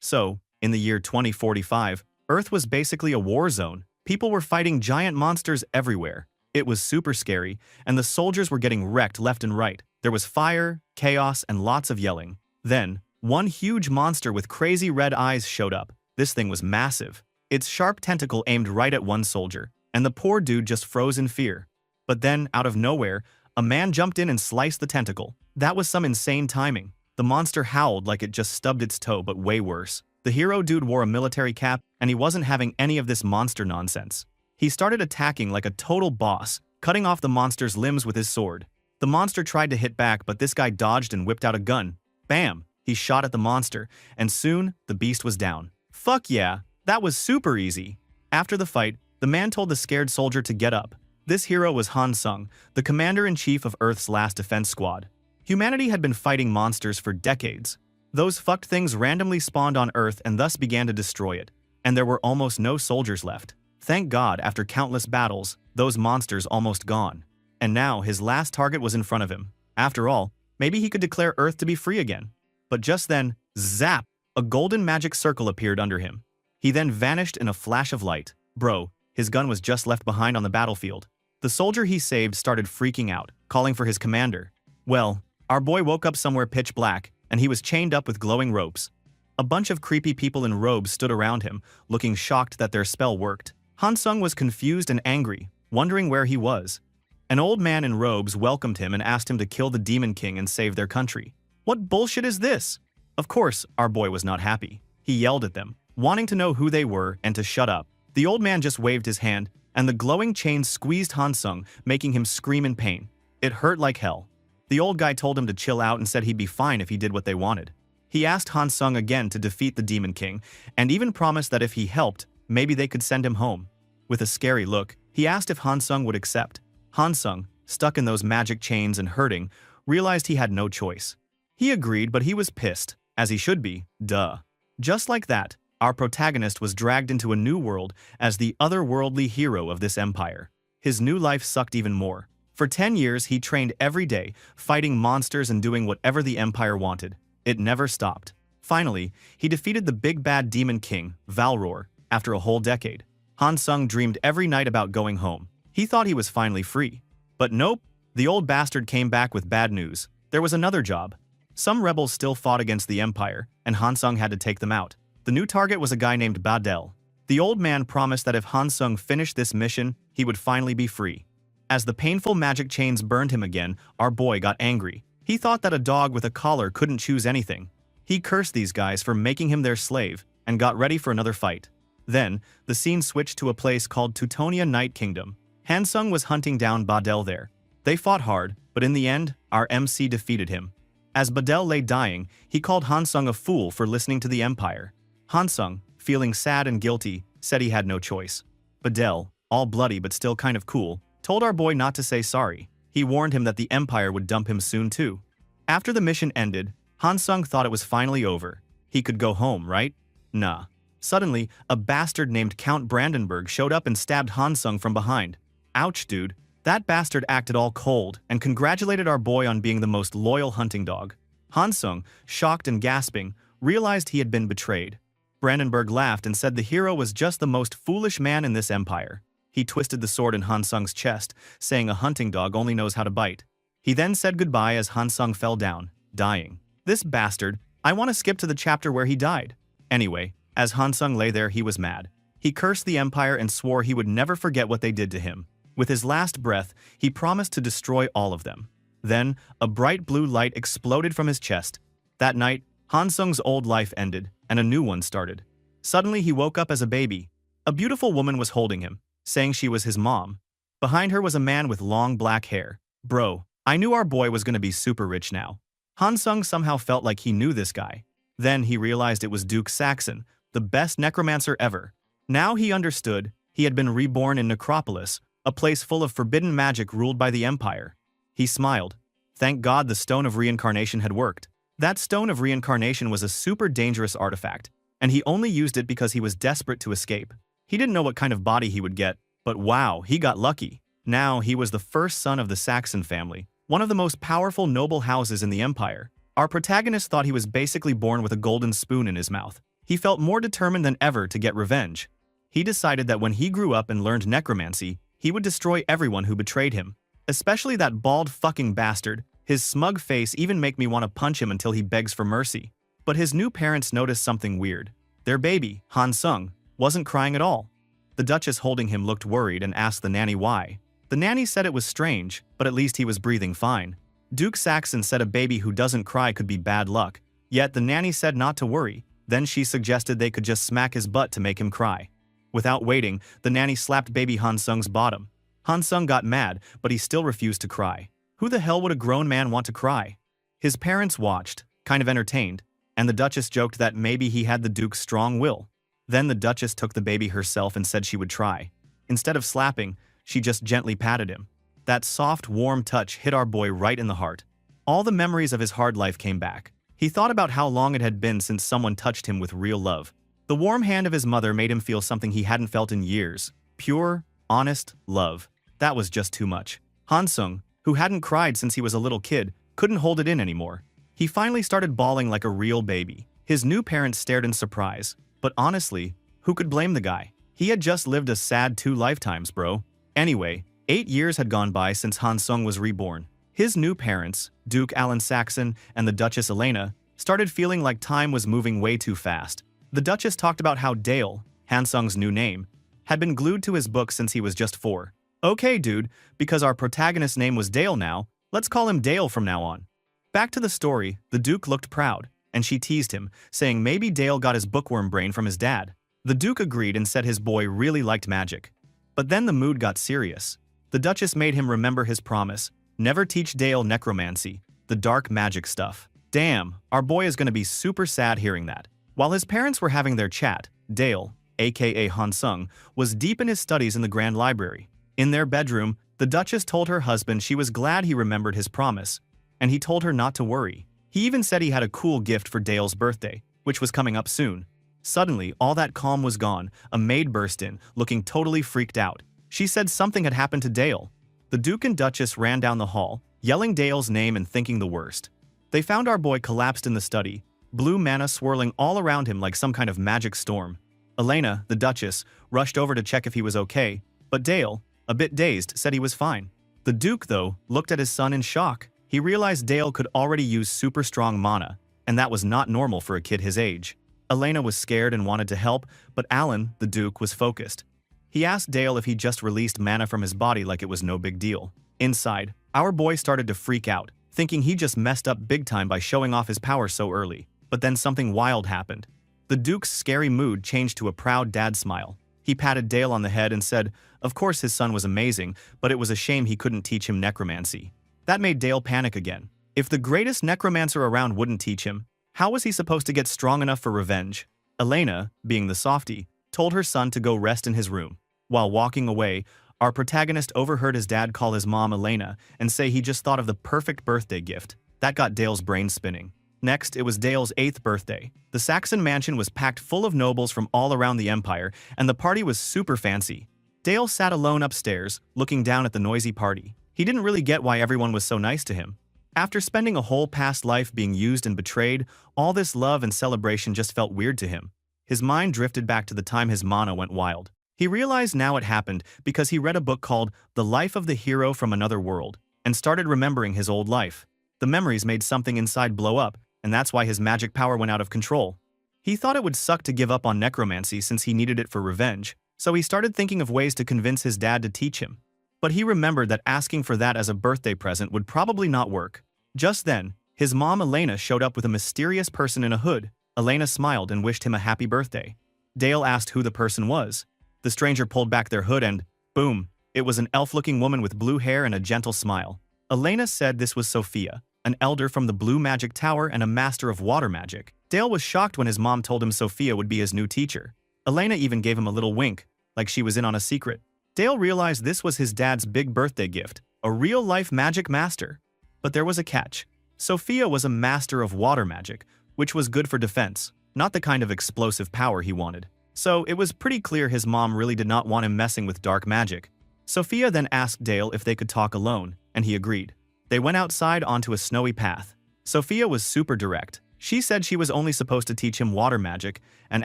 So, in the year 2045, Earth was basically a war zone. People were fighting giant monsters everywhere. It was super scary, and the soldiers were getting wrecked left and right. There was fire, chaos, and lots of yelling. Then, one huge monster with crazy red eyes showed up. This thing was massive. Its sharp tentacle aimed right at one soldier, and the poor dude just froze in fear. But then, out of nowhere, a man jumped in and sliced the tentacle. That was some insane timing. The monster howled like it just stubbed its toe, but way worse. The hero dude wore a military cap, and he wasn't having any of this monster nonsense. He started attacking like a total boss, cutting off the monster's limbs with his sword. The monster tried to hit back, but this guy dodged and whipped out a gun. Bam! He shot at the monster, and soon, the beast was down. Fuck yeah, that was super easy. After the fight, the man told the scared soldier to get up. This hero was Han Sung, the commander-in-chief of Earth's last defense squad. Humanity had been fighting monsters for decades. Those fucked things randomly spawned on Earth and thus began to destroy it, and there were almost no soldiers left. Thank God, after countless battles, those monsters almost gone. And now his last target was in front of him. After all, maybe he could declare Earth to be free again. But just then, zap! A golden magic circle appeared under him. He then vanished in a flash of light. Bro, his gun was just left behind on the battlefield. The soldier he saved started freaking out, calling for his commander. Well, our boy woke up somewhere pitch black, and he was chained up with glowing ropes. A bunch of creepy people in robes stood around him, looking shocked that their spell worked. Han Sung was confused and angry, wondering where he was. An old man in robes welcomed him and asked him to kill the Demon King and save their country. What bullshit is this? Of course, our boy was not happy. He yelled at them, wanting to know who they were and to shut up. The old man just waved his hand, and the glowing chains squeezed Han Sung, making him scream in pain. It hurt like hell. The old guy told him to chill out and said he'd be fine if he did what they wanted. He asked Han Sung again to defeat the Demon King, and even promised that if he helped, maybe they could send him home. With a scary look, he asked if Han Sung would accept. Han Sung, stuck in those magic chains and hurting, realized he had no choice. He agreed, but he was pissed, as he should be, duh. Just like that, our protagonist was dragged into a new world as the otherworldly hero of this empire. His new life sucked even more. For 10 years, he trained every day, fighting monsters and doing whatever the empire wanted. It never stopped. Finally, he defeated the big bad Demon King, Valror, after a whole decade. Han Sung dreamed every night about going home. He thought he was finally free. But nope, the old bastard came back with bad news. There was another job. Some rebels still fought against the empire, and Han Sung had to take them out. The new target was a guy named Badel. The old man promised that if Han Sung finished this mission, he would finally be free. As the painful magic chains burned him again, our boy got angry. He thought that a dog with a collar couldn't choose anything. He cursed these guys for making him their slave, and got ready for another fight. Then, the scene switched to a place called Teutonia Night Kingdom. Han Sung was hunting down Badel there. They fought hard, but in the end, our MC defeated him. As Badel lay dying, he called Han Sung a fool for listening to the Empire. Han Sung, feeling sad and guilty, said he had no choice. Badel, all bloody but still kind of cool, told our boy not to say sorry. He warned him that the Empire would dump him soon too. After the mission ended, Han Sung thought it was finally over. He could go home, right? Nah. Suddenly, a bastard named Count Brandenburg showed up and stabbed Han Sung from behind. Ouch, dude. That bastard acted all cold and congratulated our boy on being the most loyal hunting dog. Han Sung, shocked and gasping, realized he had been betrayed. Brandenburg laughed and said the hero was just the most foolish man in this empire. He twisted the sword in Han Sung's chest, saying a hunting dog only knows how to bite. He then said goodbye as Han Sung fell down, dying. This bastard, I want to skip to the chapter where he died. Anyway, as Han Sung lay there, he was mad. He cursed the empire and swore he would never forget what they did to him. With his last breath, he promised to destroy all of them. Then, a bright blue light exploded from his chest. That night, Han Sung's old life ended, and a new one started. Suddenly, he woke up as a baby. A beautiful woman was holding him, saying she was his mom. Behind her was a man with long black hair. Bro, I knew our boy was gonna be super rich now. Han Sung somehow felt like he knew this guy. Then he realized it was Duke Saxon, the best necromancer ever. Now he understood. He had been reborn in Necropolis, a place full of forbidden magic ruled by the Empire. He smiled. Thank God the Stone of Reincarnation had worked. That Stone of Reincarnation was a super dangerous artifact, and he only used it because he was desperate to escape. He didn't know what kind of body he would get, but wow, he got lucky. Now he was the first son of the Saxon family, one of the most powerful noble houses in the Empire. Our protagonist thought he was basically born with a golden spoon in his mouth. He felt more determined than ever to get revenge. He decided that when he grew up and learned necromancy, he would destroy everyone who betrayed him. Especially that bald fucking bastard. His smug face even make me want to punch him until he begs for mercy. But his new parents noticed something weird. Their baby, Han Sung, wasn't crying at all. The Duchess holding him looked worried and asked the nanny why. The nanny said it was strange, but at least he was breathing fine. Duke Saxon said a baby who doesn't cry could be bad luck, yet the nanny said not to worry. Then she suggested they could just smack his butt to make him cry. Without waiting, the nanny slapped baby Han Sung's bottom. Han Sung got mad, but he still refused to cry. Who the hell would a grown man want to cry? His parents watched, kind of entertained, and the Duchess joked that maybe he had the Duke's strong will. Then the Duchess took the baby herself and said she would try. Instead of slapping, she just gently patted him. That soft, warm touch hit our boy right in the heart. All the memories of his hard life came back. He thought about how long it had been since someone touched him with real love. The warm hand of his mother made him feel something he hadn't felt in years. Pure, honest love. That was just too much. Han Sung, who hadn't cried since he was a little kid, couldn't hold it in anymore. He finally started bawling like a real baby. His new parents stared in surprise. But honestly, who could blame the guy? He had just lived a sad 2 lifetimes, bro. Anyway, 8 years had gone by since Han Sung was reborn. His new parents, Duke Alan Saxon and the Duchess Elena, started feeling like time was moving way too fast. The Duchess talked about how Dale, Han Sung's new name, had been glued to his book since he was just 4. Okay, dude, because our protagonist's name was Dale now, let's call him Dale from now on. Back to the story, the Duke looked proud, and she teased him, saying maybe Dale got his bookworm brain from his dad. The Duke agreed and said his boy really liked magic. But then the mood got serious. The Duchess made him remember his promise, never teach Dale necromancy, the dark magic stuff. Damn, our boy is gonna be super sad hearing that. While his parents were having their chat, Dale, aka Han Sung, was deep in his studies in the Grand Library. In their bedroom, the Duchess told her husband she was glad he remembered his promise, and he told her not to worry. He even said he had a cool gift for Dale's birthday, which was coming up soon. Suddenly, all that calm was gone. A maid burst in, looking totally freaked out. She said something had happened to Dale. The Duke and Duchess ran down the hall, yelling Dale's name and thinking the worst. They found our boy collapsed in the study, blue mana swirling all around him like some kind of magic storm. Elena, the Duchess, rushed over to check if he was okay, but Dale, a bit dazed, said he was fine. The Duke, though, looked at his son in shock. He realized Dale could already use super strong mana, and that was not normal for a kid his age. Elena was scared and wanted to help, but Alan, the Duke, was focused. He asked Dale if he just released mana from his body like it was no big deal. Inside, our boy started to freak out, thinking he just messed up big time by showing off his power so early. But then something wild happened. The Duke's scary mood changed to a proud dad smile. He patted Dale on the head and said, of course his son was amazing, but it was a shame he couldn't teach him necromancy. That made Dale panic again. If the greatest necromancer around wouldn't teach him, how was he supposed to get strong enough for revenge? Elena, being the softie, told her son to go rest in his room. While walking away, our protagonist overheard his dad call his mom Elena and say he just thought of the perfect birthday gift. That got Dale's brain spinning. Next, it was Dale's 8th birthday. The Saxon mansion was packed full of nobles from all around the empire, and the party was super fancy. Dale sat alone upstairs, looking down at the noisy party. He didn't really get why everyone was so nice to him. After spending a whole past life being used and betrayed, all this love and celebration just felt weird to him. His mind drifted back to the time his mana went wild. He realized now it happened because he read a book called The Life of the Hero from Another World and started remembering his old life. The memories made something inside blow up, and that's why his magic power went out of control. He thought it would suck to give up on necromancy since he needed it for revenge, so he started thinking of ways to convince his dad to teach him. But he remembered that asking for that as a birthday present would probably not work. Just then, his mom Elena showed up with a mysterious person in a hood. Elena smiled and wished him a happy birthday. Dale asked who the person was. The stranger pulled back their hood and, boom, it was an elf-looking woman with blue hair and a gentle smile. Elena said this was Sophia, an elder from the Blue Magic Tower and a master of water magic. Dale was shocked when his mom told him Sophia would be his new teacher. Elena even gave him a little wink, like she was in on a secret. Dale realized this was his dad's big birthday gift, a real-life magic master. But there was a catch. Sophia was a master of water magic, which was good for defense, not the kind of explosive power he wanted. So it was pretty clear his mom really did not want him messing with dark magic. Sophia then asked Dale if they could talk alone, and he agreed. They went outside onto a snowy path. Sophia was super direct. She said she was only supposed to teach him water magic and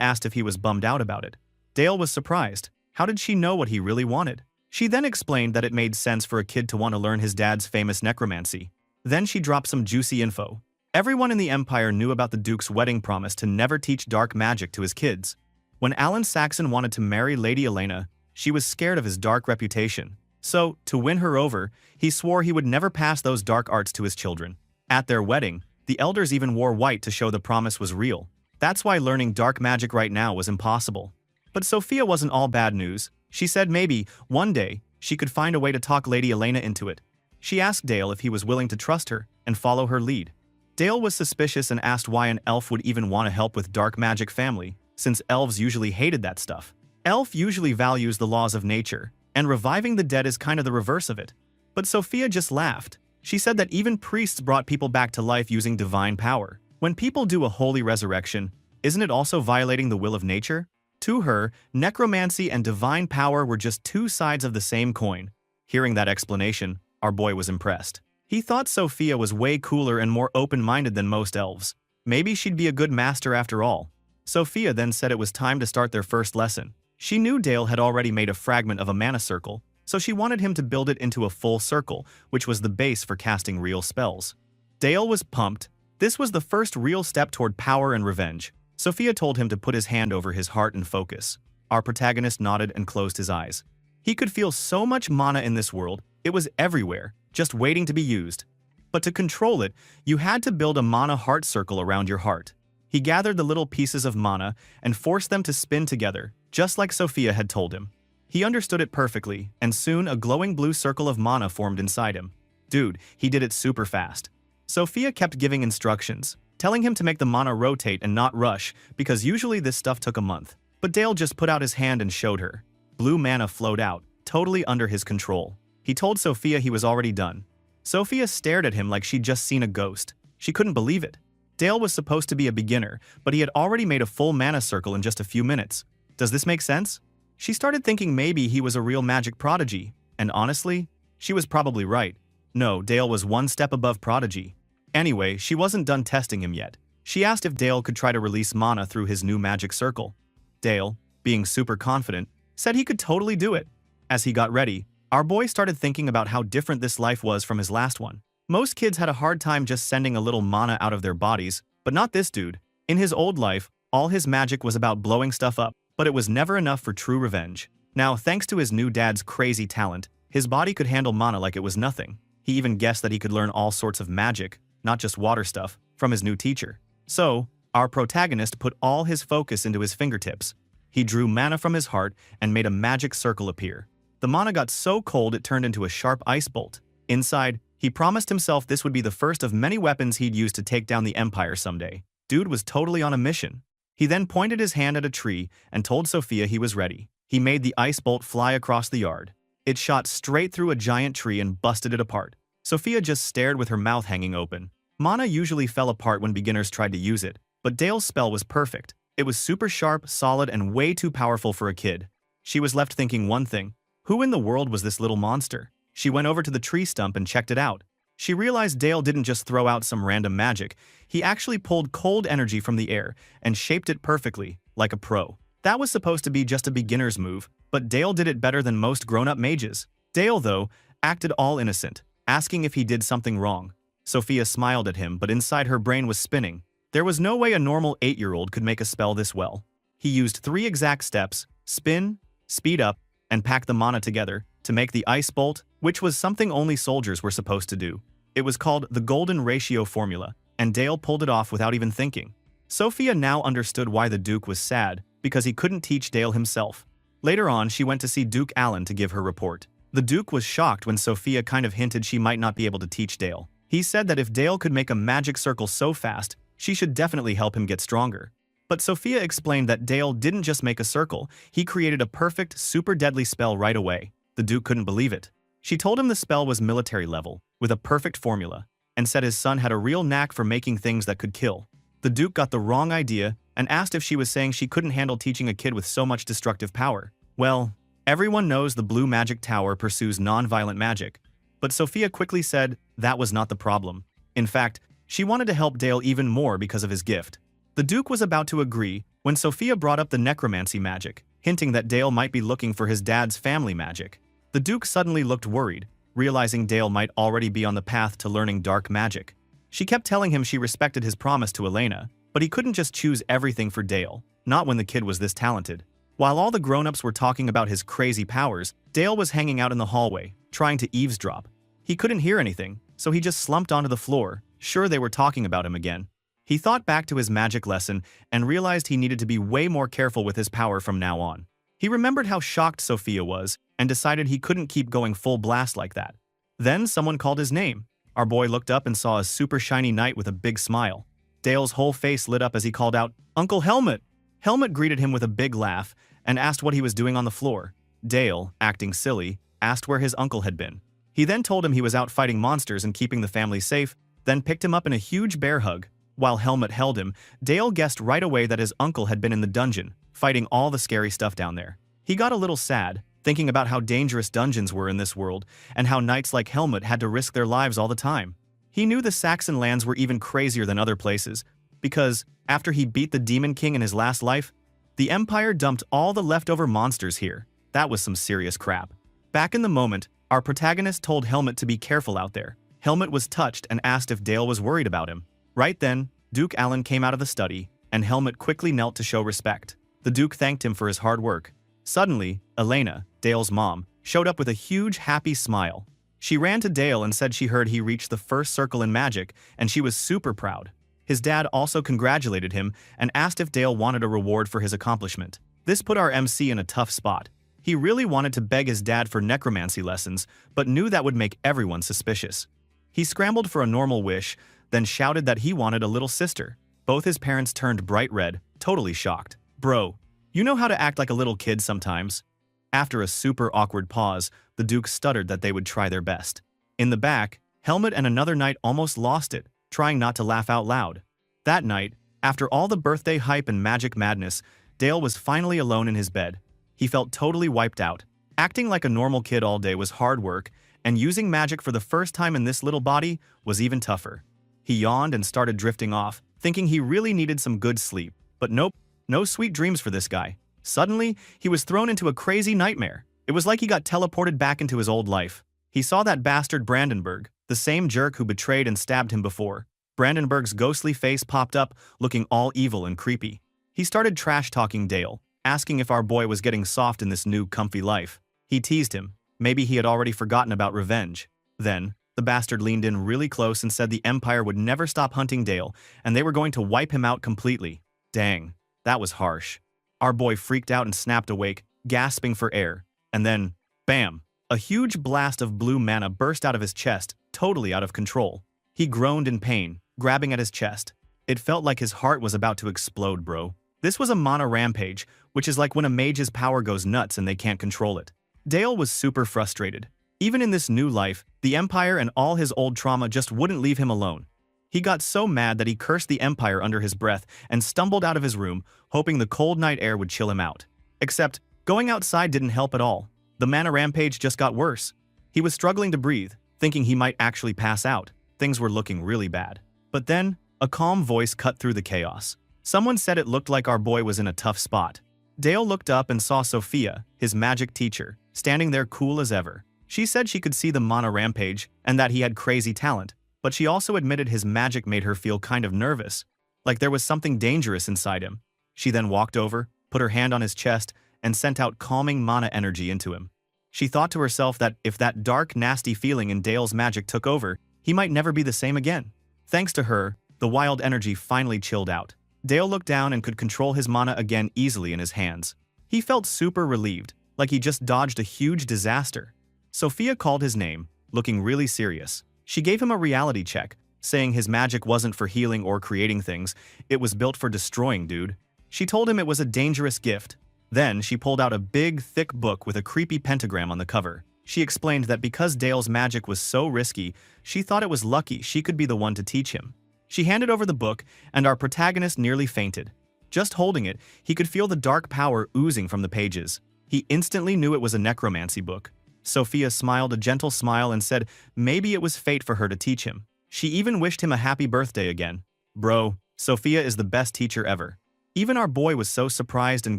asked if he was bummed out about it. Dale was surprised. How did she know what he really wanted? She then explained that it made sense for a kid to want to learn his dad's famous necromancy. Then she dropped some juicy info. Everyone in the Empire knew about the Duke's wedding promise to never teach dark magic to his kids. When Alan Saxon wanted to marry Lady Elena, she was scared of his dark reputation. So, to win her over, he swore he would never pass those dark arts to his children. At their wedding, the elders even wore white to show the promise was real. That's why learning dark magic right now was impossible. But Sophia wasn't all bad news. She said maybe, one day, she could find a way to talk Lady Elena into it. She asked Dale if he was willing to trust her and follow her lead. Dale was suspicious and asked why an elf would even want to help with dark magic family, since elves usually hated that stuff. Elf usually values the laws of nature, and reviving the dead is kind of the reverse of it. But Sophia just laughed. She said that even priests brought people back to life using divine power. When people do a holy resurrection, isn't it also violating the will of nature? To her, necromancy and divine power were just two sides of the same coin. Hearing that explanation, our boy was impressed. He thought Sophia was way cooler and more open-minded than most elves. Maybe she'd be a good master after all. Sophia then said it was time to start their first lesson. She knew Dale had already made a fragment of a mana circle, so she wanted him to build it into a full circle, which was the base for casting real spells. Dale was pumped. This was the first real step toward power and revenge. Sophia told him to put his hand over his heart and focus. Our protagonist nodded and closed his eyes. He could feel so much mana in this world, it was everywhere, just waiting to be used. But to control it, you had to build a mana heart circle around your heart. He gathered the little pieces of mana and forced them to spin together, just like Sophia had told him. He understood it perfectly, and soon a glowing blue circle of mana formed inside him. Dude, he did it super fast. Sophia kept giving instructions, telling him to make the mana rotate and not rush, because usually this stuff took a month. But Dale just put out his hand and showed her. Blue mana flowed out, totally under his control. He told Sophia he was already done. Sophia stared at him like she'd just seen a ghost. She couldn't believe it. Dale was supposed to be a beginner, but he had already made a full mana circle in just a few minutes. Does this make sense? She started thinking maybe he was a real magic prodigy, and honestly, she was probably right. No, Dale was one step above prodigy. Anyway, she wasn't done testing him yet. She asked if Dale could try to release mana through his new magic circle. Dale, being super confident, said he could totally do it. As he got ready, our boy started thinking about how different this life was from his last one. Most kids had a hard time just sending a little mana out of their bodies, but not this dude. In his old life, all his magic was about blowing stuff up, but it was never enough for true revenge. Now, thanks to his new dad's crazy talent, his body could handle mana like it was nothing. He even guessed that he could learn all sorts of magic, not just water stuff, from his new teacher. So, our protagonist put all his focus into his fingertips. He drew mana from his heart and made a magic circle appear. The mana got so cold it turned into a sharp ice bolt. Inside, he promised himself this would be the first of many weapons he'd use to take down the Empire someday. Dude was totally on a mission. He then pointed his hand at a tree and told Sophia he was ready. He made the ice bolt fly across the yard. It shot straight through a giant tree and busted it apart. Sophia just stared with her mouth hanging open. Mana usually fell apart when beginners tried to use it, but Dale's spell was perfect. It was super sharp, solid, and way too powerful for a kid. She was left thinking one thing. Who in the world was this little monster? She went over to the tree stump and checked it out. She realized Dale didn't just throw out some random magic. He actually pulled cold energy from the air and shaped it perfectly, like a pro. That was supposed to be just a beginner's move, but Dale did it better than most grown-up mages. Dale, though, acted all innocent, asking if he did something wrong. Sophia smiled at him, but inside her brain was spinning. There was no way a normal 8-year-old could make a spell this well. He used 3 exact steps: spin, speed up, and pack the mana together to make the ice bolt, which was something only soldiers were supposed to do. It was called the Golden Ratio Formula, and Dale pulled it off without even thinking. Sophia now understood why the Duke was sad, because he couldn't teach Dale himself. Later on, she went to see Duke Alan to give her report. The Duke was shocked when Sophia kind of hinted she might not be able to teach Dale. He said that if Dale could make a magic circle so fast, she should definitely help him get stronger. But Sophia explained that Dale didn't just make a circle, he created a perfect, super deadly spell right away. The Duke couldn't believe it. She told him the spell was military level, with a perfect formula, and said his son had a real knack for making things that could kill. The Duke got the wrong idea and asked if she was saying she couldn't handle teaching a kid with so much destructive power. Well, everyone knows the Blue Magic Tower pursues non-violent magic, but Sophia quickly said that was not the problem. In fact, She wanted to help Dale even more because of his gift. The Duke was about to agree when Sophia brought up the necromancy magic, hinting that Dale might be looking for his dad's family magic. The Duke suddenly looked worried, realizing Dale might already be on the path to learning dark magic. She kept telling him she respected his promise to Elena, but he couldn't just choose everything for Dale, not when the kid was this talented. While all the grown-ups were talking about his crazy powers, Dale was hanging out in the hallway, trying to eavesdrop. He couldn't hear anything, so he just slumped onto the floor, sure they were talking about him again. He thought back to his magic lesson and realized he needed to be way more careful with his power from now on. He remembered how shocked Sophia was and decided he couldn't keep going full blast like that. Then someone called his name. Our boy looked up and saw a super shiny knight with a big smile. Dale's whole face lit up as he called out, "Uncle Helmet!" Helmet greeted him with a big laugh and asked what he was doing on the floor. Dale, acting silly, asked where his uncle had been. He then told him he was out fighting monsters and keeping the family safe, then picked him up in a huge bear hug. While Helmet held him, Dale guessed right away that his uncle had been in the dungeon, fighting all the scary stuff down there. He got a little sad, thinking about how dangerous dungeons were in this world and how knights like Helmet had to risk their lives all the time. He knew the Saxon lands were even crazier than other places, because, after he beat the Demon King in his last life, the Empire dumped all the leftover monsters here. That was some serious crap. Back in the moment, our protagonist told Helmet to be careful out there. Helmet was touched and asked if Dale was worried about him. Right then, Duke Alan came out of the study, and Helmet quickly knelt to show respect. The Duke thanked him for his hard work. Suddenly, Elena, Dale's mom, showed up with a huge happy smile. She ran to Dale and said she heard he reached the first circle in magic, and she was super proud. His dad also congratulated him and asked if Dale wanted a reward for his accomplishment. This put our MC in a tough spot. He really wanted to beg his dad for necromancy lessons, but knew that would make everyone suspicious. He scrambled for a normal wish, then shouted that he wanted a little sister. Both his parents turned bright red, totally shocked. "Bro, you know how to act like a little kid sometimes." After a super awkward pause, the Duke stuttered that they would try their best. In the back, Helmet and another knight almost lost it, trying not to laugh out loud. That night, after all the birthday hype and magic madness, Dale was finally alone in his bed. He felt totally wiped out. Acting like a normal kid all day was hard work, and using magic for the first time in this little body was even tougher. He yawned and started drifting off, thinking he really needed some good sleep. But nope, no sweet dreams for this guy. Suddenly, he was thrown into a crazy nightmare. It was like he got teleported back into his old life. He saw that bastard Brandenburg, the same jerk who betrayed and stabbed him before. Brandenburg's ghostly face popped up, looking all evil and creepy. He started trash-talking Dale, asking if our boy was getting soft in this new comfy life. He teased him. Maybe he had already forgotten about revenge. Then, the bastard leaned in really close and said the Empire would never stop hunting Dale, and they were going to wipe him out completely. Dang, that was harsh. Our boy freaked out and snapped awake, gasping for air. And then, bam! A huge blast of blue mana burst out of his chest, totally out of control. He groaned in pain, grabbing at his chest. It felt like his heart was about to explode, bro. This was a mana rampage, which is like when a mage's power goes nuts and they can't control it. Dale was super frustrated. Even in this new life, the Empire and all his old trauma just wouldn't leave him alone. He got so mad that he cursed the Empire under his breath and stumbled out of his room, hoping the cold night air would chill him out. Except, going outside didn't help at all. The mana rampage just got worse. He was struggling to breathe, thinking he might actually pass out. Things were looking really bad. But then, a calm voice cut through the chaos. Someone said it looked like our boy was in a tough spot. Dale looked up and saw Sophia, his magic teacher, standing there cool as ever. She said she could see the mana rampage and that he had crazy talent, but she also admitted his magic made her feel kind of nervous, like there was something dangerous inside him. She then walked over, put her hand on his chest, and sent out calming mana energy into him. She thought to herself that if that dark, nasty feeling in Dale's magic took over, he might never be the same again. Thanks to her, the wild energy finally chilled out. Dale looked down and could control his mana again easily in his hands. He felt super relieved, like he just dodged a huge disaster. Sophia called his name, looking really serious. She gave him a reality check, saying his magic wasn't for healing or creating things, it was built for destroying, dude. She told him it was a dangerous gift. Then she pulled out a big, thick book with a creepy pentagram on the cover. She explained that because Dale's magic was so risky, she thought it was lucky she could be the one to teach him. She handed over the book, and our protagonist nearly fainted. Just holding it, he could feel the dark power oozing from the pages. He instantly knew it was a necromancy book. Sophia smiled a gentle smile and said maybe it was fate for her to teach him. She even wished him a happy birthday again. Bro, Sophia is the best teacher ever. Even our boy was so surprised and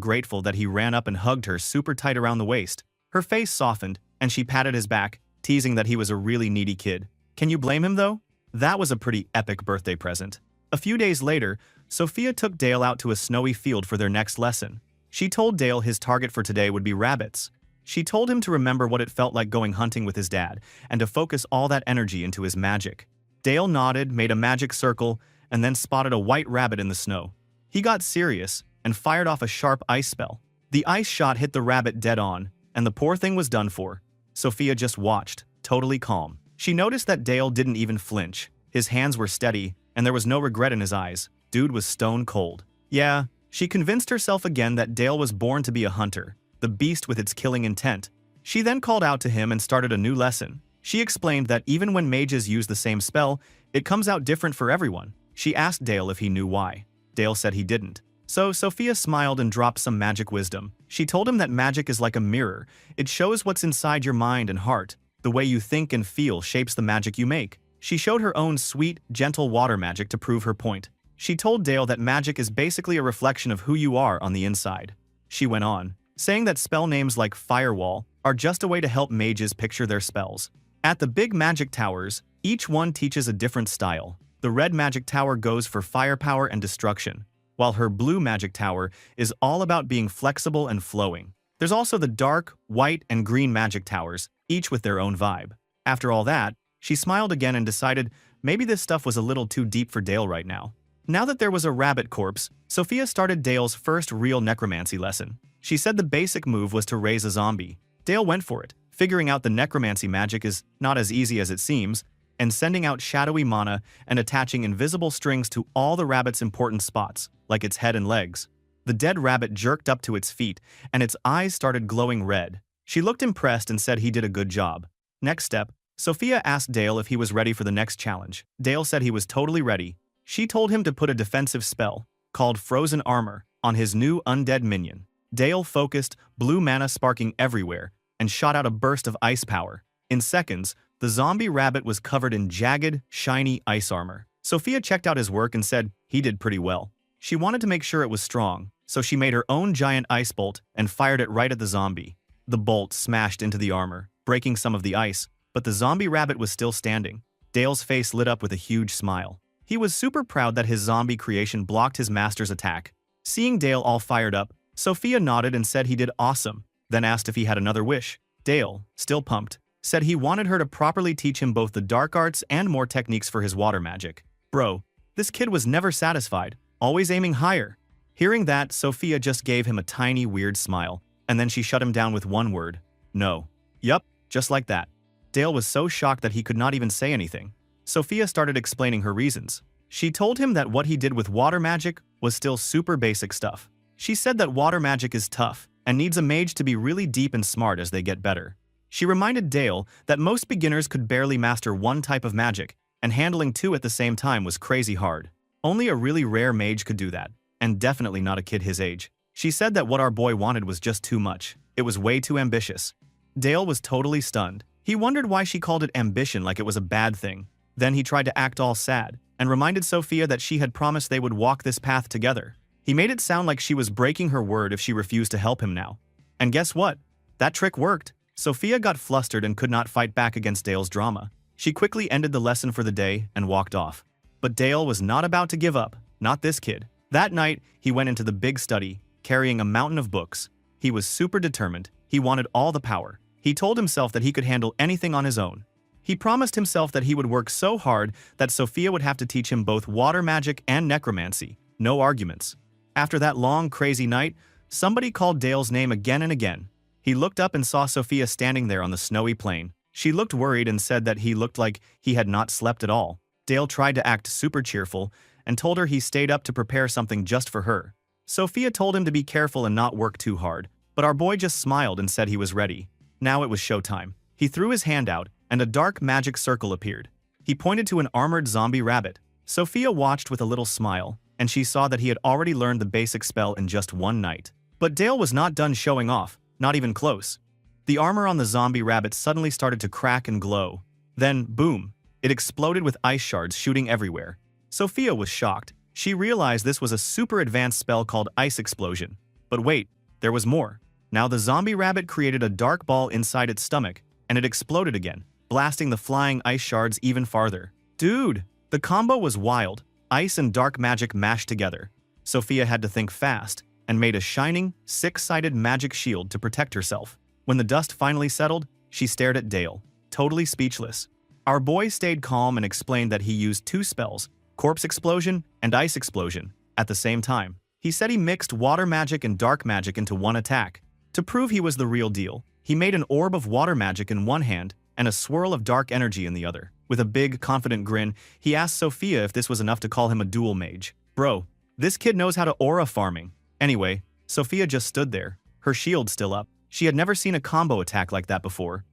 grateful that he ran up and hugged her super tight around the waist. Her face softened, and she patted his back, teasing that he was a really needy kid. Can you blame him though? That was a pretty epic birthday present. A few days later, Sophia took Dale out to a snowy field for their next lesson. She told Dale his target for today would be rabbits. She told him to remember what it felt like going hunting with his dad, and to focus all that energy into his magic. Dale nodded, made a magic circle, and then spotted a white rabbit in the snow. He got serious and fired off a sharp ice spell. The ice shot hit the rabbit dead on, and the poor thing was done for. Sophia just watched, totally calm. She noticed that Dale didn't even flinch. His hands were steady, and there was no regret in his eyes. Dude was stone cold. Yeah, she convinced herself again that Dale was born to be a hunter, the beast with its killing intent. She then called out to him and started a new lesson. She explained that even when mages use the same spell, it comes out different for everyone. She asked Dale if he knew why. Dale said he didn't. So Sophia smiled and dropped some magic wisdom. She told him that magic is like a mirror. It shows what's inside your mind and heart. The way you think and feel shapes the magic you make. She showed her own sweet, gentle water magic to prove her point. She told Dale that magic is basically a reflection of who you are on the inside. She went on, saying that spell names like Firewall are just a way to help mages picture their spells. At the big magic towers, each one teaches a different style. The red magic tower goes for firepower and destruction, while her blue magic tower is all about being flexible and flowing. There's also the dark, white, and green magic towers, each with their own vibe. After all that, she smiled again and decided maybe this stuff was a little too deep for Dale right now. Now that there was a rabbit corpse, Sophia started Dale's first real necromancy lesson. She said the basic move was to raise a zombie. Dale went for it, figuring out the necromancy magic is not as easy as it seems, and sending out shadowy mana and attaching invisible strings to all the rabbit's important spots, like its head and legs. The dead rabbit jerked up to its feet, and its eyes started glowing red. She looked impressed and said he did a good job. Next step, Sophia asked Dale if he was ready for the next challenge. Dale said he was totally ready. She told him to put a defensive spell, called Frozen Armor, on his new undead minion. Dale focused, blue mana sparking everywhere, and shot out a burst of ice power. In seconds, the zombie rabbit was covered in jagged, shiny ice armor. Sophia checked out his work and said he did pretty well. She wanted to make sure it was strong, so she made her own giant ice bolt and fired it right at the zombie. The bolt smashed into the armor, breaking some of the ice, but the zombie rabbit was still standing. Dale's face lit up with a huge smile. He was super proud that his zombie creation blocked his master's attack. Seeing Dale all fired up, Sophia nodded and said he did awesome, then asked if he had another wish. Dale, still pumped, said he wanted her to properly teach him both the dark arts and more techniques for his water magic. Bro, this kid was never satisfied, always aiming higher. Hearing that, Sophia just gave him a tiny weird smile, and then she shut him down with one word. No. Yup, just like that. Dale was so shocked that he could not even say anything. Sophia started explaining her reasons. She told him that what he did with water magic was still super basic stuff. She said that water magic is tough and needs a mage to be really deep and smart as they get better. She reminded Dale that most beginners could barely master one type of magic, and handling two at the same time was crazy hard. Only a really rare mage could do that, and definitely not a kid his age. She said that what our boy wanted was just too much. It was way too ambitious. Dale was totally stunned. He wondered why she called it ambition like it was a bad thing. Then he tried to act all sad, and reminded Sophia that she had promised they would walk this path together. He made it sound like she was breaking her word if she refused to help him now. And guess what? That trick worked. Sophia got flustered and could not fight back against Dale's drama. She quickly ended the lesson for the day and walked off. But Dale was not about to give up, not this kid. That night, he went into the big study, carrying a mountain of books. He was super determined. He wanted all the power. He told himself that he could handle anything on his own. He promised himself that he would work so hard that Sophia would have to teach him both water magic and necromancy. No arguments. After that long, crazy night, somebody called Dale's name again and again. He looked up and saw Sophia standing there on the snowy plain. She looked worried and said that he looked like he had not slept at all. Dale tried to act super cheerful and told her he stayed up to prepare something just for her. Sophia told him to be careful and not work too hard, but our boy just smiled and said he was ready. Now it was showtime. He threw his hand out, and a dark magic circle appeared. He pointed to an armored zombie rabbit. Sophia watched with a little smile, and she saw that he had already learned the basic spell in just one night. But Dale was not done showing off, not even close. The armor on the zombie rabbit suddenly started to crack and glow. Then, boom, It exploded with ice shards shooting everywhere. Sophia was shocked. She realized this was a super advanced spell called Ice Explosion. But wait, there was more. Now the zombie rabbit created a dark ball inside its stomach, and it exploded again, blasting the flying ice shards even farther. Dude, the combo was wild. Ice and dark magic mashed together. Sophia had to think fast, and made a shining, six-sided magic shield to protect herself. When the dust finally settled, she stared at Dale, totally speechless. Our boy stayed calm and explained that he used two spells, Corpse Explosion and Ice Explosion, at the same time. He said he mixed water magic and dark magic into one attack. To prove he was the real deal, he made an orb of water magic in one hand and a swirl of dark energy in the other. With a big, confident grin, he asked Sophia if this was enough to call him a dual mage. Bro, this kid knows how to aura farming. Anyway, Sophia just stood there, her shield still up. She had never seen a combo attack like that before.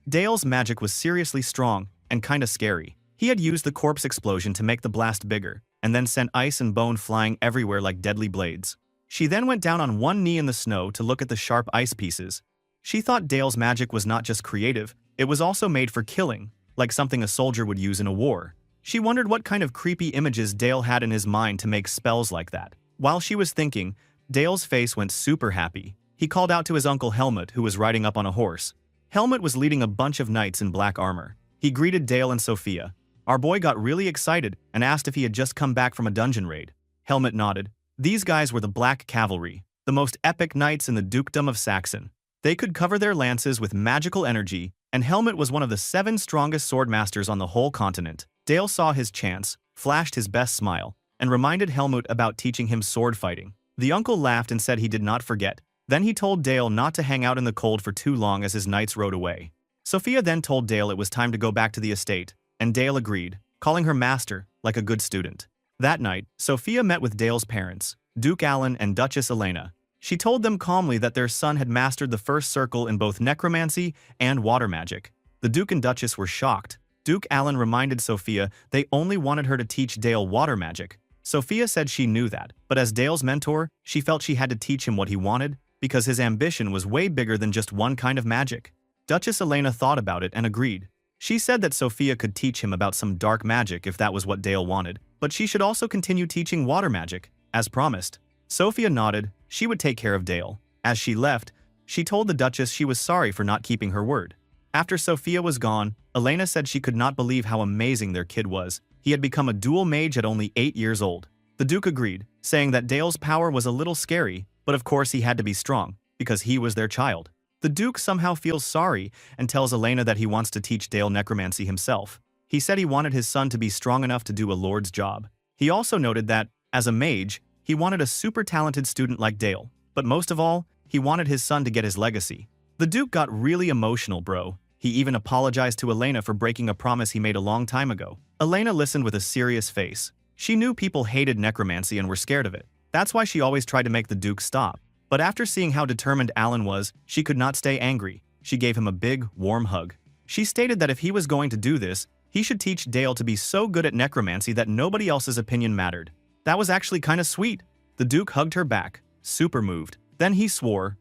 Dale's magic was seriously strong and kinda scary. He had used the corpse explosion to make the blast bigger, and then sent ice and bone flying everywhere like deadly blades. She then went down on one knee in the snow to look at the sharp ice pieces. She thought Dale's magic was not just creative, it was also made for killing, like something a soldier would use in a war. She wondered what kind of creepy images Dale had in his mind to make spells like that. While she was thinking, Dale's face went super happy. He called out to his uncle Helmut, who was riding up on a horse. Helmut was leading a bunch of knights in black armor. He greeted Dale and Sophia. Our boy got really excited and asked if he had just come back from a dungeon raid. Helmut nodded. These guys were the Black Cavalry, the most epic knights in the Dukedom of Saxon. They could cover their lances with magical energy, and Helmut was one of the 7 strongest swordmasters on the whole continent. Dale saw his chance, flashed his best smile, and reminded Helmut about teaching him sword fighting. The uncle laughed and said he did not forget. Then he told Dale not to hang out in the cold for too long as his knights rode away. Sophia then told Dale it was time to go back to the estate, and Dale agreed, calling her master, like a good student. That night, Sophia met with Dale's parents, Duke Alan and Duchess Elena. She told them calmly that their son had mastered the first circle in both necromancy and water magic. The Duke and Duchess were shocked. Duke Alan reminded Sophia they only wanted her to teach Dale water magic. Sophia said she knew that, but as Dale's mentor, she felt she had to teach him what he wanted, because his ambition was way bigger than just one kind of magic. Duchess Elena thought about it and agreed. She said that Sophia could teach him about some dark magic if that was what Dale wanted, but she should also continue teaching water magic, as promised. Sophia nodded. She would take care of Dale. As she left, she told the Duchess she was sorry for not keeping her word. After Sophia was gone, Elena said she could not believe how amazing their kid was. He had become a dual mage at only 8 years old. The Duke agreed, saying that Dale's power was a little scary, but of course he had to be strong, because he was their child. The Duke somehow feels sorry and tells Elena that he wants to teach Dale necromancy himself. He said he wanted his son to be strong enough to do a lord's job. He also noted that, as a mage, he wanted a super talented student like Dale, but most of all, he wanted his son to get his legacy. The Duke got really emotional, bro. He even apologized to Elena for breaking a promise he made a long time ago. Elena listened with a serious face. She knew people hated necromancy and were scared of it. That's why she always tried to make the Duke stop. But after seeing how determined Alan was, she could not stay angry. She gave him a big, warm hug. She stated that if he was going to do this, he should teach Dale to be so good at necromancy that nobody else's opinion mattered. That was actually kinda sweet. The Duke hugged her back, super moved. Then he swore,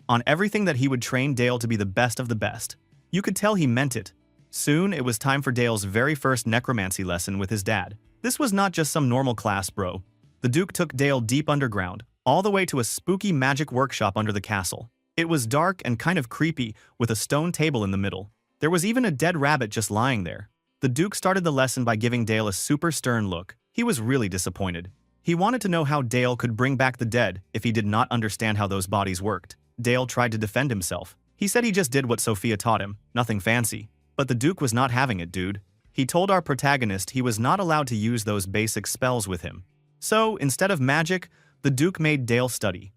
on everything that he would train Dale to be the best of the best. You could tell he meant it. Soon, it was time for Dale's very first necromancy lesson with his dad. This was not just some normal class, bro. The Duke took Dale deep underground, all the way to a spooky magic workshop under the castle. It was dark and kind of creepy, with a stone table in the middle. There was even a dead rabbit just lying there. The Duke started the lesson by giving Dale a super stern look. He was really disappointed. He wanted to know how Dale could bring back the dead if he did not understand how those bodies worked. Dale tried to defend himself. He said he just did what Sophia taught him, nothing fancy. But the Duke was not having it, dude. He told our protagonist he was not allowed to use those basic spells with him. So, instead of magic, the Duke made Dale study,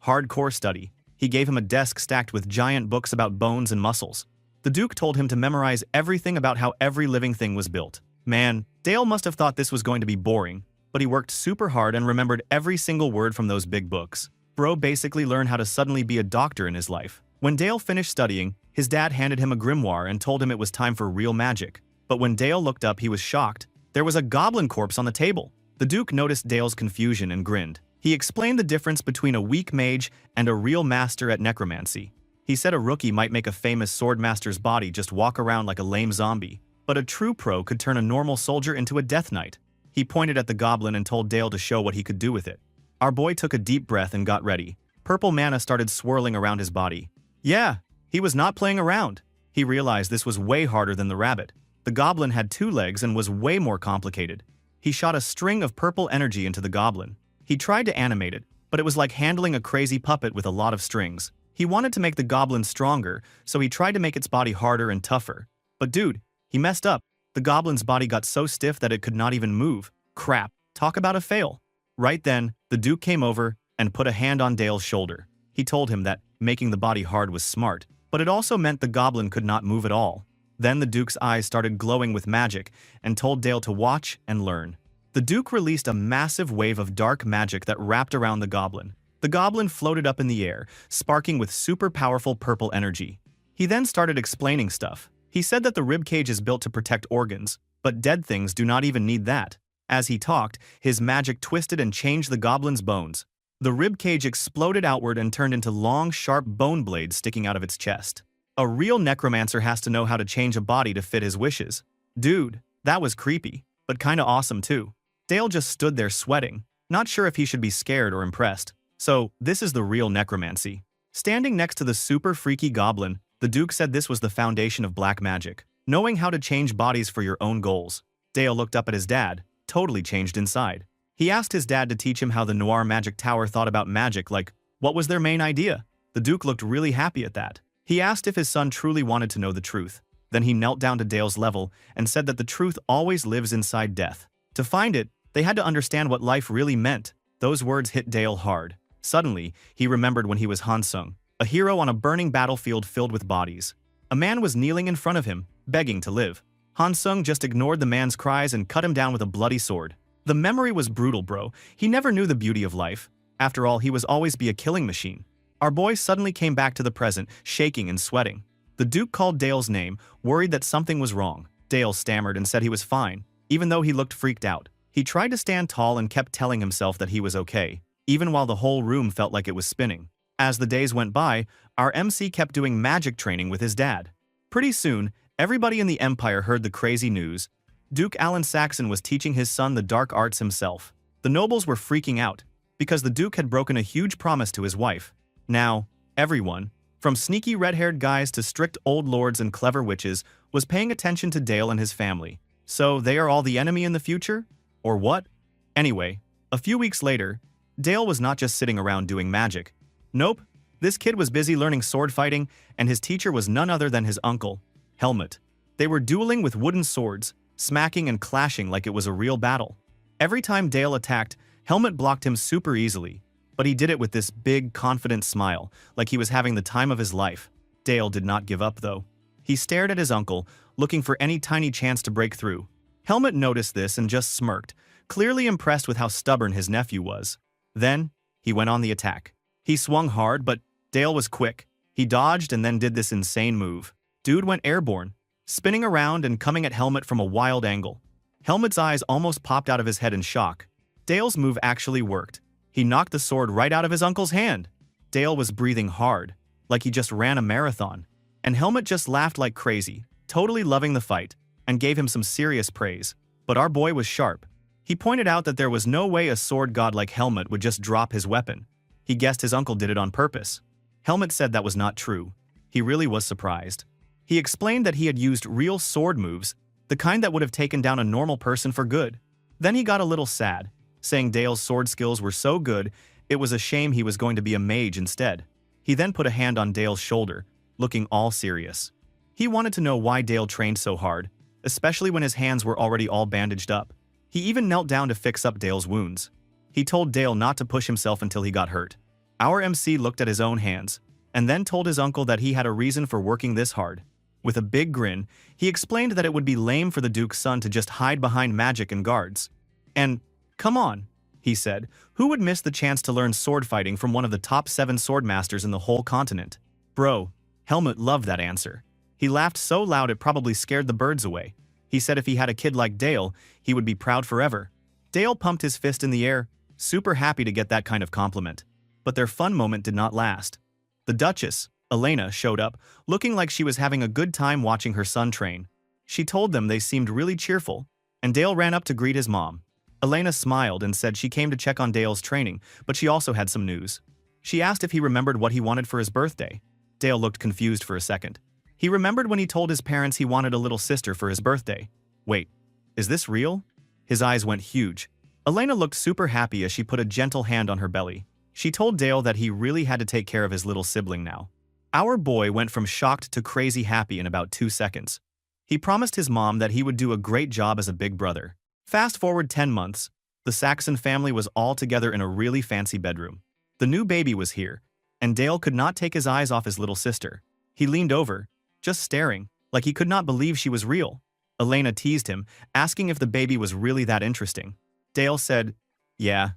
hardcore study. He gave him a desk stacked with giant books about bones and muscles. The Duke told him to memorize everything about how every living thing was built. Man, Dale must have thought this was going to be boring, but he worked super hard and remembered every single word from those big books. Bro basically learned how to suddenly be a doctor in his life. When Dale finished studying, his dad handed him a grimoire and told him it was time for real magic. But when Dale looked up, he was shocked. There was a goblin corpse on the table. The Duke noticed Dale's confusion and grinned. He explained the difference between a weak mage and a real master at necromancy. He said a rookie might make a famous swordmaster's body just walk around like a lame zombie, but a true pro could turn a normal soldier into a death knight. He pointed at the goblin and told Dale to show what he could do with it. Our boy took a deep breath and got ready. Purple mana started swirling around his body. Yeah, he was not playing around. He realized this was way harder than the rabbit. The goblin had 2 legs and was way more complicated. He shot a string of purple energy into the goblin. He tried to animate it, but it was like handling a crazy puppet with a lot of strings. He wanted to make the goblin stronger, so he tried to make its body harder and tougher. But dude, he messed up. The goblin's body got so stiff that it could not even move. Crap, talk about a fail. Right then, the Duke came over and put a hand on Dale's shoulder. He told him that making the body hard was smart, but it also meant the goblin could not move at all. Then the Duke's eyes started glowing with magic and told Dale to watch and learn. The Duke released a massive wave of dark magic that wrapped around the goblin. The goblin floated up in the air, sparking with super powerful purple energy. He then started explaining stuff. He said that the ribcage is built to protect organs, but dead things do not even need that. As he talked, his magic twisted and changed the goblin's bones. The ribcage exploded outward and turned into long, sharp bone blades sticking out of its chest. A real necromancer has to know how to change a body to fit his wishes. Dude, that was creepy, but kinda awesome too. Dale just stood there sweating, not sure if he should be scared or impressed. So, this is the real necromancy. Standing next to the super freaky goblin, the Duke said this was the foundation of black magic, knowing how to change bodies for your own goals. Dale looked up at his dad, totally changed inside. He asked his dad to teach him how the Noir Magic Tower thought about magic, like, what was their main idea? The Duke looked really happy at that. He asked if his son truly wanted to know the truth. Then he knelt down to Dale's level and said that the truth always lives inside death. To find it, they had to understand what life really meant. Those words hit Dale hard. Suddenly, he remembered when he was Hansung, a hero on a burning battlefield filled with bodies. A man was kneeling in front of him, begging to live. Hansung just ignored the man's cries and cut him down with a bloody sword. The memory was brutal, bro. He never knew the beauty of life. After all, he was always be a killing machine. Our boy suddenly came back to the present, shaking and sweating. The Duke called Dale's name, worried that something was wrong. Dale stammered and said he was fine, even though he looked freaked out. He tried to stand tall and kept telling himself that he was okay, even while the whole room felt like it was spinning. As the days went by, our MC kept doing magic training with his dad. Pretty soon, everybody in the Empire heard the crazy news. Duke Alan Saxon was teaching his son the dark arts himself. The nobles were freaking out, because the Duke had broken a huge promise to his wife. Now, everyone, from sneaky red-haired guys to strict old lords and clever witches, was paying attention to Dale and his family. So they are all the enemy in the future? Or what? Anyway, a few weeks later, Dale was not just sitting around doing magic. Nope, this kid was busy learning sword fighting, and his teacher was none other than his uncle, Helmut. They were dueling with wooden swords, smacking and clashing like it was a real battle. Every time Dale attacked, Helmut blocked him super easily, but he did it with this big, confident smile, like he was having the time of his life. Dale did not give up, though. He stared at his uncle, looking for any tiny chance to break through. Helmut noticed this and just smirked, clearly impressed with how stubborn his nephew was. Then, he went on the attack. He swung hard, but Dale was quick. He dodged and then did this insane move. Dude went airborne, spinning around and coming at Helmut from a wild angle. Helmut's eyes almost popped out of his head in shock. Dale's move actually worked. He knocked the sword right out of his uncle's hand. Dale was breathing hard, like he just ran a marathon. And Helmut just laughed like crazy, totally loving the fight, and gave him some serious praise. But our boy was sharp. He pointed out that there was no way a sword god like Helmut would just drop his weapon. He guessed his uncle did it on purpose. Helmut said that was not true. He really was surprised. He explained that he had used real sword moves, the kind that would have taken down a normal person for good. Then he got a little sad, saying Dale's sword skills were so good, it was a shame he was going to be a mage instead. He then put a hand on Dale's shoulder, looking all serious. He wanted to know why Dale trained so hard, especially when his hands were already all bandaged up. He even knelt down to fix up Dale's wounds. He told Dale not to push himself until he got hurt. Our MC looked at his own hands, and then told his uncle that he had a reason for working this hard. With a big grin, he explained that it would be lame for the Duke's son to just hide behind magic and guards. And, come on, he said, who would miss the chance to learn sword fighting from one of the top 7 swordmasters in the whole continent? Bro, Helmut loved that answer. He laughed so loud it probably scared the birds away. He said if he had a kid like Dale, he would be proud forever. Dale pumped his fist in the air, super happy to get that kind of compliment. But their fun moment did not last. The Duchess, Elena, showed up, looking like she was having a good time watching her son train. She told them they seemed really cheerful, and Dale ran up to greet his mom. Elena smiled and said she came to check on Dale's training, but she also had some news. She asked if he remembered what he wanted for his birthday. Dale looked confused for a second. He remembered when he told his parents he wanted a little sister for his birthday. Wait, is this real? His eyes went huge. Elena looked super happy as she put a gentle hand on her belly. She told Dale that he really had to take care of his little sibling now. Our boy went from shocked to crazy happy in about 2 seconds. He promised his mom that he would do a great job as a big brother. Fast forward 10 months, the Saxon family was all together in a really fancy bedroom. The new baby was here, and Dale could not take his eyes off his little sister. He leaned over, just staring, like he could not believe she was real. Elena teased him, asking if the baby was really that interesting. Dale said, yeah.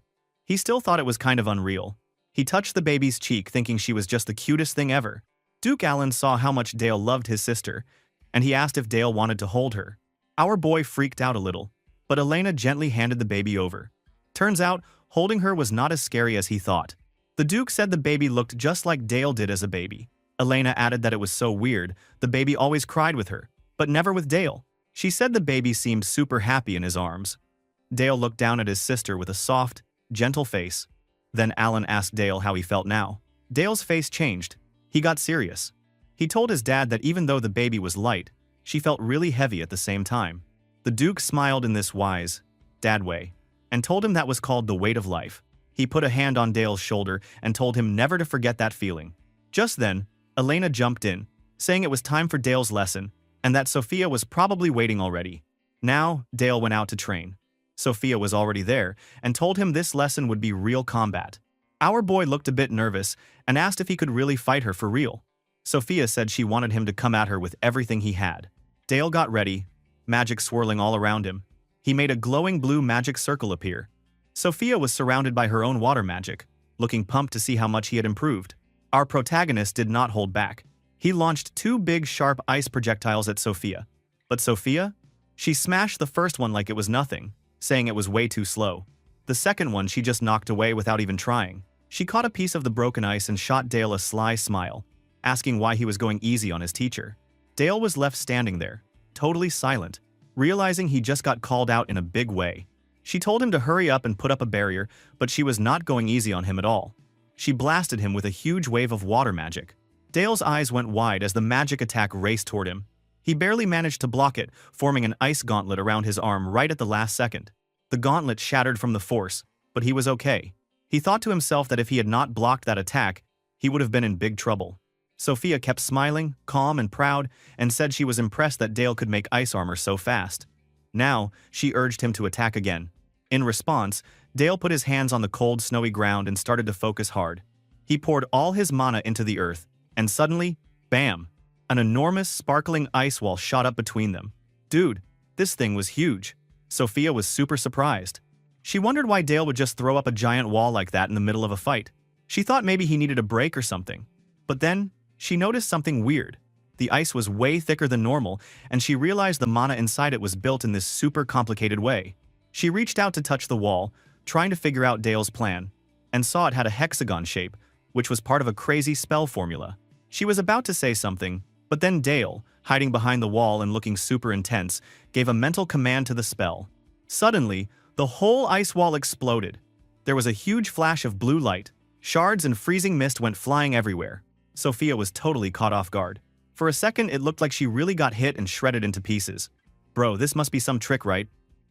He still thought it was kind of unreal. He touched the baby's cheek, thinking she was just the cutest thing ever. Duke Allen saw how much Dale loved his sister, and he asked if Dale wanted to hold her. Our boy freaked out a little, but Elena gently handed the baby over. Turns out, holding her was not as scary as he thought. The Duke said the baby looked just like Dale did as a baby. Elena added that it was so weird, the baby always cried with her, but never with Dale. She said the baby seemed super happy in his arms. Dale looked down at his sister with a soft, gentle face. Then Allen asked Dale how he felt now. Dale's face changed. He got serious. He told his dad that even though the baby was light, she felt really heavy at the same time. The Duke smiled in this wise, dad way, and told him that was called the weight of life. He put a hand on Dale's shoulder and told him never to forget that feeling. Just then, Elena jumped in, saying it was time for Dale's lesson, and that Sophia was probably waiting already. Now, Dale went out to train. Sophia was already there, and told him this lesson would be real combat. Our boy looked a bit nervous and asked if he could really fight her for real. Sophia said she wanted him to come at her with everything he had. Dale got ready, magic swirling all around him. He made a glowing blue magic circle appear. Sophia was surrounded by her own water magic, looking pumped to see how much he had improved. Our protagonist did not hold back. He launched 2 big sharp ice projectiles at Sophia. But Sophia? She smashed the first one like it was nothing, saying it was way too slow. The second one she just knocked away without even trying. She caught a piece of the broken ice and shot Dale a sly smile, asking why he was going easy on his teacher. Dale was left standing there, totally silent, realizing he just got called out in a big way. She told him to hurry up and put up a barrier, but she was not going easy on him at all. She blasted him with a huge wave of water magic. Dale's eyes went wide as the magic attack raced toward him. He barely managed to block it, forming an ice gauntlet around his arm right at the last second. The gauntlet shattered from the force, but he was okay. He thought to himself that if he had not blocked that attack, he would have been in big trouble. Sophia kept smiling, calm and proud, and said she was impressed that Dale could make ice armor so fast. Now, she urged him to attack again. In response, Dale put his hands on the cold, snowy ground and started to focus hard. He poured all his mana into the earth, and suddenly, bam! An enormous, sparkling ice wall shot up between them. Dude, this thing was huge. Sophia was super surprised. She wondered why Dale would just throw up a giant wall like that in the middle of a fight. She thought maybe he needed a break or something. But then, she noticed something weird. The ice was way thicker than normal, and she realized the mana inside it was built in this super complicated way. She reached out to touch the wall, trying to figure out Dale's plan, and saw it had a hexagon shape, which was part of a crazy spell formula. She was about to say something, but then Dale, hiding behind the wall and looking super intense, gave a mental command to the spell. Suddenly, the whole ice wall exploded. There was a huge flash of blue light. Shards and freezing mist went flying everywhere. Sophia was totally caught off guard. For a second, it looked like she really got hit and shredded into pieces. Bro, this must be some trick, right?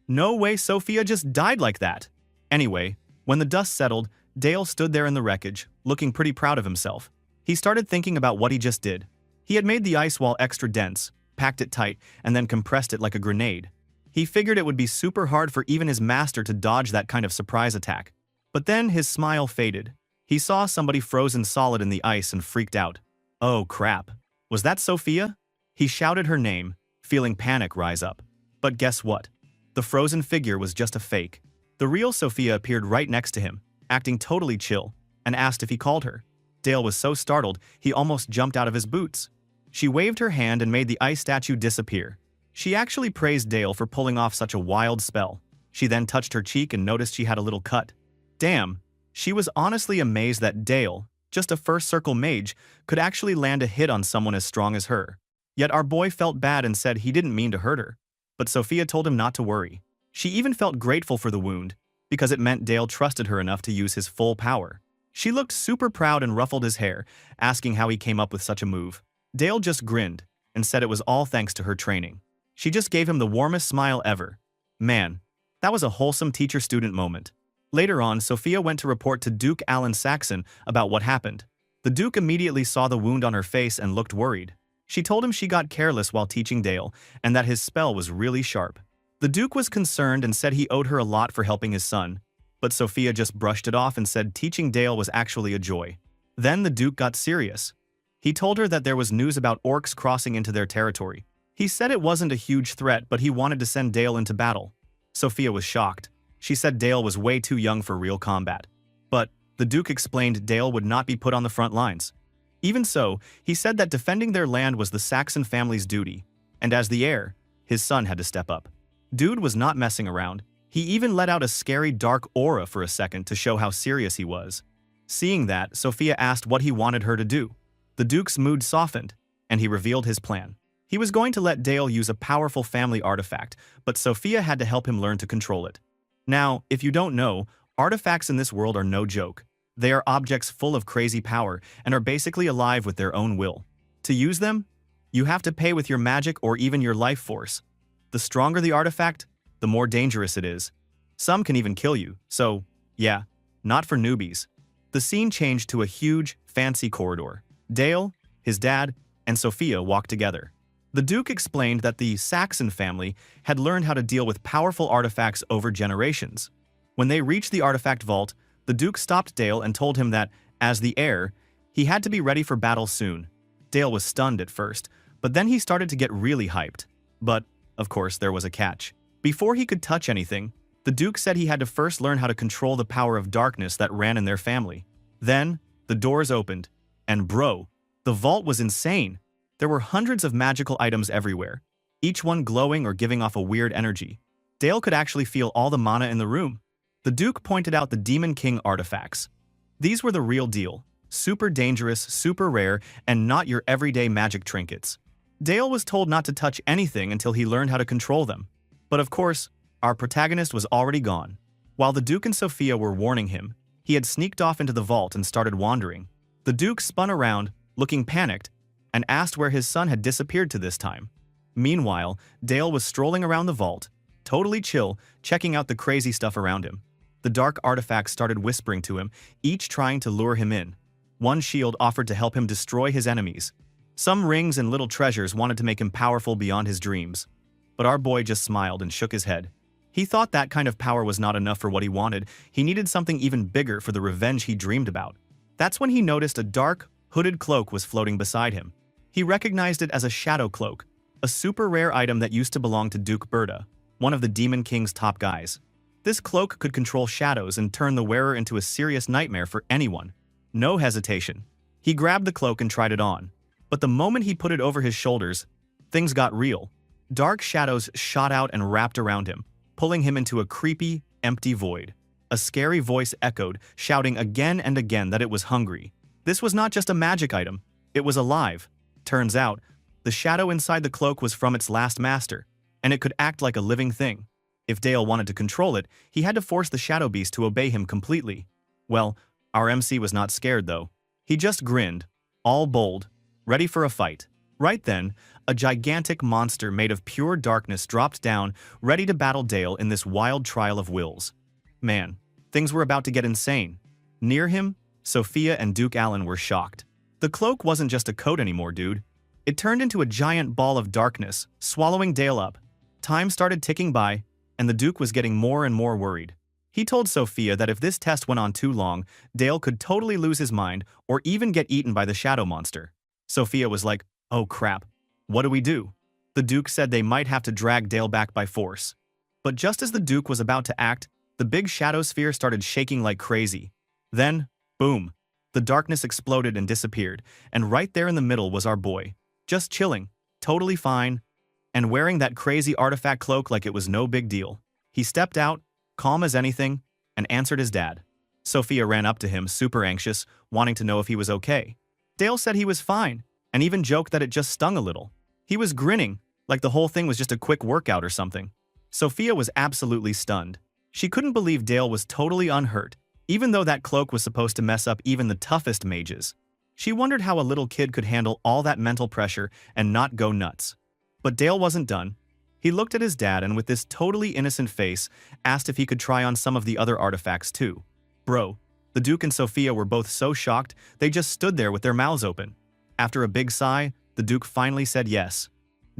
No way Sophia just died like that. Anyway, when the dust settled, Dale stood there in the wreckage, looking pretty proud of himself. He started thinking about what he just did. He had made the ice wall extra dense, packed it tight, and then compressed it like a grenade. He figured it would be super hard for even his master to dodge that kind of surprise attack. But then his smile faded. He saw somebody frozen solid in the ice and freaked out. Oh crap. Was that Sophia? He shouted her name, feeling panic rise up. But guess what? The frozen figure was just a fake. The real Sophia appeared right next to him, acting totally chill, and asked if he called her. Dale was so startled, he almost jumped out of his boots. She waved her hand and made the ice statue disappear. She actually praised Dale for pulling off such a wild spell. She then touched her cheek and noticed she had a little cut. Damn, she was honestly amazed that Dale, just a first circle mage, could actually land a hit on someone as strong as her. Yet our boy felt bad and said he didn't mean to hurt her. But Sophia told him not to worry. She even felt grateful for the wound, because it meant Dale trusted her enough to use his full power. She looked super proud and ruffled his hair, asking how he came up with such a move. Dale just grinned and said it was all thanks to her training. She just gave him the warmest smile ever. Man, that was a wholesome teacher-student moment. Later on, Sophia went to report to Duke Alan Saxon about what happened. The Duke immediately saw the wound on her face and looked worried. She told him she got careless while teaching Dale and that his spell was really sharp. The Duke was concerned and said he owed her a lot for helping his son, but Sophia just brushed it off and said teaching Dale was actually a joy. Then the Duke got serious. He told her that there was news about orcs crossing into their territory. He said it wasn't a huge threat, but he wanted to send Dale into battle. Sophia was shocked. She said Dale was way too young for real combat. But the Duke explained Dale would not be put on the front lines. Even so, he said that defending their land was the Saxon family's duty, and as the heir, his son had to step up. Dude was not messing around. He even let out a scary dark aura for a second to show how serious he was. Seeing that, Sophia asked what he wanted her to do. The Duke's mood softened, and he revealed his plan. He was going to let Dale use a powerful family artifact, but Sophia had to help him learn to control it. Now, if you don't know, artifacts in this world are no joke. They are objects full of crazy power and are basically alive with their own will. To use them, you have to pay with your magic or even your life force. The stronger the artifact, the more dangerous it is. Some can even kill you, so, yeah, not for newbies. The scene changed to a huge, fancy corridor. Dale, his dad, and Sophia walked together. The Duke explained that the Saxon family had learned how to deal with powerful artifacts over generations. When they reached the artifact vault, the Duke stopped Dale and told him that, as the heir, he had to be ready for battle soon. Dale was stunned at first, but then he started to get really hyped. But, of course, there was a catch. Before he could touch anything, the Duke said he had to first learn how to control the power of darkness that ran in their family. Then, the doors opened, and bro, the vault was insane. There were hundreds of magical items everywhere, each one glowing or giving off a weird energy. Dale could actually feel all the mana in the room. The Duke pointed out the Demon King artifacts. These were the real deal, super dangerous, super rare, and not your everyday magic trinkets. Dale was told not to touch anything until he learned how to control them. But of course, our protagonist was already gone. While the Duke and Sophia were warning him, he had sneaked off into the vault and started wandering. The Duke spun around, looking panicked, and asked where his son had disappeared to this time. Meanwhile, Dale was strolling around the vault, totally chill, checking out the crazy stuff around him. The dark artifacts started whispering to him, each trying to lure him in. One shield offered to help him destroy his enemies. Some rings and little treasures wanted to make him powerful beyond his dreams. But our boy just smiled and shook his head. He thought that kind of power was not enough for what he wanted. He needed something even bigger for the revenge he dreamed about. That's when he noticed a dark, hooded cloak was floating beside him. He recognized it as a shadow cloak, a super rare item that used to belong to Duke Berta, one of the Demon King's top guys. This cloak could control shadows and turn the wearer into a serious nightmare for anyone. No hesitation. He grabbed the cloak and tried it on. But the moment he put it over his shoulders, things got real. Dark shadows shot out and wrapped around him, pulling him into a creepy, empty void. A scary voice echoed, shouting again and again that it was hungry. This was not just a magic item, it was alive. Turns out, the shadow inside the cloak was from its last master, and it could act like a living thing. If Dale wanted to control it, he had to force the shadow beast to obey him completely. Well, our MC was not scared though. He just grinned, all bold, ready for a fight. Right then, a gigantic monster made of pure darkness dropped down, ready to battle Dale in this wild trial of wills. Man, things were about to get insane. Near him, Sophia and Duke Alan were shocked. The cloak wasn't just a coat anymore, dude. It turned into a giant ball of darkness, swallowing Dale up. Time started ticking by, and the Duke was getting more and more worried. He told Sophia that if this test went on too long, Dale could totally lose his mind or even get eaten by the shadow monster. Sophia was like, oh crap, what do we do? The Duke said they might have to drag Dale back by force. But just as the Duke was about to act, the big shadow sphere started shaking like crazy. Then, boom, the darkness exploded and disappeared, and right there in the middle was our boy, just chilling, totally fine, and wearing that crazy artifact cloak like it was no big deal. He stepped out, calm as anything, and answered his dad. Sophia ran up to him, super anxious, wanting to know if he was okay. Dale said he was fine, and even joked that it just stung a little. He was grinning, like the whole thing was just a quick workout or something. Sophia was absolutely stunned. She couldn't believe Dale was totally unhurt, even though that cloak was supposed to mess up even the toughest mages. She wondered how a little kid could handle all that mental pressure and not go nuts. But Dale wasn't done. He looked at his dad and with this totally innocent face, asked if he could try on some of the other artifacts too. Bro, the Duke and Sophia were both so shocked, they just stood there with their mouths open. After a big sigh, the Duke finally said yes.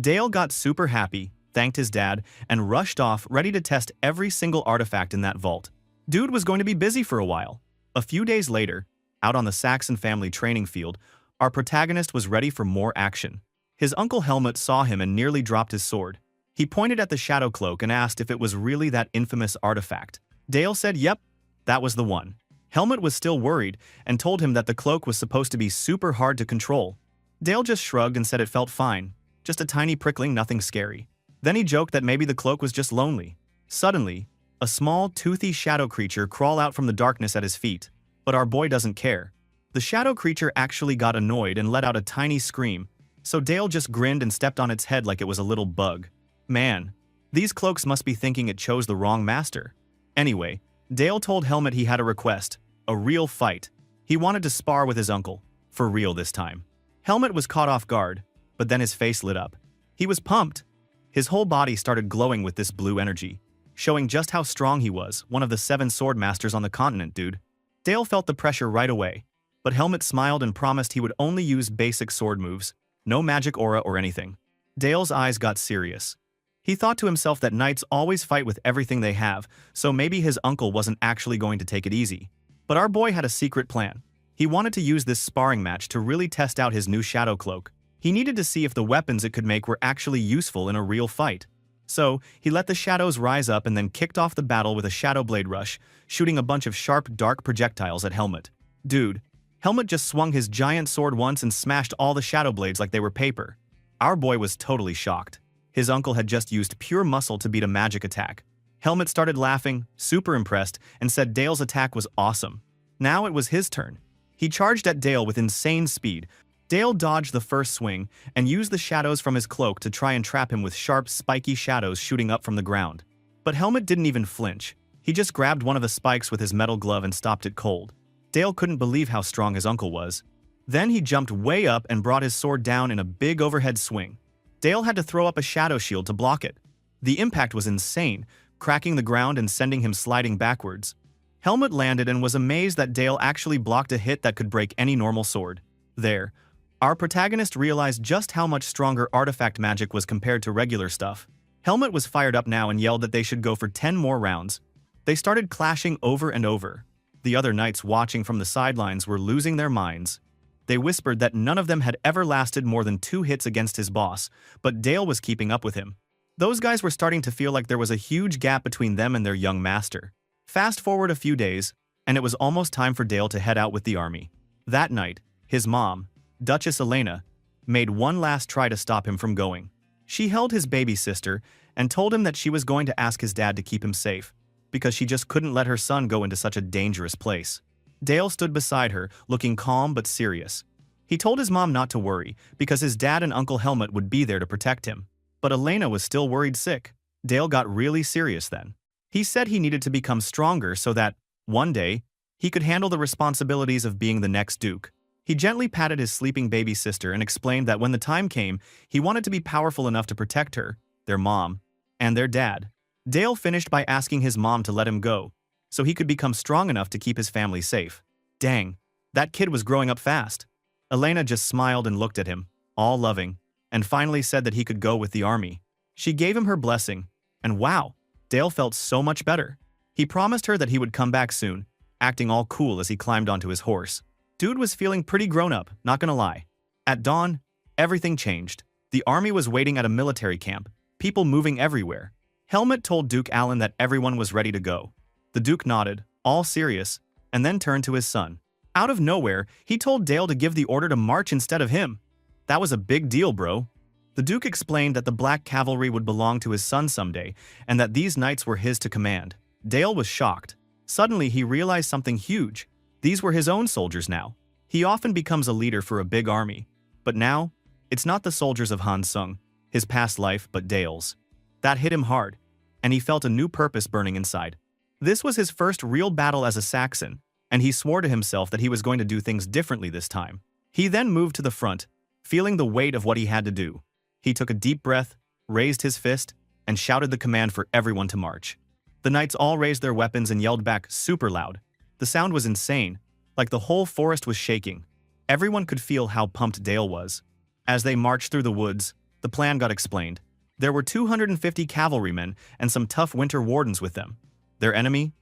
Dale got super happy, thanked his dad, and rushed off ready to test every single artifact in that vault. Dude was going to be busy for a while. A few days later, out on the Saxon family training field, our protagonist was ready for more action. His uncle Helmut saw him and nearly dropped his sword. He pointed at the shadow cloak and asked if it was really that infamous artifact. Dale said yep, that was the one. Helmut was still worried and told him that the cloak was supposed to be super hard to control. Dale just shrugged and said it felt fine, just a tiny prickling, nothing scary. Then he joked that maybe the cloak was just lonely. Suddenly, a small, toothy shadow creature crawled out from the darkness at his feet. But our boy doesn't care. The shadow creature actually got annoyed and let out a tiny scream, so Dale just grinned and stepped on its head like it was a little bug. Man, these cloaks must be thinking it chose the wrong master. Anyway, Dale told Helmut he had a request, a real fight. He wanted to spar with his uncle, for real this time. Helmut was caught off guard, but then his face lit up. He was pumped. His whole body started glowing with this blue energy, showing just how strong he was, one of the 7 sword masters on the continent, dude. Dale felt the pressure right away, but Helmut smiled and promised he would only use basic sword moves, no magic aura or anything. Dale's eyes got serious. He thought to himself that knights always fight with everything they have, so maybe his uncle wasn't actually going to take it easy. But our boy had a secret plan. He wanted to use this sparring match to really test out his new shadow cloak. He needed to see if the weapons it could make were actually useful in a real fight. So, he let the shadows rise up and then kicked off the battle with a shadow blade rush, shooting a bunch of sharp, dark projectiles at Helmut. Dude, Helmut just swung his giant sword once and smashed all the shadow blades like they were paper. Our boy was totally shocked. His uncle had just used pure muscle to beat a magic attack. Helmut started laughing, super impressed, and said Dale's attack was awesome. Now it was his turn. He charged at Dale with insane speed. Dale dodged the first swing and used the shadows from his cloak to try and trap him with sharp, spiky shadows shooting up from the ground. But Helmut didn't even flinch. He just grabbed one of the spikes with his metal glove and stopped it cold. Dale couldn't believe how strong his uncle was. Then he jumped way up and brought his sword down in a big overhead swing. Dale had to throw up a shadow shield to block it. The impact was insane, cracking the ground and sending him sliding backwards. Helmut landed and was amazed that Dale actually blocked a hit that could break any normal sword. There, our protagonist realized just how much stronger artifact magic was compared to regular stuff. Helmut was fired up now and yelled that they should go for 10 more rounds. They started clashing over and over. The other knights watching from the sidelines were losing their minds. They whispered that none of them had ever lasted more than 2 hits against his boss, but Dale was keeping up with him. Those guys were starting to feel like there was a huge gap between them and their young master. Fast forward a few days, and it was almost time for Dale to head out with the army. That night, his mom, Duchess Elena, made one last try to stop him from going. She held his baby sister and told him that she was going to ask his dad to keep him safe, because she just couldn't let her son go into such a dangerous place. Dale stood beside her, looking calm but serious. He told his mom not to worry, because his dad and Uncle Helmut would be there to protect him. But Elena was still worried sick. Dale got really serious then. He said he needed to become stronger so that, one day, he could handle the responsibilities of being the next duke. He gently patted his sleeping baby sister and explained that when the time came, he wanted to be powerful enough to protect her, their mom, and their dad. Dale finished by asking his mom to let him go, so he could become strong enough to keep his family safe. Dang, that kid was growing up fast. Elena just smiled and looked at him, all loving, and finally said that he could go with the army. She gave him her blessing, and wow, Dale felt so much better. He promised her that he would come back soon, acting all cool as he climbed onto his horse. Dude was feeling pretty grown up, not gonna lie. At dawn, everything changed. The army was waiting at a military camp, people moving everywhere. Helmut told Duke Alan that everyone was ready to go. The Duke nodded, all serious, and then turned to his son. Out of nowhere, he told Dale to give the order to march instead of him. That was a big deal, bro. The Duke explained that the Black Cavalry would belong to his son someday, and that these knights were his to command. Dale was shocked. Suddenly, he realized something huge. These were his own soldiers now. He often becomes a leader for a big army. But now, It's not the soldiers of Han Sung, his past life, but Dale's. That hit him hard, and he felt a new purpose burning inside. This was his first real battle as a Saxon, and he swore to himself that he was going to do things differently this time. He then moved to the front, feeling the weight of what he had to do. He took a deep breath, raised his fist, and shouted the command for everyone to march. The knights all raised their weapons and yelled back super loud. The sound was insane, like the whole forest was shaking. Everyone could feel how pumped Dale was. As they marched through the woods, the plan got explained. There were 250 cavalrymen and some tough winter wardens with them. Their enemy?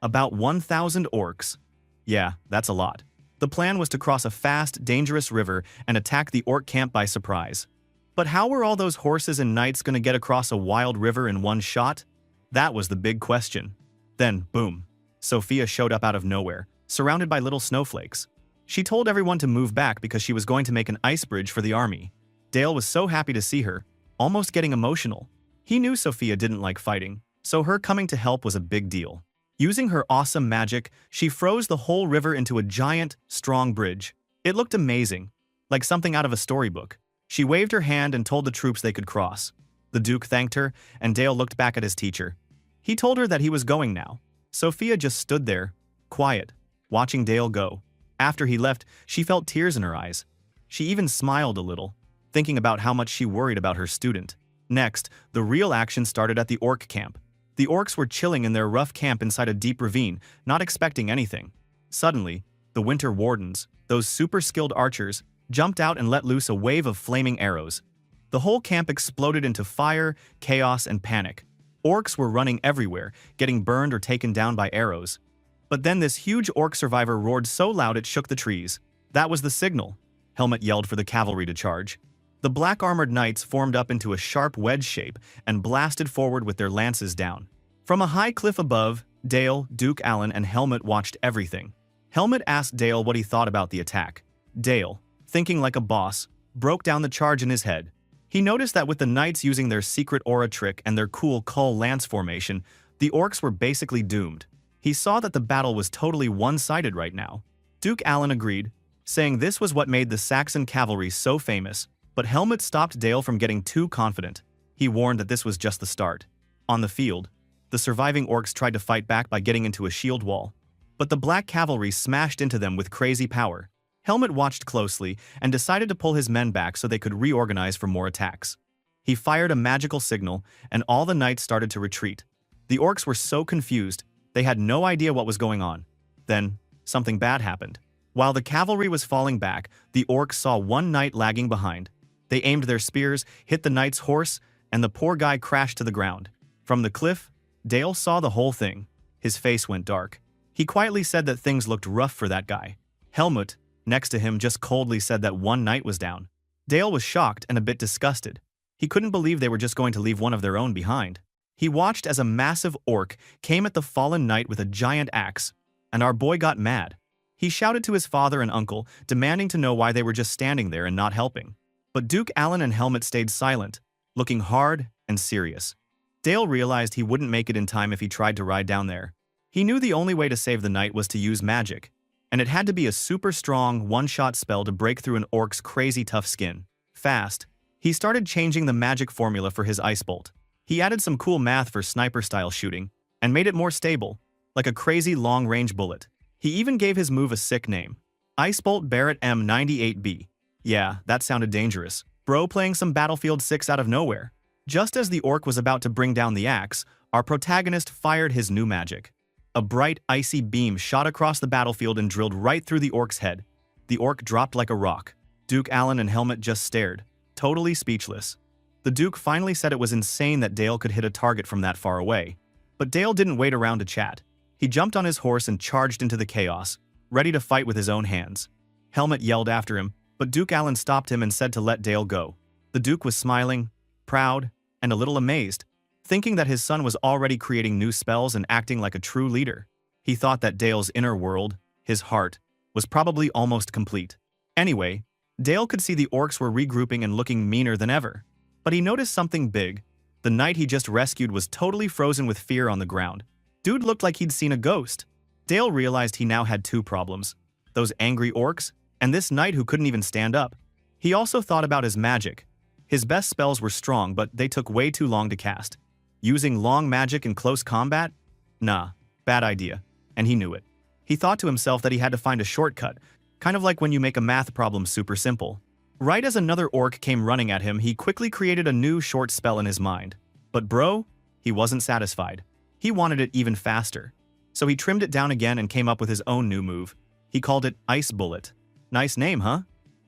About 1,000 orcs. Yeah, that's a lot. The plan was to cross a fast, dangerous river and attack the orc camp by surprise. But how were all those horses and knights going to get across a wild river in one shot? That was the big question. Then, boom, Sophia showed up out of nowhere, surrounded by little snowflakes. She told everyone to move back because she was going to make an ice bridge for the army. Dale was so happy to see her, almost getting emotional. He knew Sophia didn't like fighting, so her coming to help was a big deal. Using her awesome magic, she froze the whole river into a giant, strong bridge. It looked amazing, like something out of a storybook. She waved her hand and told the troops they could cross. The Duke thanked her, and Dale looked back at his teacher. He told her that he was going now. Sophia just stood there, quiet, watching Dale go. After he left, she felt tears in her eyes. She even smiled a little, thinking about how much she worried about her student. Next, the real action started at the orc camp. The orcs were chilling in their rough camp inside a deep ravine, not expecting anything. Suddenly, the winter wardens, those super skilled archers, jumped out and let loose a wave of flaming arrows. The whole camp exploded into fire, chaos, and panic. Orcs were running everywhere, getting burned or taken down by arrows. But then this huge orc survivor roared so loud it shook the trees. That was the signal. Helmet yelled for the cavalry to charge. The black-armored knights formed up into a sharp wedge shape and blasted forward with their lances down. From a high cliff above, Dale, Duke Allen, and Helmet watched everything. Helmet asked Dale what he thought about the attack. Dale, thinking like a boss, broke down the charge in his head. He noticed that with the knights using their secret aura trick and their cool Kull lance formation, the orcs were basically doomed. He saw that the battle was totally one-sided right now. Duke Allen agreed, saying this was what made the Saxon cavalry so famous, but Helmet stopped Dale from getting too confident. He warned that this was just the start. On the field, the surviving orcs tried to fight back by getting into a shield wall, but the black cavalry smashed into them with crazy power. Helmet watched closely and decided to pull his men back so they could reorganize for more attacks. He fired a magical signal, and all the knights started to retreat. The orcs were so confused, they had no idea what was going on. Then, something bad happened. While the cavalry was falling back, the orcs saw one knight lagging behind. They aimed their spears, hit the knight's horse, and the poor guy crashed to the ground. From the cliff, Dale saw the whole thing. His face went dark. He quietly said that things looked rough for that guy. Helmut, next to him, just coldly said that one knight was down. Dale was shocked and a bit disgusted. He couldn't believe they were just going to leave one of their own behind. He watched as a massive orc came at the fallen knight with a giant axe, and our boy got mad. He shouted to his father and uncle, demanding to know why they were just standing there and not helping. But Duke Allen and Helmet stayed silent, looking hard and serious. Dale realized he wouldn't make it in time if he tried to ride down there. He knew the only way to save the knight was to use magic, and it had to be a super strong, one-shot spell to break through an orc's crazy tough skin. Fast, he started changing the magic formula for his ice bolt. He added some cool math for sniper-style shooting, and made it more stable, like a crazy long-range bullet. He even gave his move a sick name. Ice Bolt Barrett M98B. Yeah, that sounded dangerous. Bro playing some Battlefield 6 out of nowhere. Just as the orc was about to bring down the axe, our protagonist fired his new magic. A bright, icy beam shot across the battlefield and drilled right through the orc's head. The orc dropped like a rock. Duke Allen and Helmet just stared, totally speechless. The Duke finally said it was insane that Dale could hit a target from that far away. But Dale didn't wait around to chat. He jumped on his horse and charged into the chaos, ready to fight with his own hands. Helmet yelled after him, but Duke Allen stopped him and said to let Dale go. The Duke was smiling, proud, and a little amazed, thinking that his son was already creating new spells and acting like a true leader. He thought that Dale's inner world, his heart, was probably almost complete. Anyway, Dale could see the orcs were regrouping and looking meaner than ever. But he noticed something big. The knight he just rescued was totally frozen with fear on the ground. Dude looked like he'd seen a ghost. Dale realized he now had two problems: those angry orcs, and this knight who couldn't even stand up. He also thought about his magic. His best spells were strong, but they took way too long to cast. Using long magic in close combat? Nah, bad idea. And he knew it. He thought to himself that he had to find a shortcut, kind of like when you make a math problem super simple. Right as another orc came running at him, he quickly created a new short spell in his mind. But bro, he wasn't satisfied. He wanted it even faster. So he trimmed it down again and came up with his own new move. He called it Ice Bullet. Nice name, huh?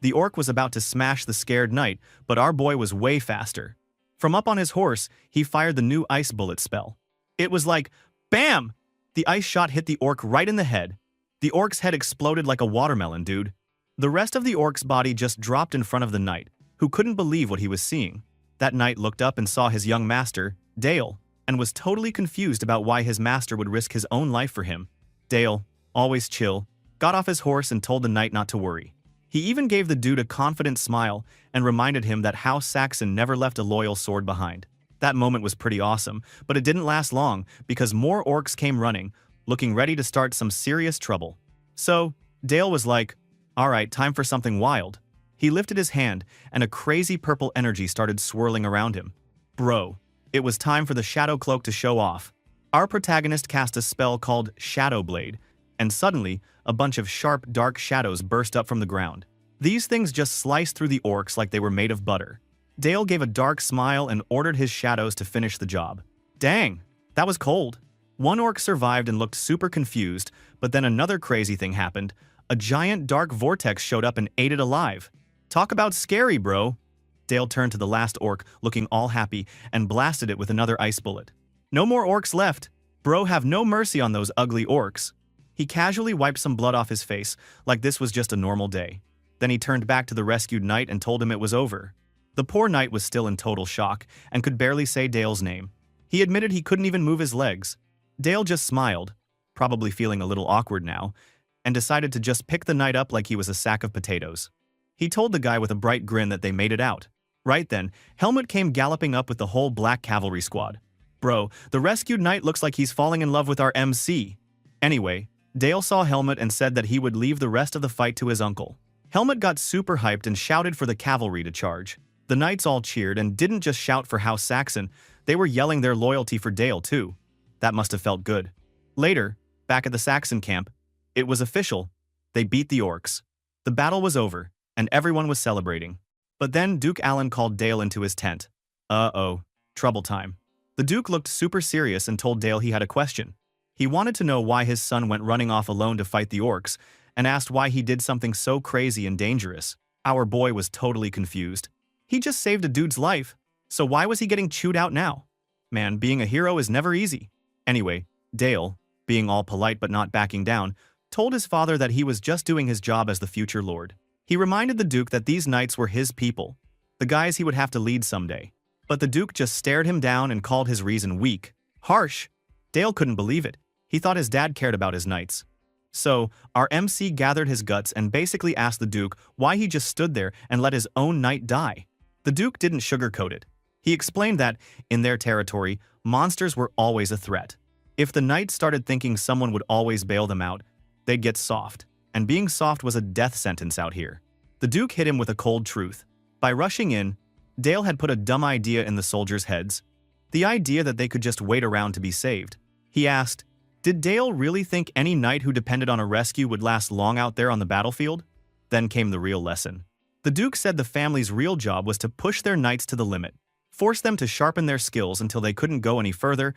The orc was about to smash the scared knight, but our boy was way faster. From up on his horse, he fired the new Ice Bullet spell. It was like, BAM! The ice shot hit the orc right in the head. The orc's head exploded like a watermelon, dude. The rest of the orc's body just dropped in front of the knight, who couldn't believe what he was seeing. That knight looked up and saw his young master, Dale, and was totally confused about why his master would risk his own life for him. Dale, always chill, got off his horse and told the knight not to worry. He even gave the dude a confident smile and reminded him that House Saxon never left a loyal sword behind. That moment was pretty awesome, but it didn't last long because more orcs came running, looking ready to start some serious trouble. So, Dale was like, alright, time for something wild. He lifted his hand, and a crazy purple energy started swirling around him. Bro, it was time for the Shadow Cloak to show off. Our protagonist cast a spell called Shadow Blade, and suddenly, a bunch of sharp, dark shadows burst up from the ground. These things just sliced through the orcs like they were made of butter. Dale gave a dark smile and ordered his shadows to finish the job. Dang, that was cold. One orc survived and looked super confused, but then another crazy thing happened. A giant dark vortex showed up and ate it alive. Talk about scary, bro. Dale turned to the last orc, looking all happy, and blasted it with another ice bullet. No more orcs left. Bro, have no mercy on those ugly orcs. He casually wiped some blood off his face, like this was just a normal day. Then he turned back to the rescued knight and told him it was over. The poor knight was still in total shock and could barely say Dale's name. He admitted he couldn't even move his legs. Dale just smiled, probably feeling a little awkward now, and decided to just pick the knight up like he was a sack of potatoes. He told the guy with a bright grin that they made it out. Right then, Helmut came galloping up with the whole black cavalry squad. Bro, the rescued knight looks like he's falling in love with our MC. Anyway, Dale saw Helmut and said that he would leave the rest of the fight to his uncle. Helmut got super hyped and shouted for the cavalry to charge. The knights all cheered and didn't just shout for House Saxon, they were yelling their loyalty for Dale too. That must have felt good. Later, back at the Saxon camp, it was official. They beat the orcs. The battle was over, and everyone was celebrating. But then Duke Alan called Dale into his tent. Uh-oh, trouble time. The Duke looked super serious and told Dale he had a question. He wanted to know why his son went running off alone to fight the orcs, and asked why he did something so crazy and dangerous. Our boy was totally confused. He just saved a dude's life, so why was he getting chewed out now? Man, being a hero is never easy. Anyway, Dale, being all polite but not backing down, told his father that he was just doing his job as the future lord. He reminded the Duke that these knights were his people, the guys he would have to lead someday. But the Duke just stared him down and called his reason weak, harsh. Dale couldn't believe it. He thought his dad cared about his knights. So, our MC gathered his guts and basically asked the Duke why he just stood there and let his own knight die. The Duke didn't sugarcoat it. He explained that, in their territory, monsters were always a threat. If the knights started thinking someone would always bail them out, they'd get soft. And being soft was a death sentence out here. The Duke hit him with a cold truth. By rushing in, Dale had put a dumb idea in the soldiers' heads. The idea that they could just wait around to be saved. He asked, did Dale really think any knight who depended on a rescue would last long out there on the battlefield? Then came the real lesson. The Duke said the family's real job was to push their knights to the limit, force them to sharpen their skills until they couldn't go any further,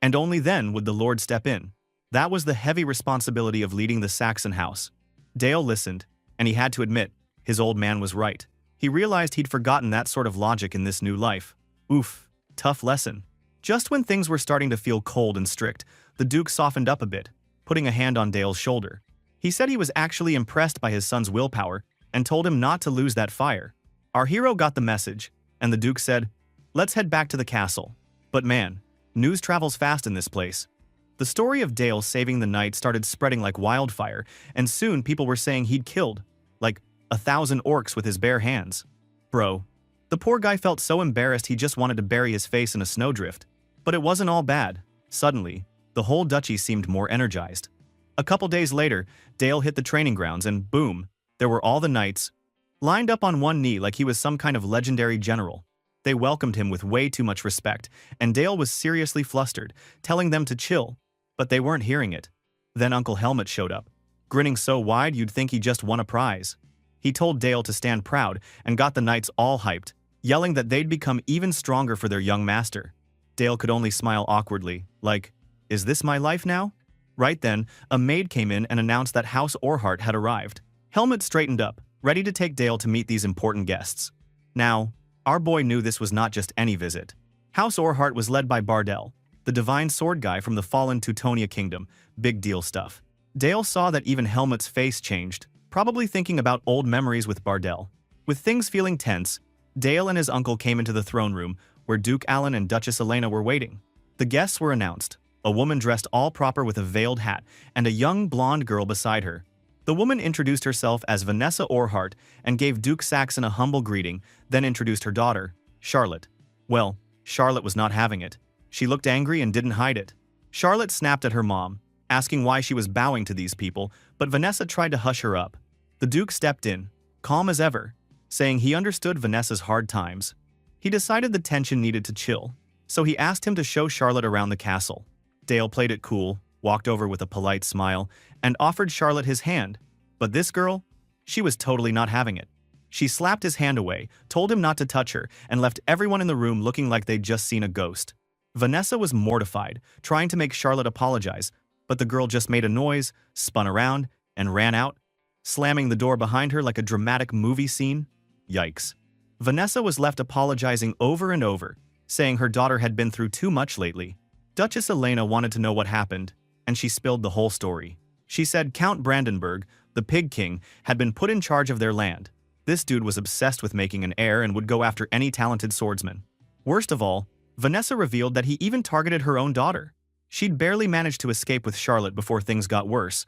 and only then would the Lord step in. That was the heavy responsibility of leading the Saxon house. Dale listened, and he had to admit, his old man was right. He realized he'd forgotten that sort of logic in this new life. Oof, tough lesson. Just when things were starting to feel cold and strict, the Duke softened up a bit, putting a hand on Dale's shoulder. He said he was actually impressed by his son's willpower and told him not to lose that fire. Our hero got the message, and the Duke said, let's head back to the castle. But man, news travels fast in this place. The story of Dale saving the knight started spreading like wildfire, and soon people were saying he'd killed, like, 1,000 orcs with his bare hands. Bro, the poor guy felt so embarrassed he just wanted to bury his face in a snowdrift. But it wasn't all bad. Suddenly, the whole duchy seemed more energized. A couple days later, Dale hit the training grounds and boom, there were all the knights, lined up on one knee like he was some kind of legendary general. They welcomed him with way too much respect, and Dale was seriously flustered, telling them to chill, but they weren't hearing it. Then Uncle Helmut showed up, grinning so wide you'd think he just won a prize. He told Dale to stand proud and got the knights all hyped, yelling that they'd become even stronger for their young master. Dale could only smile awkwardly, like, "Is this my life now?" Right then, a maid came in and announced that House Orhart had arrived. Helmut straightened up, ready to take Dale to meet these important guests. Now, our boy knew this was not just any visit. House Orhart was led by Bardell, the divine sword guy from the fallen Teutonia kingdom. Big deal stuff. Dale saw that even Helmut's face changed, probably thinking about old memories with Bardell. With things feeling tense, Dale and his uncle came into the throne room, where Duke Alan and Duchess Elena were waiting. The guests were announced, a woman dressed all proper with a veiled hat, and a young blonde girl beside her. The woman introduced herself as Vanessa Orhart and gave Duke Saxon a humble greeting, then introduced her daughter, Charlotte. Well, Charlotte was not having it. She looked angry and didn't hide it. Charlotte snapped at her mom, asking why she was bowing to these people, but Vanessa tried to hush her up. The Duke stepped in, calm as ever, saying he understood Vanessa's hard times. He decided the tension needed to chill, so he asked him to show Charlotte around the castle. Dale played it cool, walked over with a polite smile, and offered Charlotte his hand. But this girl? She was totally not having it. She slapped his hand away, told him not to touch her, and left everyone in the room looking like they'd just seen a ghost. Vanessa was mortified, trying to make Charlotte apologize, but the girl just made a noise, spun around, and ran out, slamming the door behind her like a dramatic movie scene. Yikes. Vanessa was left apologizing over and over, saying her daughter had been through too much lately. Duchess Elena wanted to know what happened, and she spilled the whole story. She said Count Brandenburg, the Pig King, had been put in charge of their land. This dude was obsessed with making an heir and would go after any talented swordsman. Worst of all, Vanessa revealed that he even targeted her own daughter. She'd barely managed to escape with Charlotte before things got worse,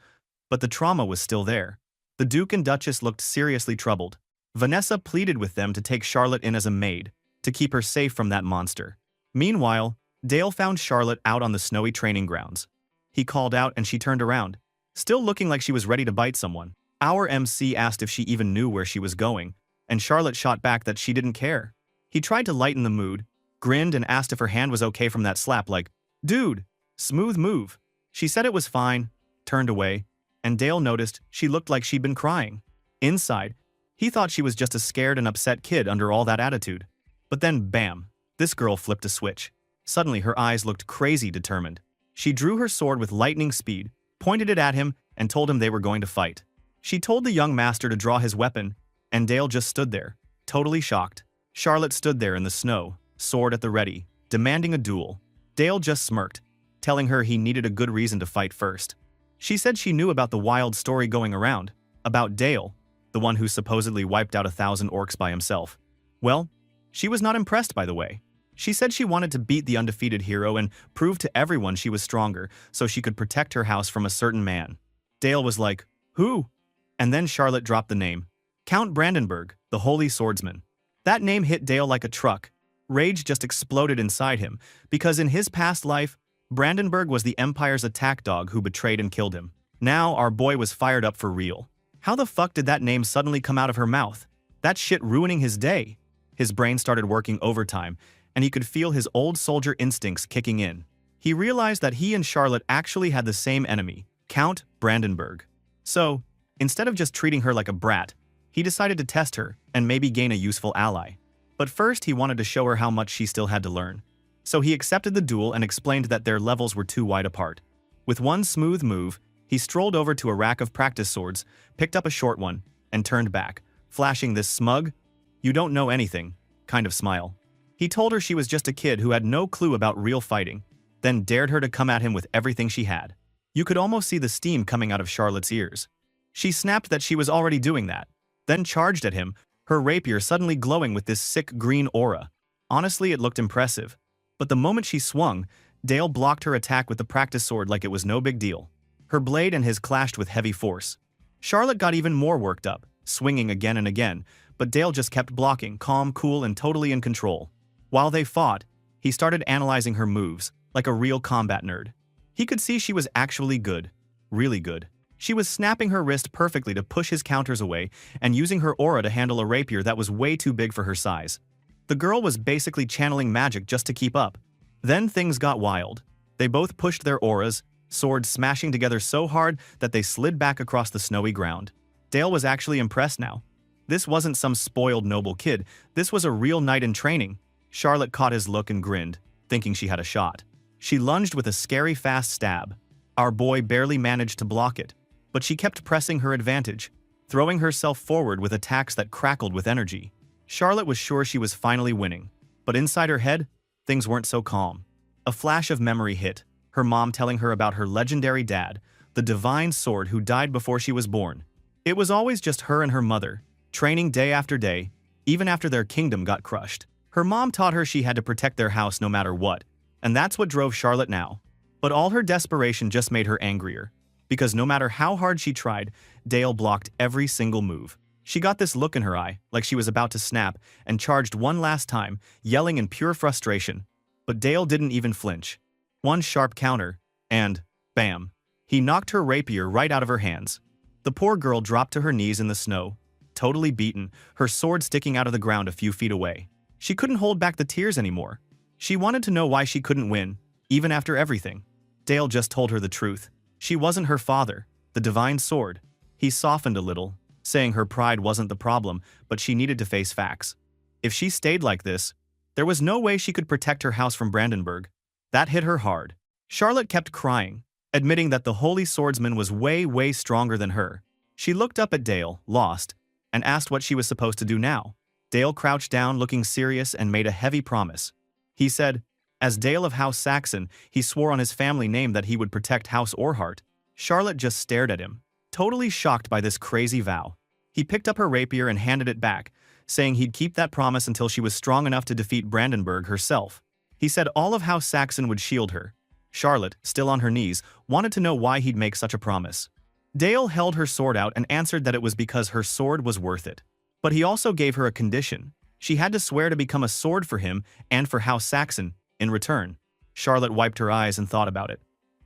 but the trauma was still there. The Duke and Duchess looked seriously troubled. Vanessa pleaded with them to take Charlotte in as a maid, to keep her safe from that monster. Meanwhile, Dale found Charlotte out on the snowy training grounds. He called out and she turned around, still looking like she was ready to bite someone. Our MC asked if she even knew where she was going, and Charlotte shot back that she didn't care. He tried to lighten the mood, grinned and asked if her hand was okay from that slap like, "Dude, smooth move." She said it was fine, turned away, and Dale noticed she looked like she'd been crying. Inside, he thought she was just a scared and upset kid under all that attitude. But then, bam, this girl flipped a switch. Suddenly her eyes looked crazy determined. She drew her sword with lightning speed, pointed it at him, and told him they were going to fight. She told the young master to draw his weapon, and Dale just stood there, totally shocked. Charlotte stood there in the snow, sword at the ready, demanding a duel. Dale just smirked, telling her he needed a good reason to fight first. She said she knew about the wild story going around, about Dale, the one who supposedly wiped out 1,000 orcs by himself. Well, she was not impressed, by the way. She said she wanted to beat the undefeated hero and prove to everyone she was stronger so she could protect her house from a certain man. Dale was like, "Who?" And then Charlotte dropped the name. Count Brandenburg, the holy swordsman. That name hit Dale like a truck. Rage just exploded inside him, because in his past life, Brandenburg was the Empire's attack dog who betrayed and killed him. Now our boy was fired up for real. How the fuck did that name suddenly come out of her mouth? That shit ruining his day. His brain started working overtime, and he could feel his old soldier instincts kicking in. He realized that he and Charlotte actually had the same enemy, Count Brandenburg. So, instead of just treating her like a brat, he decided to test her and maybe gain a useful ally. But first he wanted to show her how much she still had to learn. So he accepted the duel and explained that their levels were too wide apart. With one smooth move, he strolled over to a rack of practice swords, picked up a short one, and turned back, flashing this smug, "You don't know anything" kind of smile. He told her she was just a kid who had no clue about real fighting, then dared her to come at him with everything she had. You could almost see the steam coming out of Charlotte's ears. She snapped that she was already doing that, then charged at him, her rapier suddenly glowing with this sick green aura. Honestly, it looked impressive. But the moment she swung, Dale blocked her attack with the practice sword like it was no big deal. Her blade and his clashed with heavy force. Charlotte got even more worked up, swinging again and again, but Dale just kept blocking, calm, cool, and totally in control. While they fought, he started analyzing her moves, like a real combat nerd. He could see she was actually good. Really good. She was snapping her wrist perfectly to push his counters away and using her aura to handle a rapier that was way too big for her size. The girl was basically channeling magic just to keep up. Then things got wild. They both pushed their auras, swords smashing together so hard that they slid back across the snowy ground. Dale was actually impressed now. This wasn't some spoiled noble kid, this was a real knight in training. Charlotte caught his look and grinned, thinking she had a shot. She lunged with a scary fast stab. Our boy barely managed to block it, but she kept pressing her advantage, throwing herself forward with attacks that crackled with energy. Charlotte was sure she was finally winning, but inside her head, things weren't so calm. A flash of memory hit, her mom telling her about her legendary dad, the divine sword who died before she was born. It was always just her and her mother, training day after day, even after their kingdom got crushed. Her mom taught her she had to protect their house no matter what, and that's what drove Charlotte now. But all her desperation just made her angrier, because no matter how hard she tried, Dale blocked every single move. She got this look in her eye, like she was about to snap, and charged one last time, yelling in pure frustration. But Dale didn't even flinch. One sharp counter, and bam! He knocked her rapier right out of her hands. The poor girl dropped to her knees in the snow, totally beaten, her sword sticking out of the ground a few feet away. She couldn't hold back the tears anymore. She wanted to know why she couldn't win, even after everything. Dale just told her the truth. She wasn't her father, the divine sword. He softened a little, saying her pride wasn't the problem, but she needed to face facts. If she stayed like this, there was no way she could protect her house from Brandenburg. That hit her hard. Charlotte kept crying, admitting that the holy swordsman was way stronger than her. She looked up at Dale, lost, and asked what she was supposed to do now. Dale crouched down, looking serious, and made a heavy promise. He said, as Dale of House Saxon, he swore on his family name that he would protect House Orhart. Charlotte just stared at him, totally shocked by this crazy vow. He picked up her rapier and handed it back, saying he'd keep that promise until she was strong enough to defeat Brandenburg herself. He said all of House Saxon would shield her. Charlotte, still on her knees, wanted to know why he'd make such a promise. Dale held her sword out and answered that it was because her sword was worth it. But he also gave her a condition. She had to swear to become a sword for him and for House Saxon in return. Charlotte wiped her eyes and thought about it.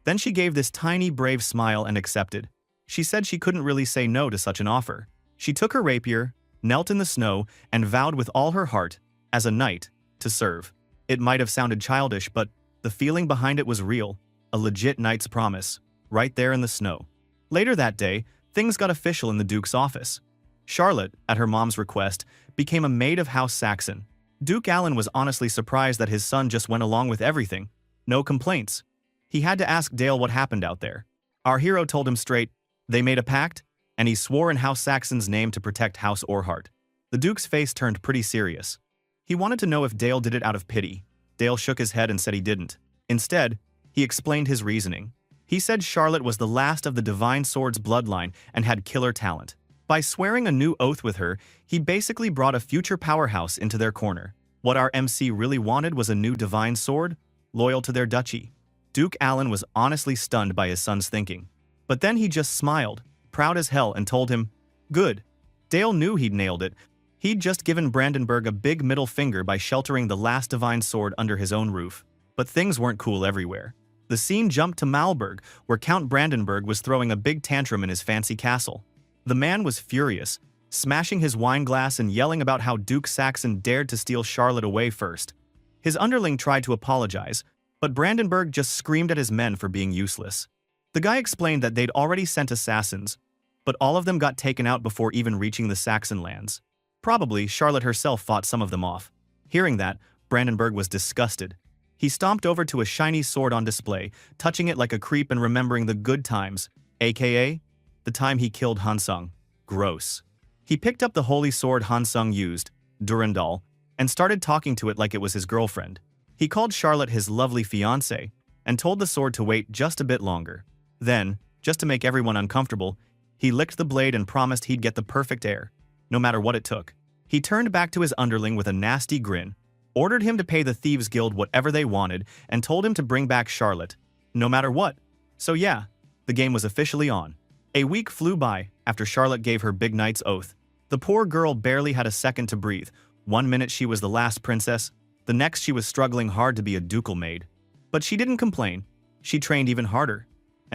Then she gave this tiny, brave smile and accepted. She said she couldn't really say no to such an offer. She took her rapier, knelt in the snow, and vowed with all her heart, as a knight, to serve. It might have sounded childish, but the feeling behind it was real, a legit knight's promise, right there in the snow. Later that day, things got official in the Duke's office. Charlotte, at her mom's request, became a maid of House Saxon. Duke Alan was honestly surprised that his son just went along with everything. No complaints. He had to ask Dale what happened out there. Our hero told him straight, they made a pact, and he swore in House Saxon's name to protect House Orhart. The Duke's face turned pretty serious. He wanted to know if Dale did it out of pity. Dale shook his head and said he didn't. Instead, he explained his reasoning. He said Charlotte was the last of the Divine Sword's bloodline and had killer talent. By swearing a new oath with her, he basically brought a future powerhouse into their corner. What our MC really wanted was a new Divine Sword, loyal to their duchy. Duke Alan was honestly stunned by his son's thinking. But then he just smiled, proud as hell, and told him, good. Dale knew he'd nailed it. He'd just given Brandenburg a big middle finger by sheltering the last Divine Sword under his own roof. But things weren't cool everywhere. The scene jumped to Malberg, where Count Brandenburg was throwing a big tantrum in his fancy castle. The man was furious, smashing his wine glass and yelling about how Duke Saxon dared to steal Charlotte away first. His underling tried to apologize, but Brandenburg just screamed at his men for being useless. The guy explained that they'd already sent assassins, but all of them got taken out before even reaching the Saxon lands. Probably Charlotte herself fought some of them off. Hearing that, Brandenburg was disgusted. He stomped over to a shiny sword on display, touching it like a creep and remembering the good times, aka the time he killed Hansung. Gross. He picked up the holy sword Hansung used, Durandal, and started talking to it like it was his girlfriend. He called Charlotte his lovely fiancée and told the sword to wait just a bit longer. Then, just to make everyone uncomfortable, he licked the blade and promised he'd get the perfect heir, no matter what it took. He turned back to his underling with a nasty grin, ordered him to pay the Thieves Guild whatever they wanted, and told him to bring back Charlotte, no matter what. So yeah, the game was officially on. A week flew by after Charlotte gave her big knight's oath. The poor girl barely had a second to breathe. 1 minute she was the last princess, the next she was struggling hard to be a ducal maid. But she didn't complain. She trained even harder.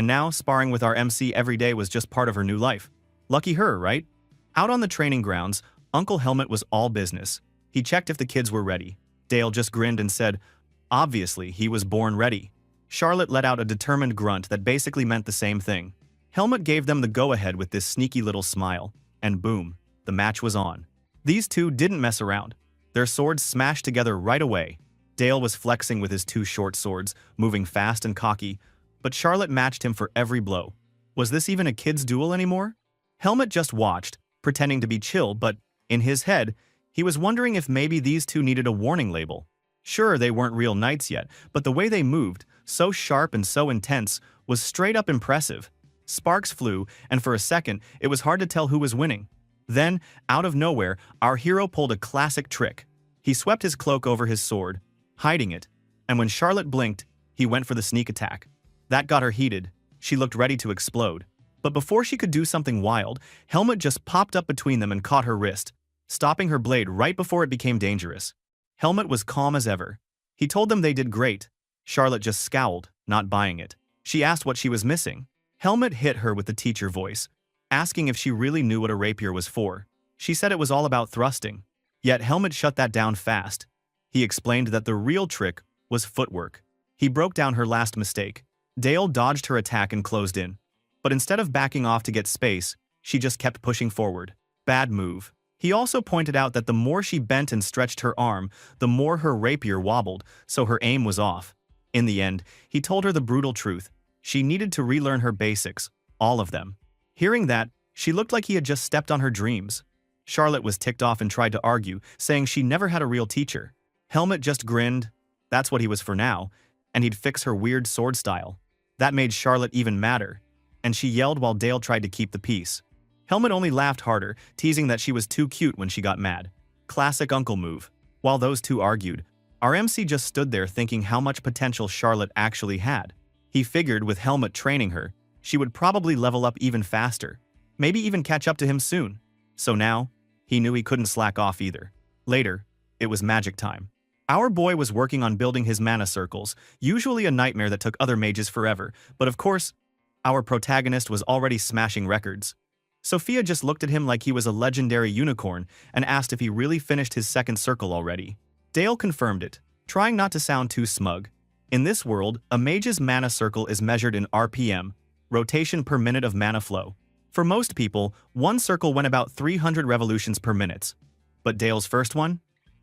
And now, sparring with our MC every day was just part of her new life. Lucky her, right? Out on the training grounds, Uncle Helmet was all business. He checked if the kids were ready. Dale just grinned and said, obviously, he was born ready. Charlotte let out a determined grunt that basically meant the same thing. Helmet gave them the go-ahead with this sneaky little smile, and boom, the match was on. These two didn't mess around. Their swords smashed together right away. Dale was flexing with his two short swords, moving fast and cocky, but Charlotte matched him for every blow. Was this even a kid's duel anymore? Helmet just watched, pretending to be chill, but in his head, he was wondering if maybe these two needed a warning label. Sure, they weren't real knights yet, but the way they moved, so sharp and so intense, was straight up impressive. Sparks flew, and for a second, it was hard to tell who was winning. Then, out of nowhere, our hero pulled a classic trick. He swept his cloak over his sword, hiding it, and when Charlotte blinked, he went for the sneak attack. That got her heated. She looked ready to explode. But before she could do something wild, Helmet just popped up between them and caught her wrist, stopping her blade right before it became dangerous. Helmet was calm as ever. He told them they did great. Charlotte just scowled, not buying it. She asked what she was missing. Helmet hit her with the teacher voice, asking if she really knew what a rapier was for. She said it was all about thrusting. Yet Helmet shut that down fast. He explained that the real trick was footwork. He broke down her last mistake. Dale dodged her attack and closed in. But instead of backing off to get space, she just kept pushing forward. Bad move. He also pointed out that the more she bent and stretched her arm, the more her rapier wobbled, so her aim was off. In the end, he told her the brutal truth. She needed to relearn her basics, all of them. Hearing that, she looked like he had just stepped on her dreams. Charlotte was ticked off and tried to argue, saying she never had a real teacher. Helmet just grinned. That's what he was for now, and he'd fix her weird sword style. That made Charlotte even madder, and she yelled while Dale tried to keep the peace. Helmet only laughed harder, teasing that she was too cute when she got mad. Classic uncle move. While those two argued, our MC just stood there thinking how much potential Charlotte actually had. He figured with Helmet training her, she would probably level up even faster, maybe even catch up to him soon. So now, he knew he couldn't slack off either. Later, it was magic time. Our boy was working on building his mana circles, usually a nightmare that took other mages forever, but of course, our protagonist was already smashing records. Sophia just looked at him like he was a legendary unicorn and asked if he really finished his second circle already. Dale confirmed it, trying not to sound too smug. In this world, a mage's mana circle is measured in RPM, rotation per minute of mana flow. For most people, one circle went about 300 revolutions per minute. But Dale's first one?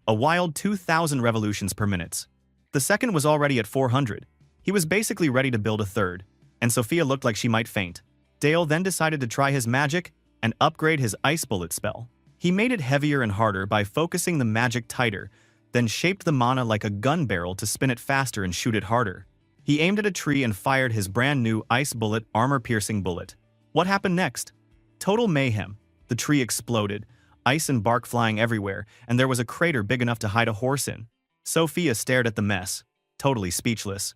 A wild 2,000 revolutions per minute. The second was already at 400. He was basically ready to build a third, and Sophia looked like she might faint. Dale then decided to try his magic and upgrade his ice bullet spell. He made it heavier and harder by focusing the magic tighter, then shaped the mana like a gun barrel to spin it faster and shoot it harder. He aimed at a tree and fired his brand new ice bullet armor-piercing bullet. What happened next? Total mayhem. The tree exploded, ice and bark flying everywhere, and there was a crater big enough to hide a horse in. Sophia stared at the mess, totally speechless.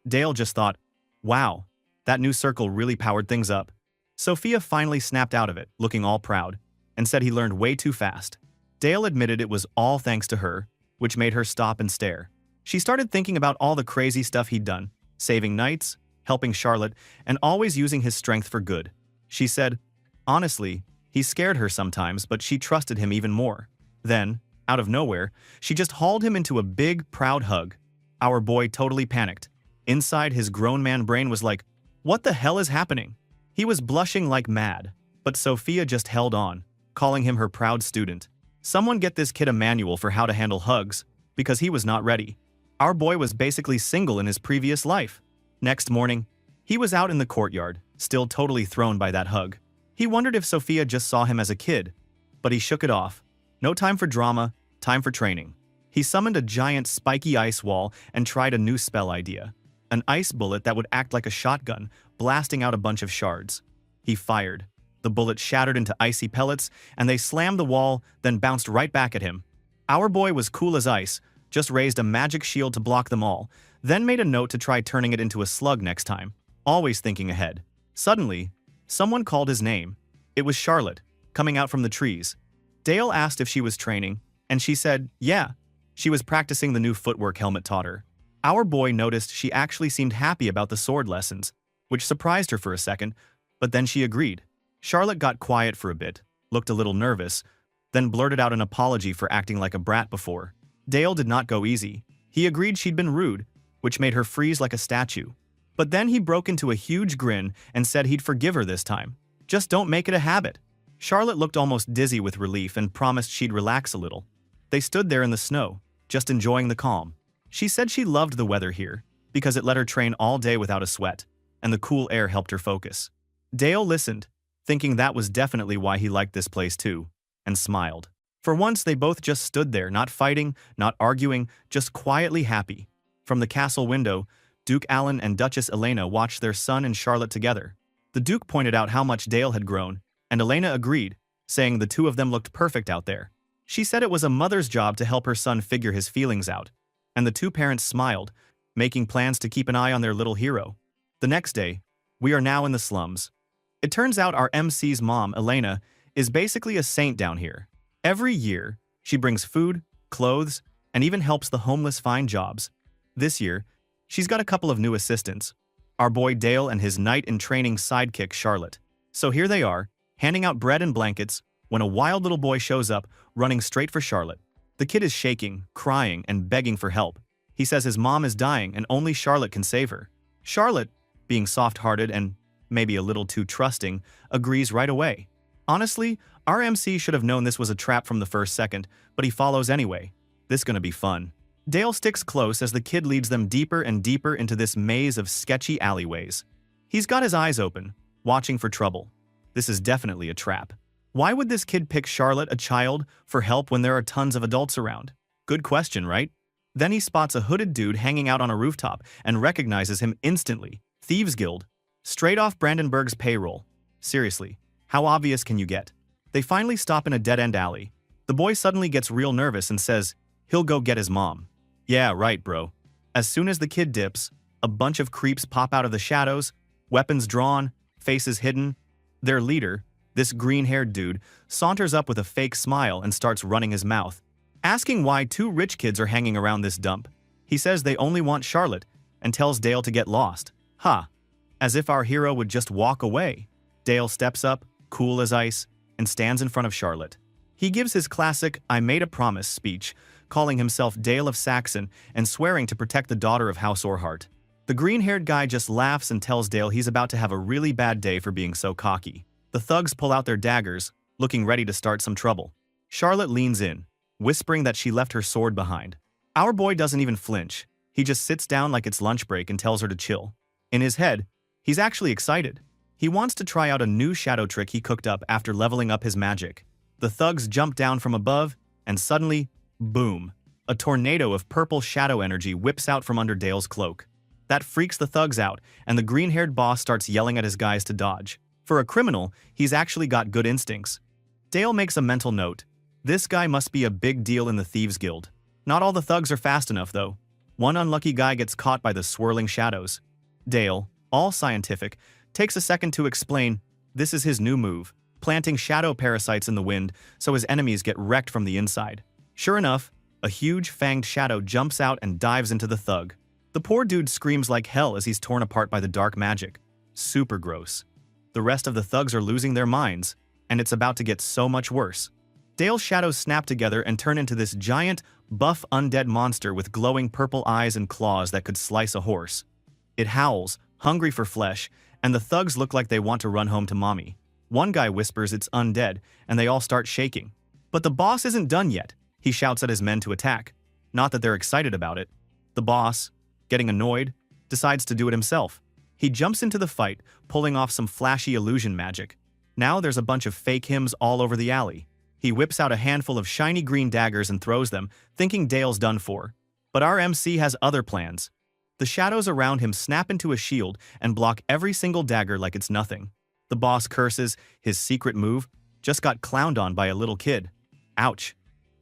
Dale just thought, wow, that new circle really powered things up. Sophia finally snapped out of it, looking all proud, and said he learned way too fast. Dale admitted it was all thanks to her, which made her stop and stare. She started thinking about all the crazy stuff he'd done, saving knights, helping Charlotte, and always using his strength for good. She said, honestly, he scared her sometimes, but she trusted him even more. Then, out of nowhere, she just hauled him into a big, proud hug. Our boy totally panicked. Inside, his grown man brain was like, what the hell is happening? He was blushing like mad, but Sophia just held on, calling him her proud student. Someone get this kid a manual for how to handle hugs, because he was not ready. Our boy was basically single in his previous life. Next morning, he was out in the courtyard, still totally thrown by that hug. He wondered if Sophia just saw him as a kid, but he shook it off. No time for drama, time for training. He summoned a giant spiky ice wall and tried a new spell idea. An ice bullet that would act like a shotgun, blasting out a bunch of shards. He fired. The bullet shattered into icy pellets, and they slammed the wall, then bounced right back at him. Our boy was cool as ice, just raised a magic shield to block them all, then made a note to try turning it into a slug next time, always thinking ahead. Suddenly, someone called his name. It was Charlotte, coming out from the trees. Dale asked if she was training, and she said, yeah. She was practicing the new footwork Helmet taught her. Our boy noticed she actually seemed happy about the sword lessons. which surprised her for a second, but then she agreed. Charlotte got quiet for a bit, looked a little nervous, then blurted out an apology for acting like a brat before. Dale did not go easy. He agreed she'd been rude, which made her freeze like a statue. But then he broke into a huge grin and said he'd forgive her this time. Just don't make it a habit. Charlotte looked almost dizzy with relief and promised she'd relax a little. They stood there in the snow, just enjoying the calm. She said she loved the weather here, because it let her train all day without a sweat, and the cool air helped her focus. Dale listened, thinking that was definitely why he liked this place too, and smiled. For once they both just stood there, not fighting, not arguing, just quietly happy. From the castle window, Duke Alan and Duchess Elena watched their son and Charlotte together. The Duke pointed out how much Dale had grown, and Elena agreed, saying the two of them looked perfect out there. She said it was a mother's job to help her son figure his feelings out, and the two parents smiled, making plans to keep an eye on their little hero. The next day, we are now in the slums. It turns out our MC's mom, Elena, is basically a saint down here. Every year, she brings food, clothes, and even helps the homeless find jobs. This year, she's got a couple of new assistants, our boy Dale and his knight-in-training sidekick Charlotte. So here they are, handing out bread and blankets, when a wild little boy shows up, running straight for Charlotte. The kid is shaking, crying, and begging for help. He says his mom is dying and only Charlotte can save her. Charlotte, being soft-hearted and maybe a little too trusting, agrees right away. Honestly, our MC should have known this was a trap from the first second, but he follows anyway. This gonna be fun. Dale sticks close as the kid leads them deeper and deeper into this maze of sketchy alleyways. He's got his eyes open, watching for trouble. This is definitely a trap. Why would this kid pick Charlotte, a child, for help when there are tons of adults around? Good question, right? Then he spots a hooded dude hanging out on a rooftop and recognizes him instantly. Thieves Guild. Straight off Brandenburg's payroll. Seriously, how obvious can you get? They finally stop in a dead-end alley. The boy suddenly gets real nervous and says he'll go get his mom. Yeah, right, bro. As soon as the kid dips, a bunch of creeps pop out of the shadows, weapons drawn, faces hidden. Their leader, this green-haired dude, saunters up with a fake smile and starts running his mouth, asking why two rich kids are hanging around this dump. He says they only want Charlotte and tells Dale to get lost. Ha! As if our hero would just walk away. Dale steps up, cool as ice, and stands in front of Charlotte. He gives his classic "I made a promise" speech, calling himself Dale of Saxon and swearing to protect the daughter of House Orhart. The green-haired guy just laughs and tells Dale he's about to have a really bad day for being so cocky. The thugs pull out their daggers, looking ready to start some trouble. Charlotte leans in, whispering that she left her sword behind. Our boy doesn't even flinch. He just sits down like it's lunch break and tells her to chill. In his head, he's actually excited. He wants to try out a new shadow trick he cooked up after leveling up his magic. The thugs jump down from above, and suddenly, boom, a tornado of purple shadow energy whips out from under Dale's cloak. That freaks the thugs out, and the green-haired boss starts yelling at his guys to dodge. For a criminal, he's actually got good instincts. Dale makes a mental note. This guy must be a big deal in the Thieves Guild. Not all the thugs are fast enough, though. One unlucky guy gets caught by the swirling shadows. Dale, all scientific, takes a second to explain this is his new move, planting shadow parasites in the wind so his enemies get wrecked from the inside. Sure enough, a huge fanged shadow jumps out and dives into the thug. The poor dude screams like hell as he's torn apart by the dark magic. Super gross. The rest of the thugs are losing their minds, and it's about to get so much worse. Dale's shadows snap together and turn into this giant, buff undead monster with glowing purple eyes and claws that could slice a horse. It howls, hungry for flesh, and the thugs look like they want to run home to mommy. One guy whispers it's undead, and they all start shaking. But the boss isn't done yet. He shouts at his men to attack. Not that they're excited about it. The boss, getting annoyed, decides to do it himself. He jumps into the fight, pulling off some flashy illusion magic. Now there's a bunch of fake hymns all over the alley. He whips out a handful of shiny green daggers and throws them, thinking Dale's done for. But our MC has other plans. The shadows around him snap into a shield and block every single dagger like it's nothing. The boss curses, his secret move just got clowned on by a little kid. Ouch.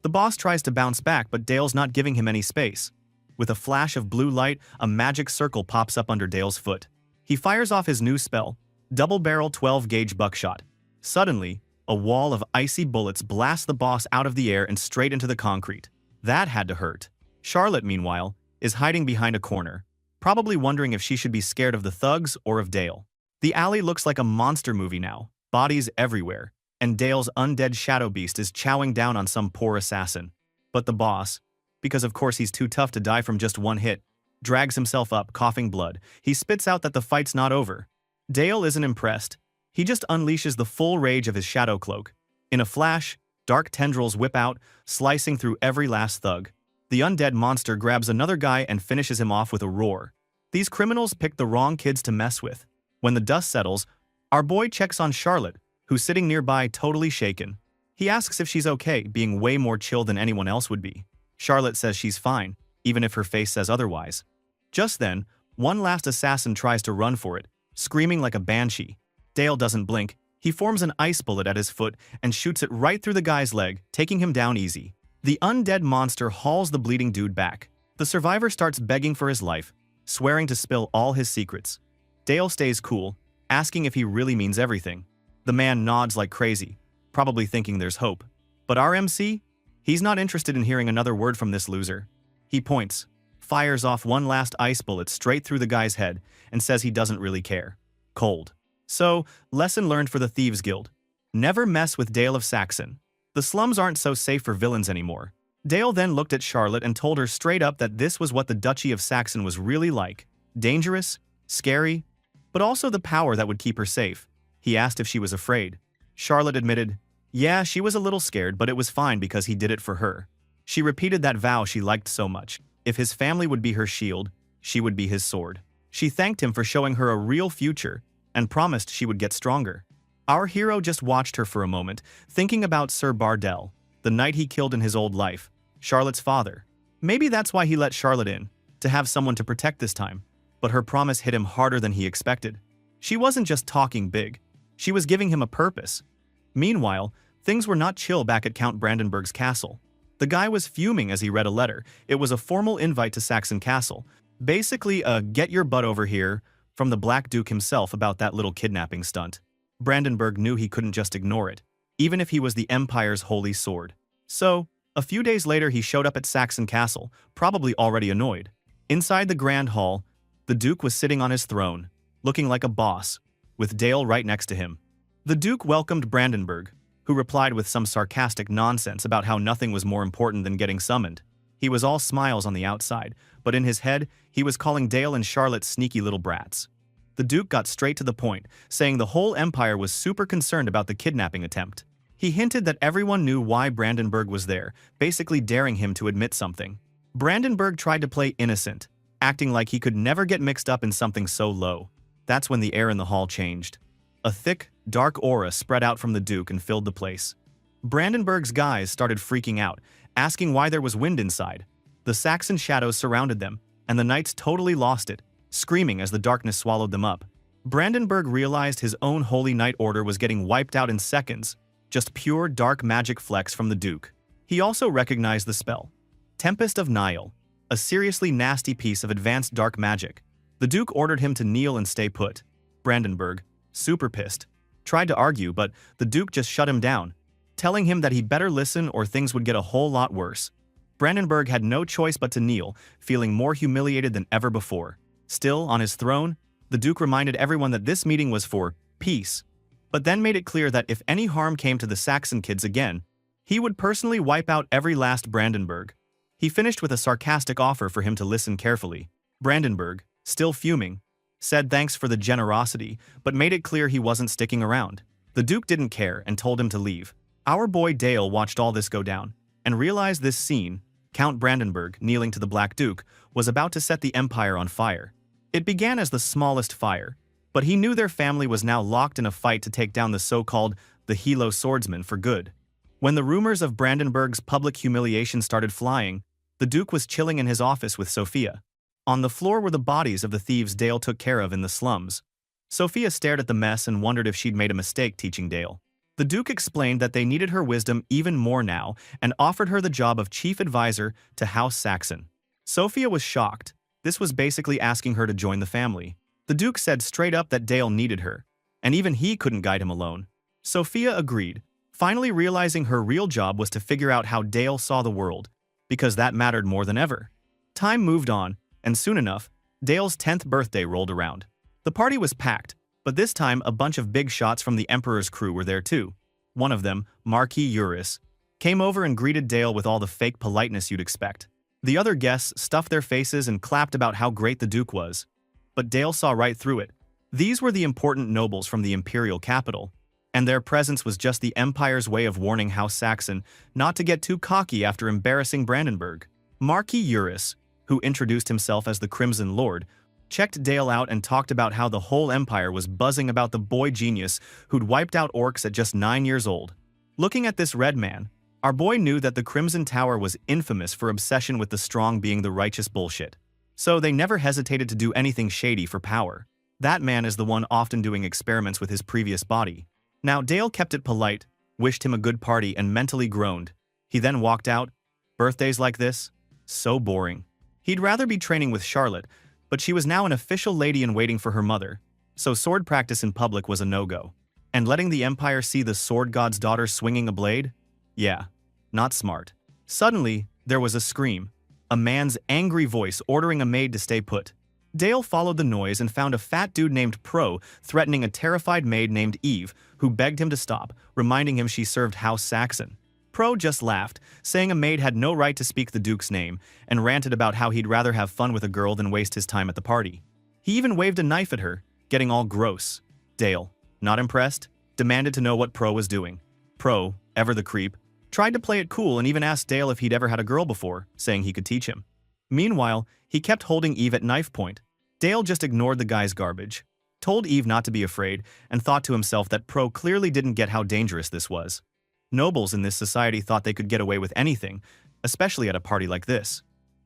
The boss tries to bounce back, but Dale's not giving him any space. With a flash of blue light, a magic circle pops up under Dale's foot. He fires off his new spell, double-barrel 12-gauge buckshot. Suddenly, a wall of icy bullets blasts the boss out of the air and straight into the concrete. That had to hurt. Charlotte, meanwhile, is hiding behind a corner. probably wondering if she should be scared of the thugs or of Dale. The alley looks like a monster movie now, bodies everywhere, and Dale's undead shadow beast is chowing down on some poor assassin. But the boss, because of course he's too tough to die from just one hit, drags himself up, coughing blood. He spits out that the fight's not over. Dale isn't impressed. He just unleashes the full rage of his shadow cloak. In a flash, dark tendrils whip out, slicing through every last thug. The undead monster grabs another guy and finishes him off with a roar. These criminals picked the wrong kids to mess with. When the dust settles, our boy checks on Charlotte, who's sitting nearby totally shaken. He asks if she's okay, being way more chill than anyone else would be. Charlotte says she's fine, even if her face says otherwise. Just then, one last assassin tries to run for it, screaming like a banshee. Dale doesn't blink. He forms an ice bullet at his foot and shoots it right through the guy's leg, taking him down easy. The undead monster hauls the bleeding dude back. The survivor starts begging for his life, swearing to spill all his secrets. Dale stays cool, asking if he really means everything. The man nods like crazy, probably thinking there's hope. But our MC? He's not interested in hearing another word from this loser. He points, fires off one last ice bullet straight through the guy's head, and says he doesn't really care. Cold. So, lesson learned for the Thieves Guild. Never mess with Dale of Saxon. The slums aren't so safe for villains anymore. Dale then looked at Charlotte and told her straight up that this was what the Duchy of Saxon was really like. Dangerous, scary, but also the power that would keep her safe. He asked if she was afraid. Charlotte admitted, yeah, she was a little scared, but it was fine because he did it for her. She repeated that vow she liked so much. If his family would be her shield, she would be his sword. She thanked him for showing her a real future and promised she would get stronger. Our hero just watched her for a moment, thinking about Sir Bardell, the knight he killed in his old life, Charlotte's father. Maybe that's why he let Charlotte in, to have someone to protect this time. But her promise hit him harder than he expected. She wasn't just talking big. She was giving him a purpose. Meanwhile, things were not chill back at Count Brandenburg's castle. The guy was fuming as he read a letter. It was a formal invite to Saxon Castle. Basically a get your butt over here from the Black Duke himself about that little kidnapping stunt. Brandenburg knew he couldn't just ignore it, even if he was the Empire's holy sword. So, a few days later he showed up at Saxon Castle, probably already annoyed. Inside the Grand Hall, the Duke was sitting on his throne, looking like a boss, with Dale right next to him. The Duke welcomed Brandenburg, who replied with some sarcastic nonsense about how nothing was more important than getting summoned. He was all smiles on the outside, but in his head, he was calling Dale and Charlotte sneaky little brats. The Duke got straight to the point, saying the whole Empire was super concerned about the kidnapping attempt. He hinted that everyone knew why Brandenburg was there, basically daring him to admit something. Brandenburg tried to play innocent, acting like he could never get mixed up in something so low. That's when the air in the hall changed. A thick, dark aura spread out from the Duke and filled the place. Brandenburg's guys started freaking out, asking why there was wind inside. The Saxon shadows surrounded them, and the knights totally lost it, screaming as the darkness swallowed them up. Brandenburg realized his own holy knight order was getting wiped out in seconds, just pure dark magic flecks from the Duke. He also recognized the spell. Tempest of Nile, a seriously nasty piece of advanced dark magic. The Duke ordered him to kneel and stay put. Brandenburg, super pissed, tried to argue, but the Duke just shut him down, telling him that he better listen or things would get a whole lot worse. Brandenburg had no choice but to kneel, feeling more humiliated than ever before. Still, on his throne, the Duke reminded everyone that this meeting was for peace, but then made it clear that if any harm came to the Saxon kids again, he would personally wipe out every last Brandenburg. He finished with a sarcastic offer for him to listen carefully. Brandenburg, still fuming, said thanks for the generosity, but made it clear he wasn't sticking around. The Duke didn't care and told him to leave. Our boy Dale watched all this go down, and realized this scene, Count Brandenburg kneeling to the Black Duke, was about to set the Empire on fire. It began as the smallest fire, but he knew their family was now locked in a fight to take down the so-called the Hilo swordsman for good. When the rumors of Brandenburg's public humiliation started flying, the Duke was chilling in his office with Sophia. On the floor were the bodies of the thieves Dale took care of in the slums. Sophia stared at the mess and wondered if she'd made a mistake teaching Dale. The Duke explained that they needed her wisdom even more now and offered her the job of chief advisor to House Saxon. Sophia was shocked. This was basically asking her to join the family. The Duke said straight up that Dale needed her, and even he couldn't guide him alone. Sophia agreed, finally realizing her real job was to figure out how Dale saw the world, because that mattered more than ever. Time moved on, and soon enough, Dale's 10th birthday rolled around. The party was packed, but this time a bunch of big shots from the Emperor's crew were there too. One of them, Marquis Eurus, came over and greeted Dale with all the fake politeness you'd expect. The other guests stuffed their faces and clapped about how great the Duke was. But Dale saw right through it. These were the important nobles from the imperial capital, and their presence was just the Empire's way of warning House Saxon not to get too cocky after embarrassing Brandenburg. Marquis Eurus, who introduced himself as the Crimson Lord, checked Dale out and talked about how the whole empire was buzzing about the boy genius who'd wiped out orcs at just 9 years old. Looking at this red man, our boy knew that the Crimson Tower was infamous for obsession with the strong being the righteous bullshit. So they never hesitated to do anything shady for power. That man is the one often doing experiments with his previous body. Now Dale kept it polite, wished him a good party, and mentally groaned. He then walked out. Birthdays like this? So boring. He'd rather be training with Charlotte, but she was now an official lady-in-waiting for her mother, so sword practice in public was a no-go. And letting the Empire see the sword god's daughter swinging a blade? Yeah, not smart. Suddenly, there was a scream. A man's angry voice ordering a maid to stay put. Dale followed the noise and found a fat dude named Pro threatening a terrified maid named Eve, who begged him to stop, reminding him she served House Saxon. Pro just laughed, saying a maid had no right to speak the Duke's name, and ranted about how he'd rather have fun with a girl than waste his time at the party. He even waved a knife at her, getting all gross. Dale, not impressed, demanded to know what Pro was doing. Pro, ever the creep, tried to play it cool and even asked Dale if he'd ever had a girl before, saying he could teach him. Meanwhile, he kept holding Eve at knife point. Dale just ignored the guy's garbage, told Eve not to be afraid, and thought to himself that Pro clearly didn't get how dangerous this was. Nobles in this society thought they could get away with anything, especially at a party like this.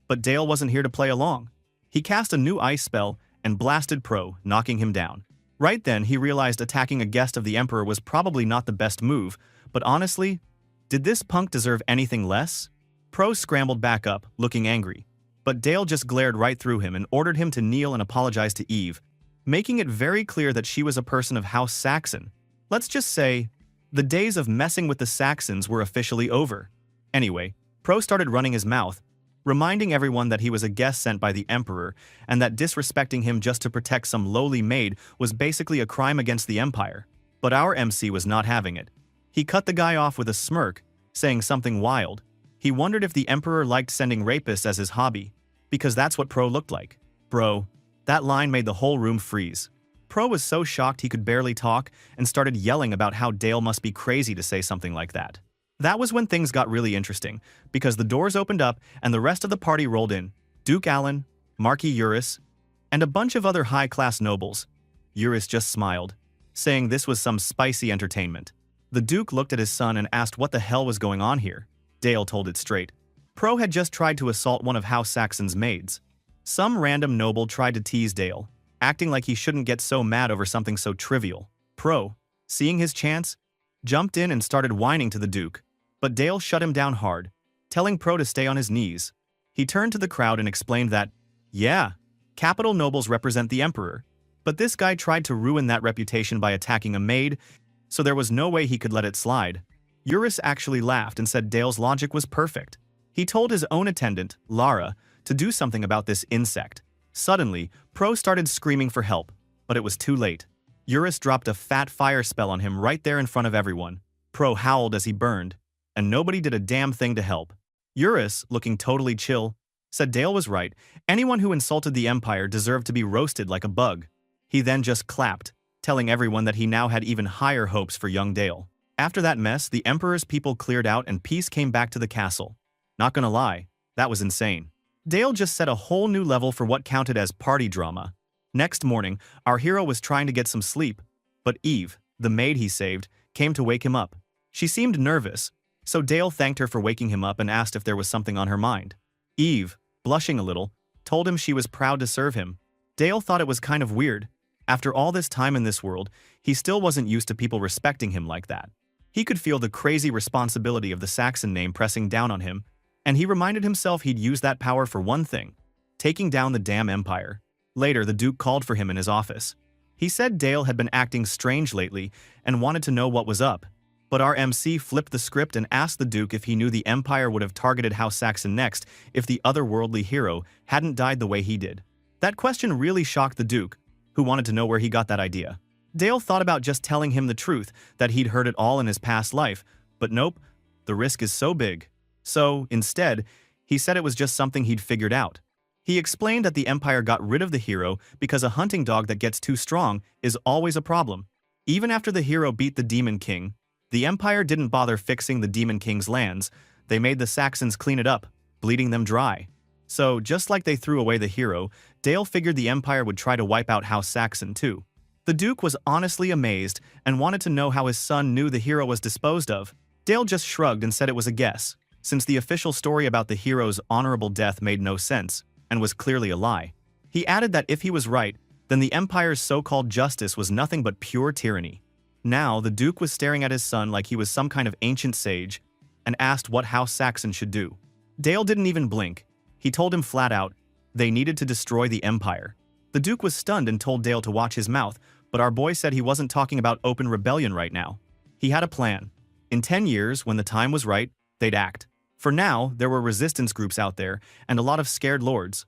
But Dale wasn't here to play along. He cast a new ice spell and blasted Pro, knocking him down. Right then, he realized attacking a guest of the Emperor was probably not the best move, but honestly, did this punk deserve anything less? Pro scrambled back up, looking angry. But Dale just glared right through him and ordered him to kneel and apologize to Eve, making it very clear that she was a person of House Saxon. Let's just say, the days of messing with the Saxons were officially over. Anyway, Pro started running his mouth, reminding everyone that he was a guest sent by the Emperor and that disrespecting him just to protect some lowly maid was basically a crime against the Empire. But our MC was not having it. He cut the guy off with a smirk, saying something wild. He wondered if the Emperor liked sending rapists as his hobby, because that's what Pro looked like. Bro, that line made the whole room freeze. Pro was so shocked he could barely talk and started yelling about how Dale must be crazy to say something like that. That was when things got really interesting, because the doors opened up and the rest of the party rolled in. Duke Alan, Marquis Eurus, and a bunch of other high-class nobles. Eurus just smiled, saying this was some spicy entertainment. The Duke looked at his son and asked what the hell was going on here. Dale told it straight. Pro had just tried to assault one of House Saxon's maids. Some random noble tried to tease Dale, acting like he shouldn't get so mad over something so trivial. Pro, seeing his chance, jumped in and started whining to the Duke. But Dale shut him down hard, telling Pro to stay on his knees. He turned to the crowd and explained that, yeah, capital nobles represent the Emperor, but this guy tried to ruin that reputation by attacking a maid, so there was no way he could let it slide. Eurus actually laughed and said Dale's logic was perfect. He told his own attendant, Lara, to do something about this insect. Suddenly, Pro started screaming for help, but it was too late. Eurus dropped a fat fire spell on him right there in front of everyone. Pro howled as he burned, and nobody did a damn thing to help. Eurus, looking totally chill, said Dale was right. Anyone who insulted the Empire deserved to be roasted like a bug. He then just clapped, telling everyone that he now had even higher hopes for young Dale. After that mess, the Emperor's people cleared out and peace came back to the castle. Not gonna lie, that was insane. Dale just set a whole new level for what counted as party drama. Next morning, our hero was trying to get some sleep, but Eve, the maid he saved, came to wake him up. She seemed nervous, so Dale thanked her for waking him up and asked if there was something on her mind. Eve, blushing a little, told him she was proud to serve him. Dale thought it was kind of weird. After all this time in this world, he still wasn't used to people respecting him like that. He could feel the crazy responsibility of the Saxon name pressing down on him, and he reminded himself he'd use that power for one thing: taking down the damn Empire. Later, the Duke called for him in his office. He said Dale had been acting strange lately and wanted to know what was up. But our MC flipped the script and asked the Duke if he knew the Empire would have targeted House Saxon next if the otherworldly hero hadn't died the way he did. That question really shocked the Duke, who wanted to know where he got that idea. Dale thought about just telling him the truth, that he'd heard it all in his past life, but nope, the risk is so big. So, instead, he said it was just something he'd figured out. He explained that the Empire got rid of the hero because a hunting dog that gets too strong is always a problem. Even after the hero beat the Demon King, the Empire didn't bother fixing the Demon King's lands. They made the Saxons clean it up, bleeding them dry. So, just like they threw away the hero, Dale figured the Empire would try to wipe out House Saxon too. The Duke was honestly amazed and wanted to know how his son knew the hero was disposed of. Dale just shrugged and said it was a guess, since the official story about the hero's honorable death made no sense and was clearly a lie. He added that if he was right, then the Empire's so-called justice was nothing but pure tyranny. Now, the Duke was staring at his son like he was some kind of ancient sage and asked what House Saxon should do. Dale didn't even blink. He told him flat out, they needed to destroy the Empire. The Duke was stunned and told Dale to watch his mouth, but our boy said he wasn't talking about open rebellion right now. He had a plan. In 10 years, when the time was right, they'd act. For now, there were resistance groups out there, and a lot of scared lords.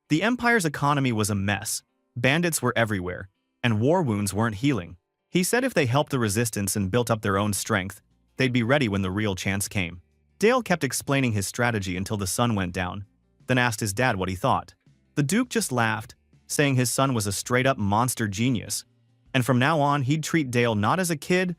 The Empire's economy was a mess. Bandits were everywhere, and war wounds weren't healing. He said if they helped the resistance and built up their own strength, they'd be ready when the real chance came. Dale kept explaining his strategy until the sun went down, then asked his dad what he thought. The Duke just laughed, saying his son was a straight-up monster genius, and from now on he'd treat Dale not as a kid,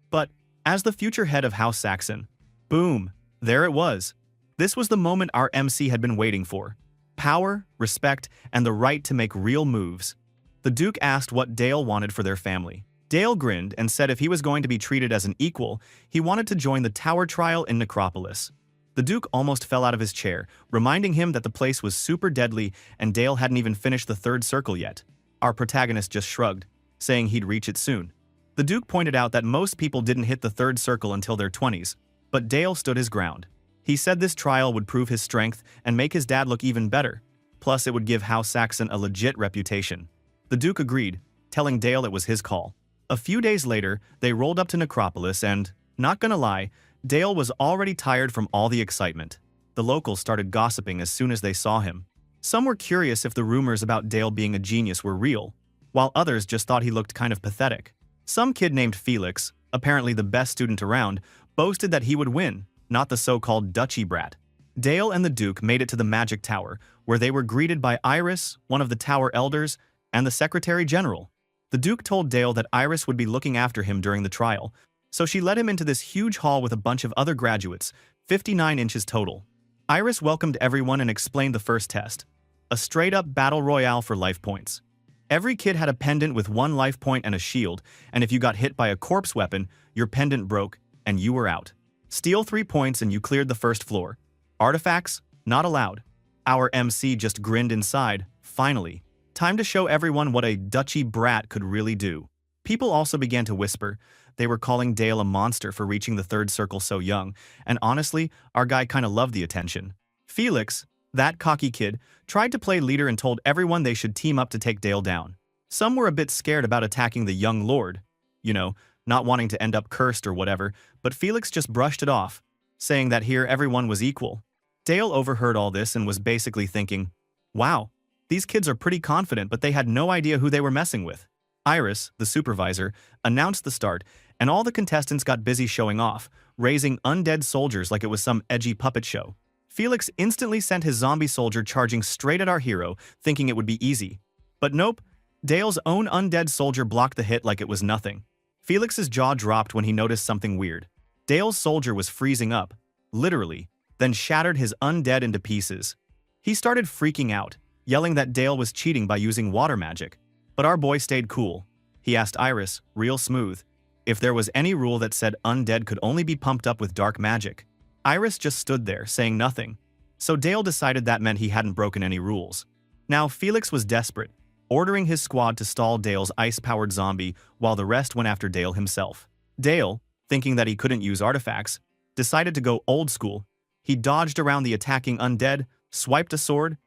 but as the future head of House Saxon. Boom! There it was. This was the moment our MC had been waiting for. Power, respect, and the right to make real moves. The Duke asked what Dale wanted for their family. Dale grinned and said if he was going to be treated as an equal, he wanted to join the Tower trial in Necropolis. The Duke almost fell out of his chair, reminding him that the place was super deadly and Dale hadn't even finished the third circle yet. Our protagonist just shrugged, saying he'd reach it soon. The Duke pointed out that most people didn't hit the third circle until their 20s, but Dale stood his ground. He said this trial would prove his strength and make his dad look even better. Plus, it would give House Saxon a legit reputation. The Duke agreed, telling Dale it was his call. A few days later, they rolled up to Necropolis and, not gonna lie, Dale was already tired from all the excitement. The locals started gossiping as soon as they saw him. Some were curious if the rumors about Dale being a genius were real, while others just thought he looked kind of pathetic. Some kid named Felix, apparently the best student around, boasted that he would win, not the so-called duchy brat. Dale and the Duke made it to the Magic Tower, where they were greeted by Iris, one of the Tower elders, and the Secretary General. The Duke told Dale that Iris would be looking after him during the trial, so she led him into this huge hall with a bunch of other graduates, 59 inches total. Iris welcomed everyone and explained the first test. A straight-up battle royale for life points. Every kid had a pendant with 1 life point and a shield, and if you got hit by a corpse weapon, your pendant broke, and you were out. Steal 3 points and you cleared the first floor. Artifacts? Not allowed. Our MC just grinned inside. Finally. Time to show everyone what a duchy brat could really do. People also began to whisper. They were calling Dale a monster for reaching the third circle so young, and honestly, our guy kinda loved the attention. Felix, that cocky kid, tried to play leader and told everyone they should team up to take Dale down. Some were a bit scared about attacking the young lord. You know, not wanting to end up cursed or whatever, but Felix just brushed it off, saying that here everyone was equal. Dale overheard all this and was basically thinking, wow, these kids are pretty confident, but they had no idea who they were messing with. Iris, the supervisor, announced the start, and all the contestants got busy showing off, raising undead soldiers like it was some edgy puppet show. Felix instantly sent his zombie soldier charging straight at our hero, thinking it would be easy. But nope, Dale's own undead soldier blocked the hit like it was nothing. Felix's jaw dropped when he noticed something weird. Dale's soldier was freezing up, literally, then shattered his undead into pieces. He started freaking out, yelling that Dale was cheating by using water magic. But our boy stayed cool. He asked Iris, real smooth, if there was any rule that said undead could only be pumped up with dark magic. Iris just stood there, saying nothing. So Dale decided that meant he hadn't broken any rules. Now Felix was desperate, ordering his squad to stall Dale's ice-powered zombie while the rest went after Dale himself. Dale, thinking that he couldn't use artifacts, decided to go old school. He dodged around the attacking undead, swiped a sword,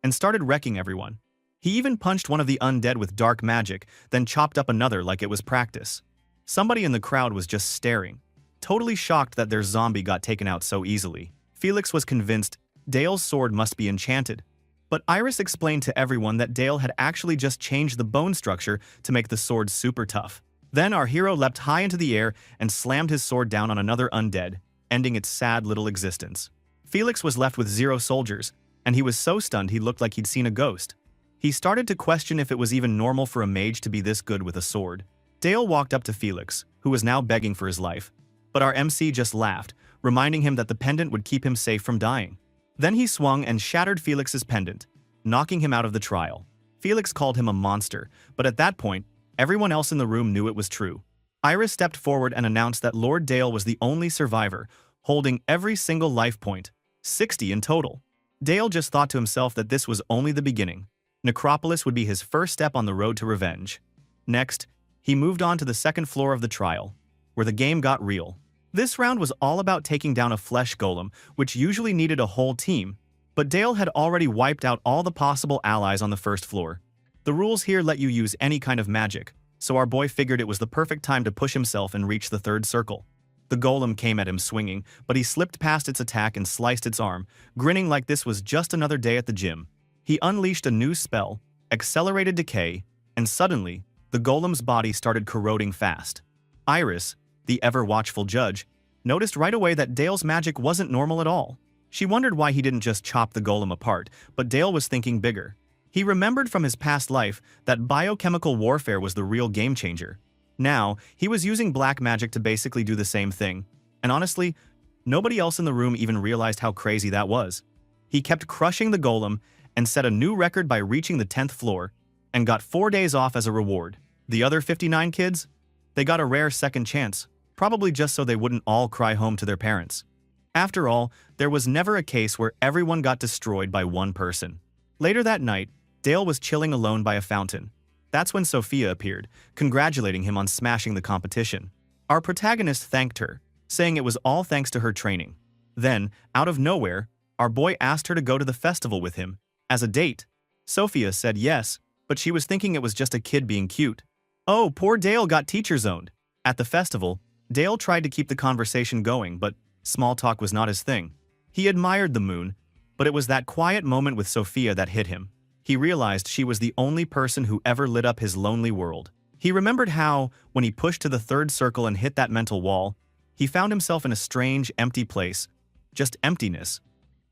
and started wrecking everyone. He even punched one of the undead with dark magic, then chopped up another like it was practice. Somebody in the crowd was just staring, totally shocked that their zombie got taken out so easily. Felix was convinced Dale's sword must be enchanted. But Iris explained to everyone that Dale had actually just changed the bone structure to make the sword super tough. Then our hero leapt high into the air and slammed his sword down on another undead, ending its sad little existence. Felix was left with 0 soldiers, and he was so stunned he looked like he'd seen a ghost. He started to question if it was even normal for a mage to be this good with a sword. Dale walked up to Felix, who was now begging for his life. But our MC just laughed, reminding him that the pendant would keep him safe from dying. Then he swung and shattered Felix's pendant, knocking him out of the trial. Felix called him a monster, but at that point, everyone else in the room knew it was true. Iris stepped forward and announced that Lord Dale was the only survivor, holding every single life point, 60 in total. Dale just thought to himself that this was only the beginning. Necropolis would be his first step on the road to revenge. Next, he moved on to the second floor of the trial, where the game got real. This round was all about taking down a flesh golem, which usually needed a whole team, but Dale had already wiped out all the possible allies on the first floor. The rules here let you use any kind of magic, so our boy figured it was the perfect time to push himself and reach the third circle. The golem came at him swinging, but he slipped past its attack and sliced its arm, grinning like this was just another day at the gym. He unleashed a new spell, Accelerated Decay, and suddenly, the golem's body started corroding fast. Iris, the ever-watchful judge, noticed right away that Dale's magic wasn't normal at all. She wondered why he didn't just chop the golem apart, but Dale was thinking bigger. He remembered from his past life that biochemical warfare was the real game-changer. Now, he was using black magic to basically do the same thing, and honestly, nobody else in the room even realized how crazy that was. He kept crushing the golem and set a new record by reaching the 10th floor, and got 4 days off as a reward. The other 59 kids? They got a rare second chance, probably just so they wouldn't all cry home to their parents. After all, there was never a case where everyone got destroyed by one person. Later that night, Dale was chilling alone by a fountain. That's when Sophia appeared, congratulating him on smashing the competition. Our protagonist thanked her, saying it was all thanks to her training. Then, out of nowhere, our boy asked her to go to the festival with him, as a date. Sophia said yes, but she was thinking it was just a kid being cute. Oh, poor Dale got teacher zoned. At the festival, Dale tried to keep the conversation going, but small talk was not his thing. He admired the moon, but it was that quiet moment with Sophia that hit him. He realized she was the only person who ever lit up his lonely world. He remembered how, when he pushed to the third circle and hit that mental wall, he found himself in a strange, empty place. Just emptiness.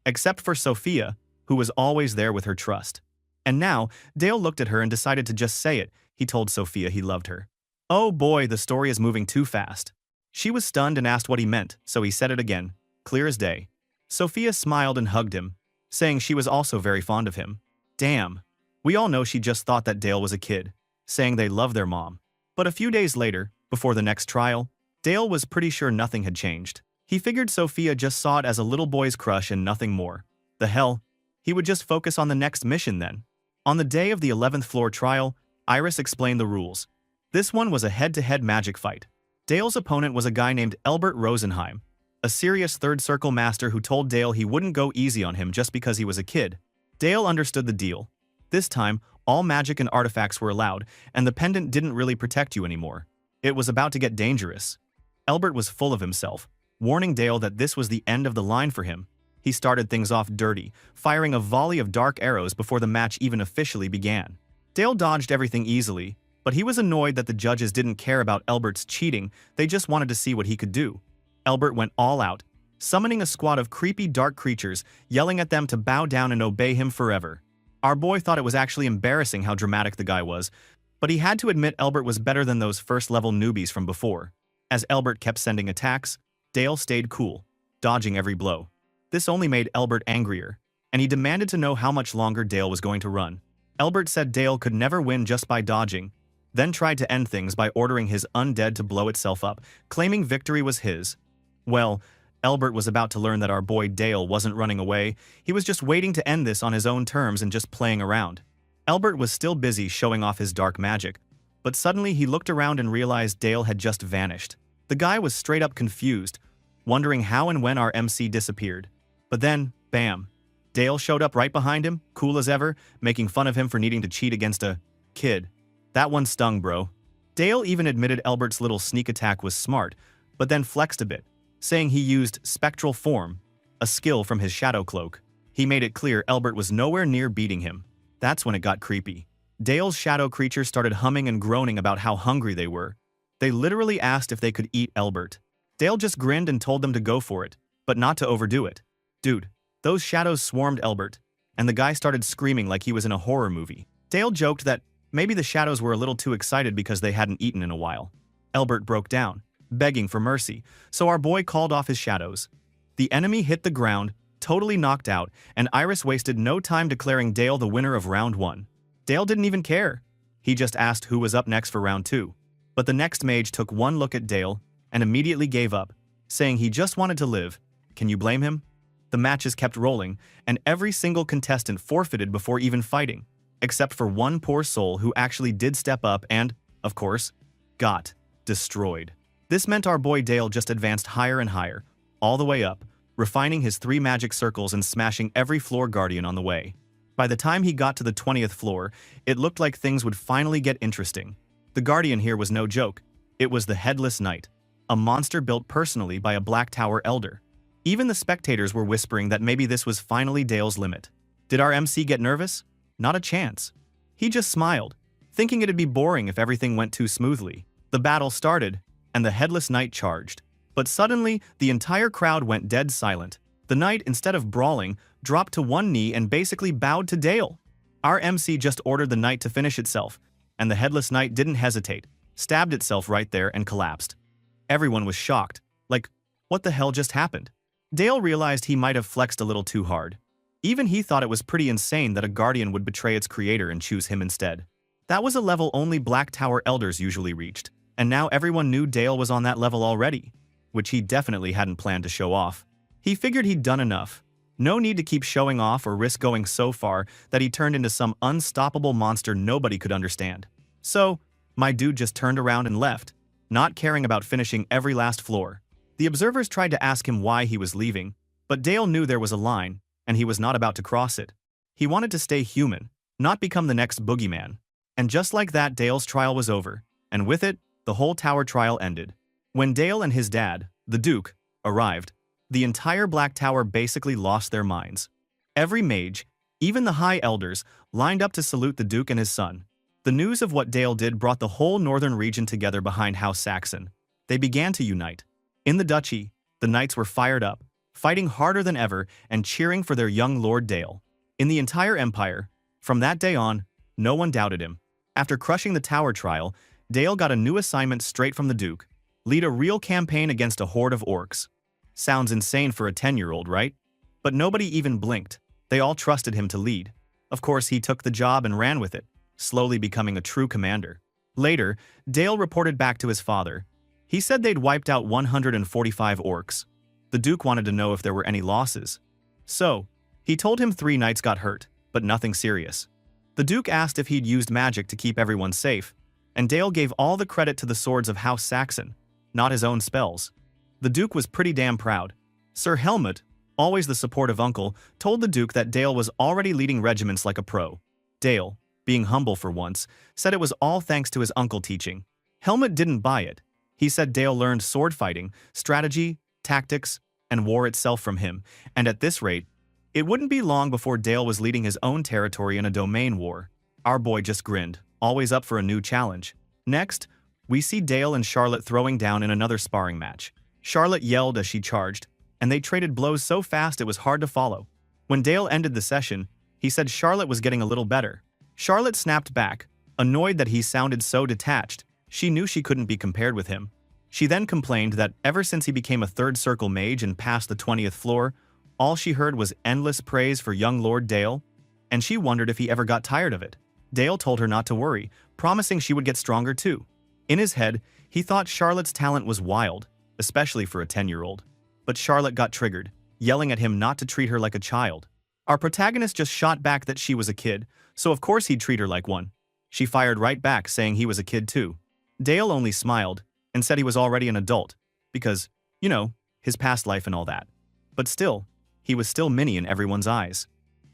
Except for Sophia, who was always there with her trust. And now, Dale looked at her and decided to just say it. He told Sophia he loved her. Oh boy, the story is moving too fast. She was stunned and asked what he meant, so he said it again, clear as day. Sophia smiled and hugged him, saying she was also very fond of him. Damn. We all know she just thought that Dale was a kid, saying they love their mom. But a few days later, before the next trial, Dale was pretty sure nothing had changed. He figured Sophia just saw it as a little boy's crush and nothing more. The hell? He would just focus on the next mission then. On the day of the 11th floor trial, Iris explained the rules. This one was a head-to-head magic fight. Dale's opponent was a guy named Elbert Rosenheim, a serious third circle master who told Dale he wouldn't go easy on him just because he was a kid. Dale understood the deal. This time, all magic and artifacts were allowed, and the pendant didn't really protect you anymore. It was about to get dangerous. Elbert was full of himself, warning Dale that this was the end of the line for him. He started things off dirty, firing a volley of dark arrows before the match even officially began. Dale dodged everything easily, but he was annoyed that the judges didn't care about Elbert's cheating, they just wanted to see what he could do. Elbert went all out, summoning a squad of creepy dark creatures, yelling at them to bow down and obey him forever. Our boy thought it was actually embarrassing how dramatic the guy was, but he had to admit Elbert was better than those first-level newbies from before. As Elbert kept sending attacks, Dale stayed cool, dodging every blow. This only made Elbert angrier, and he demanded to know how much longer Dale was going to run. Elbert said Dale could never win just by dodging, then tried to end things by ordering his undead to blow itself up, claiming victory was his. Well, Elbert was about to learn that our boy Dale wasn't running away, he was just waiting to end this on his own terms and just playing around. Elbert was still busy showing off his dark magic, but suddenly he looked around and realized Dale had just vanished. The guy was straight up confused, wondering how and when our MC disappeared. But then, bam, Dale showed up right behind him, cool as ever, making fun of him for needing to cheat against a kid. That one stung, bro. Dale even admitted Elbert's little sneak attack was smart, but then flexed a bit, saying he used spectral form, a skill from his shadow cloak. He made it clear Elbert was nowhere near beating him. That's when it got creepy. Dale's shadow creatures started humming and groaning about how hungry they were. They literally asked if they could eat Elbert. Dale just grinned and told them to go for it, but not to overdo it. Dude, those shadows swarmed Elbert, and the guy started screaming like he was in a horror movie. Dale joked that maybe the shadows were a little too excited because they hadn't eaten in a while. Elbert broke down, begging for mercy, so our boy called off his shadows. The enemy hit the ground, totally knocked out, and Iris wasted no time declaring Dale the winner of round 1. Dale didn't even care. He just asked who was up next for round 2. But the next mage took one look at Dale and immediately gave up, saying he just wanted to live. Can you blame him? The matches kept rolling, and every single contestant forfeited before even fighting, except for one poor soul who actually did step up and, of course, got destroyed. This meant our boy Dale just advanced higher and higher, all the way up, refining his 3 magic circles and smashing every floor guardian on the way. By the time he got to the 20th floor, it looked like things would finally get interesting. The guardian here was no joke. It was the Headless Knight, a monster built personally by a Black Tower elder. Even the spectators were whispering that maybe this was finally Dale's limit. Did our MC get nervous? Not a chance. He just smiled, thinking it'd be boring if everything went too smoothly. The battle started, and the Headless Knight charged. But suddenly, the entire crowd went dead silent. The knight, instead of brawling, dropped to one knee and basically bowed to Dale. Our MC just ordered the knight to finish itself, and the Headless Knight didn't hesitate, stabbed itself right there and collapsed. Everyone was shocked, like, what the hell just happened? Dale realized he might have flexed a little too hard. Even he thought it was pretty insane that a guardian would betray its creator and choose him instead. That was a level only Black Tower elders usually reached, and now everyone knew Dale was on that level already, which he definitely hadn't planned to show off. He figured he'd done enough. No need to keep showing off or risk going so far that he turned into some unstoppable monster nobody could understand. So, my dude just turned around and left, not caring about finishing every last floor. The observers tried to ask him why he was leaving, but Dale knew there was a line, and he was not about to cross it. He wanted to stay human, not become the next boogeyman. And just like that, Dale's trial was over, and with it, the whole tower trial ended. When Dale and his dad, the Duke, arrived, the entire Black Tower basically lost their minds. Every mage, even the High Elders, lined up to salute the Duke and his son. The news of what Dale did brought the whole northern region together behind House Saxon. They began to unite. In the duchy, the knights were fired up, fighting harder than ever and cheering for their young Lord Dale. In the entire empire, from that day on, no one doubted him. After crushing the tower trial, Dale got a new assignment straight from the Duke: lead a real campaign against a horde of orcs. Sounds insane for a 10-year-old, right? But nobody even blinked. They all trusted him to lead. Of course, he took the job and ran with it, slowly becoming a true commander. Later, Dale reported back to his father. He said they'd wiped out 145 orcs. The Duke wanted to know if there were any losses. So, he told him 3 knights got hurt, but nothing serious. The Duke asked if he'd used magic to keep everyone safe, and Dale gave all the credit to the swords of House Saxon, not his own spells. The Duke was pretty damn proud. Sir Helmut, always the supportive uncle, told the Duke that Dale was already leading regiments like a pro. Dale, being humble for once, said it was all thanks to his uncle teaching. Helmut didn't buy it. He said Dale learned sword fighting, strategy, tactics, and war itself from him, and at this rate, it wouldn't be long before Dale was leading his own territory in a domain war. Our boy just grinned, always up for a new challenge. Next, we see Dale and Charlotte throwing down in another sparring match. Charlotte yelled as she charged, and they traded blows so fast it was hard to follow. When Dale ended the session, he said Charlotte was getting a little better. Charlotte snapped back, annoyed that he sounded so detached. She knew she couldn't be compared with him. She then complained that ever since he became a third circle mage and passed the 20th floor, all she heard was endless praise for young Lord Dale, and she wondered if he ever got tired of it. Dale told her not to worry, promising she would get stronger too. In his head, he thought Charlotte's talent was wild, especially for a 10-year-old. But Charlotte got triggered, yelling at him not to treat her like a child. Our protagonist just shot back that she was a kid, so of course he'd treat her like one. She fired right back, saying he was a kid too. Dale only smiled and said he was already an adult, because, you know, his past life and all that. But still, he was still mini in everyone's eyes.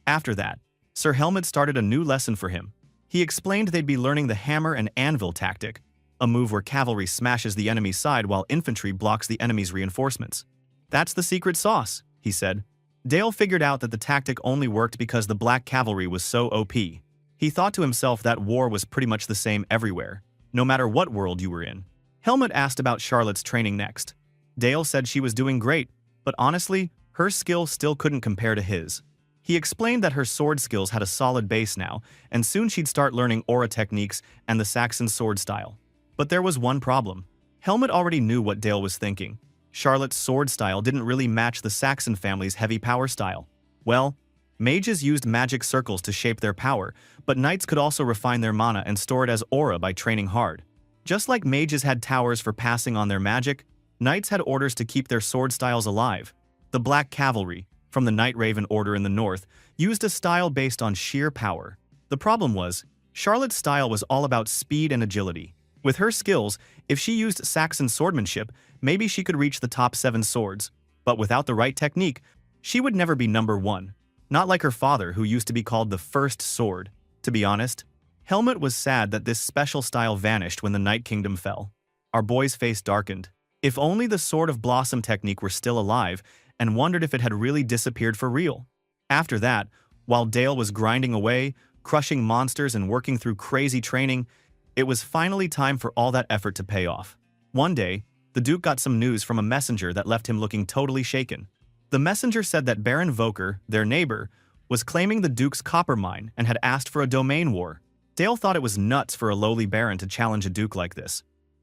After that, Sir Helmut started a new lesson for him. He explained they'd be learning the hammer and anvil tactic, a move where cavalry smashes the enemy's side while infantry blocks the enemy's reinforcements. That's the secret sauce, he said. Dale figured out that the tactic only worked because the black cavalry was so OP. He thought to himself that war was pretty much the same everywhere, no matter what world you were in. Helmut asked about Charlotte's training next. Dale said she was doing great, but honestly, her skill still couldn't compare to his. He explained that her sword skills had a solid base now, and soon she'd start learning aura techniques and the Saxon sword style. But there was one problem. Helmut already knew what Dale was thinking. Charlotte's sword style didn't really match the Saxon family's heavy power style. Well, mages used magic circles to shape their power, but knights could also refine their mana and store it as aura by training hard. Just like mages had towers for passing on their magic, knights had orders to keep their sword styles alive. The Black Cavalry, from the Night Raven Order in the north, used a style based on sheer power. The problem was, Charlotte's style was all about speed and agility. With her skills, if she used Saxon swordsmanship, maybe she could reach the top 7 swords. But without the right technique, she would never be number 1. Not like her father, who used to be called the First Sword. To be honest, Helmut was sad that this special style vanished when the Night Kingdom fell. Our boy's face darkened. If only the Sword of Blossom technique were still alive, and wondered if it had really disappeared for real. After that, while Dale was grinding away, crushing monsters and working through crazy training, it was finally time for all that effort to pay off. One day, the Duke got some news from a messenger that left him looking totally shaken. The messenger said that Baron Voker, their neighbor, was claiming the Duke's copper mine and had asked for a domain war. Dale thought it was nuts for a lowly baron to challenge a duke like this.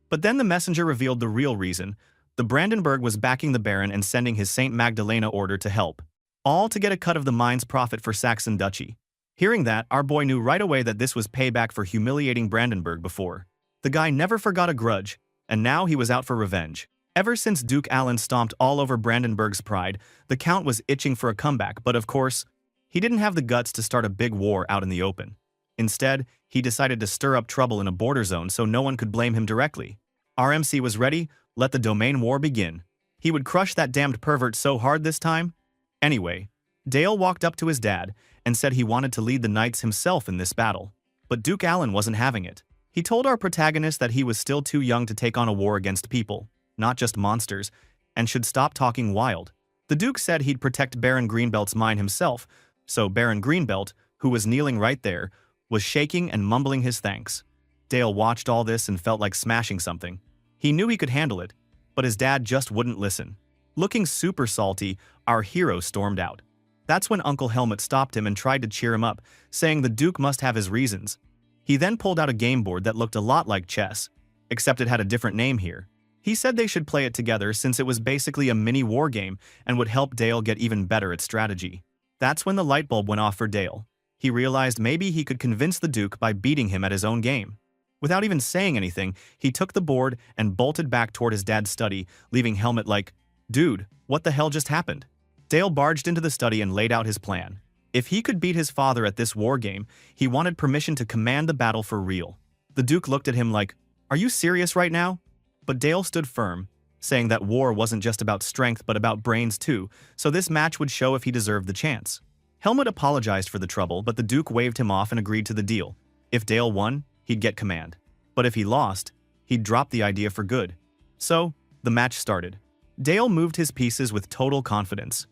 But then the messenger revealed the real reason. The Brandenburg was backing the baron and sending his St. Magdalena order to help, all to get a cut of the mine's profit for Saxon Duchy. Hearing that, our boy knew right away that this was payback for humiliating Brandenburg before. The guy never forgot a grudge, and now he was out for revenge. Ever since Duke Alan stomped all over Brandenburg's pride, the Count was itching for a comeback, but of course, he didn't have the guts to start a big war out in the open. Instead, he decided to stir up trouble in a border zone so no one could blame him directly. RMC was ready. Let the domain war begin. He would crush that damned pervert so hard this time. Anyway, Dale walked up to his dad and said he wanted to lead the knights himself in this battle. But Duke Alan wasn't having it. He told our protagonist that he was still too young to take on a war against people, not just monsters, and should stop talking wild. The Duke said he'd protect Baron Greenbelt's mine himself, so Baron Greenbelt, who was kneeling right there, was shaking and mumbling his thanks. Dale watched all this and felt like smashing something. He knew he could handle it, but his dad just wouldn't listen. Looking super salty, our hero stormed out. That's when Uncle Helmut stopped him and tried to cheer him up, saying the Duke must have his reasons. He then pulled out a game board that looked a lot like chess, except it had a different name here. He said they should play it together since it was basically a mini war game and would help Dale get even better at strategy. That's when the light bulb went off for Dale. He realized maybe he could convince the Duke by beating him at his own game. Without even saying anything, he took the board and bolted back toward his dad's study, leaving Helmut like, "Dude, what the hell just happened?" Dale barged into the study and laid out his plan. If he could beat his father at this war game, he wanted permission to command the battle for real. The Duke looked at him like, "Are you serious right now?" But Dale stood firm, saying that war wasn't just about strength but about brains too, so this match would show if he deserved the chance. Helmut apologized for the trouble, but the Duke waved him off and agreed to the deal. If Dale won, he'd get command. But if he lost, he'd drop the idea for good. So, the match started. Dale moved his pieces with total confidence.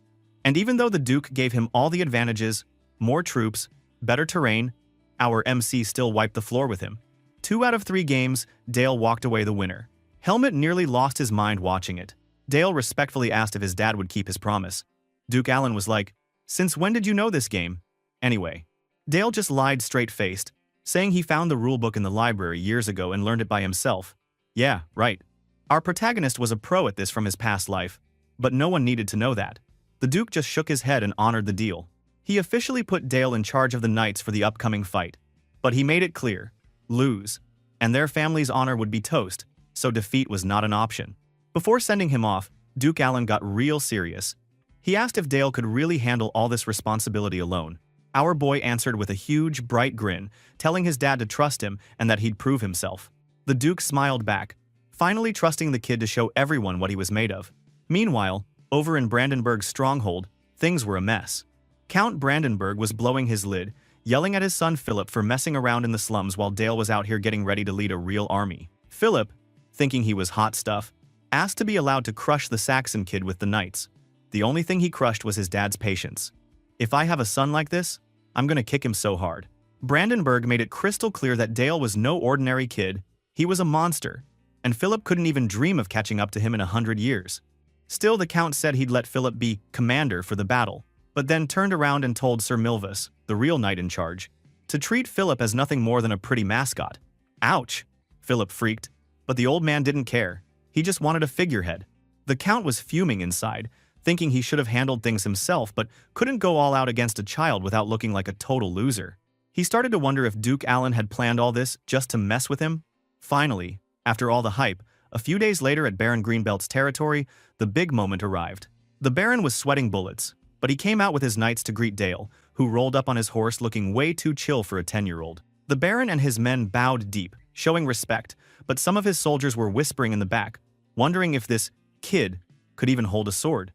And even though the Duke gave him all the advantages, more troops, better terrain, our MC still wiped the floor with him. 2 out of 3 games, Dale walked away the winner. Helmut nearly lost his mind watching it. Dale respectfully asked if his dad would keep his promise. Duke Alan was like, "Since when did you know this game?" Anyway, Dale just lied straight-faced, saying he found the rulebook in the library years ago and learned it by himself. Yeah, right. Our protagonist was a pro at this from his past life, but no one needed to know that. The Duke just shook his head and honored the deal. He officially put Dale in charge of the knights for the upcoming fight. But he made it clear, lose, and their family's honor would be toast, so defeat was not an option. Before sending him off, Duke Alan got real serious. He asked if Dale could really handle all this responsibility alone. Our boy answered with a huge, bright grin, telling his dad to trust him and that he'd prove himself. The Duke smiled back, finally trusting the kid to show everyone what he was made of. Meanwhile, over in Brandenburg's stronghold, things were a mess. Count Brandenburg was blowing his lid, yelling at his son Philip for messing around in the slums while Dale was out here getting ready to lead a real army. Philip, thinking he was hot stuff, asked to be allowed to crush the Saxon kid with the knights. The only thing he crushed was his dad's patience. "If I have a son like this, I'm gonna kick him so hard." Brandenburg made it crystal clear that Dale was no ordinary kid, he was a monster, and Philip couldn't even dream of catching up to him in 100 years. Still, the Count said he'd let Philip be commander for the battle, but then turned around and told Sir Milvus, the real knight in charge, to treat Philip as nothing more than a pretty mascot. Ouch! Philip freaked, but the old man didn't care. He just wanted a figurehead. The Count was fuming inside, thinking he should have handled things himself but couldn't go all out against a child without looking like a total loser. He started to wonder if Duke Alan had planned all this just to mess with him. Finally, after all the hype, a few days later at Baron Greenbelt's territory, the big moment arrived. The Baron was sweating bullets, but he came out with his knights to greet Dale, who rolled up on his horse looking way too chill for a 10-year-old. The Baron and his men bowed deep, showing respect, but some of his soldiers were whispering in the back, wondering if this kid could even hold a sword.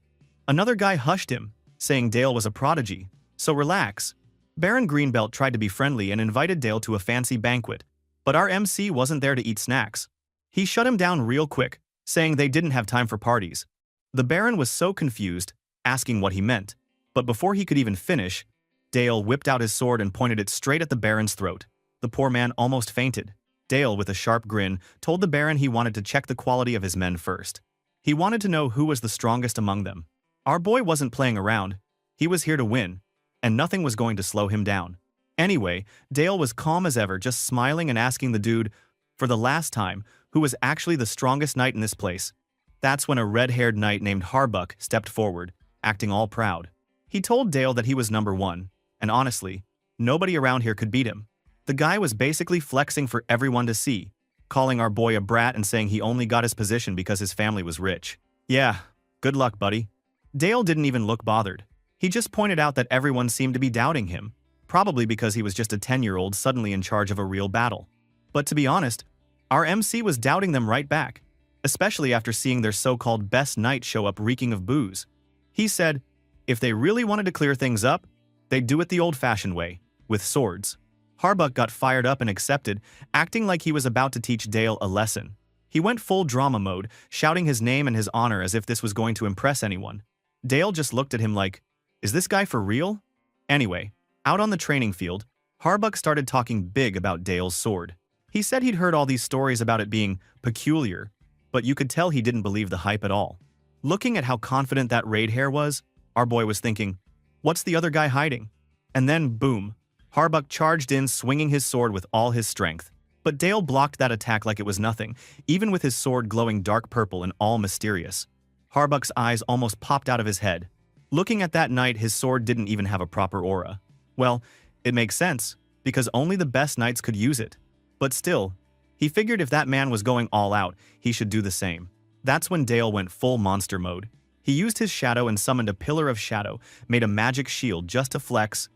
Another guy hushed him, saying Dale was a prodigy, so relax. Baron Greenbelt tried to be friendly and invited Dale to a fancy banquet, but our MC wasn't there to eat snacks. He shut him down real quick, saying they didn't have time for parties. The Baron was so confused, asking what he meant, but before he could even finish, Dale whipped out his sword and pointed it straight at the Baron's throat. The poor man almost fainted. Dale, with a sharp grin, told the Baron he wanted to check the quality of his men first. He wanted to know who was the strongest among them. Our boy wasn't playing around. He was here to win, and nothing was going to slow him down. Anyway, Dale was calm as ever, just smiling and asking the dude, for the last time, who was actually the strongest knight in this place. That's when a red-haired knight named Harbuck stepped forward, acting all proud. He told Dale that he was number one, and honestly, nobody around here could beat him. The guy was basically flexing for everyone to see, calling our boy a brat and saying he only got his position because his family was rich. Yeah, good luck, buddy. Dale didn't even look bothered. He just pointed out that everyone seemed to be doubting him, probably because he was just a 10-year-old suddenly in charge of a real battle. But to be honest, our MC was doubting them right back, especially after seeing their so-called best knight show up reeking of booze. He said, if they really wanted to clear things up, they'd do it the old-fashioned way, with swords. Harbuck got fired up and accepted, acting like he was about to teach Dale a lesson. He went full drama mode, shouting his name and his honor as if this was going to impress anyone. Dale just looked at him like, is this guy for real? Anyway, out on the training field, Harbuck started talking big about Dale's sword. He said he'd heard all these stories about it being peculiar, but you could tell he didn't believe the hype at all. Looking at how confident that raid hair was, our boy was thinking, what's the other guy hiding? And then, boom, Harbuck charged in, swinging his sword with all his strength. But Dale blocked that attack like it was nothing, even with his sword glowing dark purple and all mysterious. Harbuck's eyes almost popped out of his head. Looking at that knight, his sword didn't even have a proper aura. Well, it makes sense, because only the best knights could use it. But still, he figured if that man was going all out, he should do the same. That's when Dale went full monster mode. He used his shadow and summoned a pillar of shadow, made a magic shield just to flex,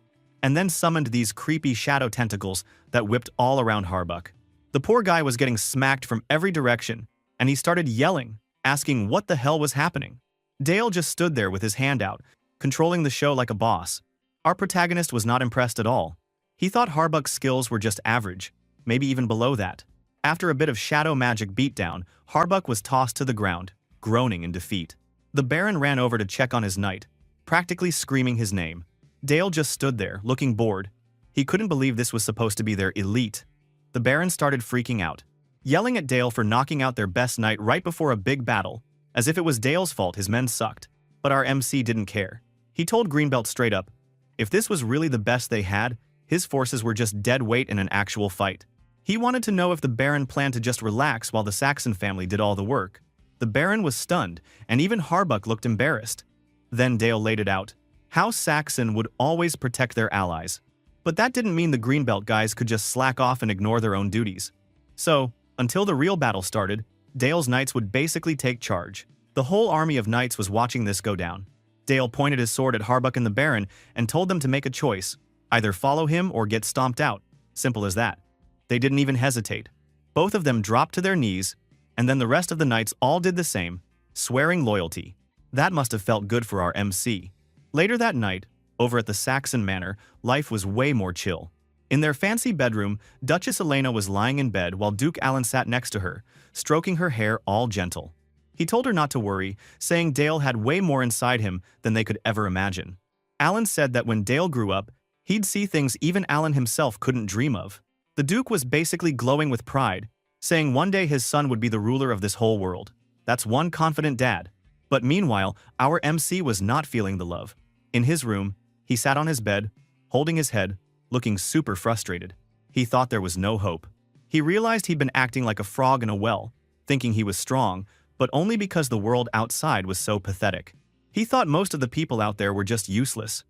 and then summoned these creepy shadow tentacles that whipped all around Harbuck. The poor guy was getting smacked from every direction, and he started yelling, asking what the hell was happening. Dale just stood there with his hand out, controlling the show like a boss. Our protagonist was not impressed at all. He thought Harbuck's skills were just average, maybe even below that. After a bit of shadow magic beatdown, Harbuck was tossed to the ground, groaning in defeat. The Baron ran over to check on his knight, practically screaming his name. Dale just stood there, looking bored. He couldn't believe this was supposed to be their elite. The Baron started freaking out, yelling at Dale for knocking out their best knight right before a big battle, as if it was Dale's fault his men sucked. But our MC didn't care. He told Greenbelt straight up, if this was really the best they had, his forces were just dead weight in an actual fight. He wanted to know if the Baron planned to just relax while the Saxon family did all the work. The Baron was stunned, and even Harbuck looked embarrassed. Then Dale laid it out. How Saxon would always protect their allies. But that didn't mean the Greenbelt guys could just slack off and ignore their own duties. So, until the real battle started, Dale's knights would basically take charge. The whole army of knights was watching this go down. Dale pointed his sword at Harbuck and the Baron and told them to make a choice, either follow him or get stomped out. Simple as that. They didn't even hesitate. Both of them dropped to their knees, and then the rest of the knights all did the same, swearing loyalty. That must have felt good for our MC. Later that night, over at the Saxon Manor, life was way more chill. In their fancy bedroom, Duchess Elena was lying in bed while Duke Alan sat next to her, stroking her hair all gentle. He told her not to worry, saying Dale had way more inside him than they could ever imagine. Alan said that when Dale grew up, he'd see things even Alan himself couldn't dream of. The Duke was basically glowing with pride, saying one day his son would be the ruler of this whole world. That's one confident dad. But meanwhile, our MC was not feeling the love. In his room, he sat on his bed, holding his head, looking super frustrated. He thought there was no hope. He realized he'd been acting like a frog in a well, thinking he was strong, but only because the world outside was so pathetic. He thought most of the people out there were just useless.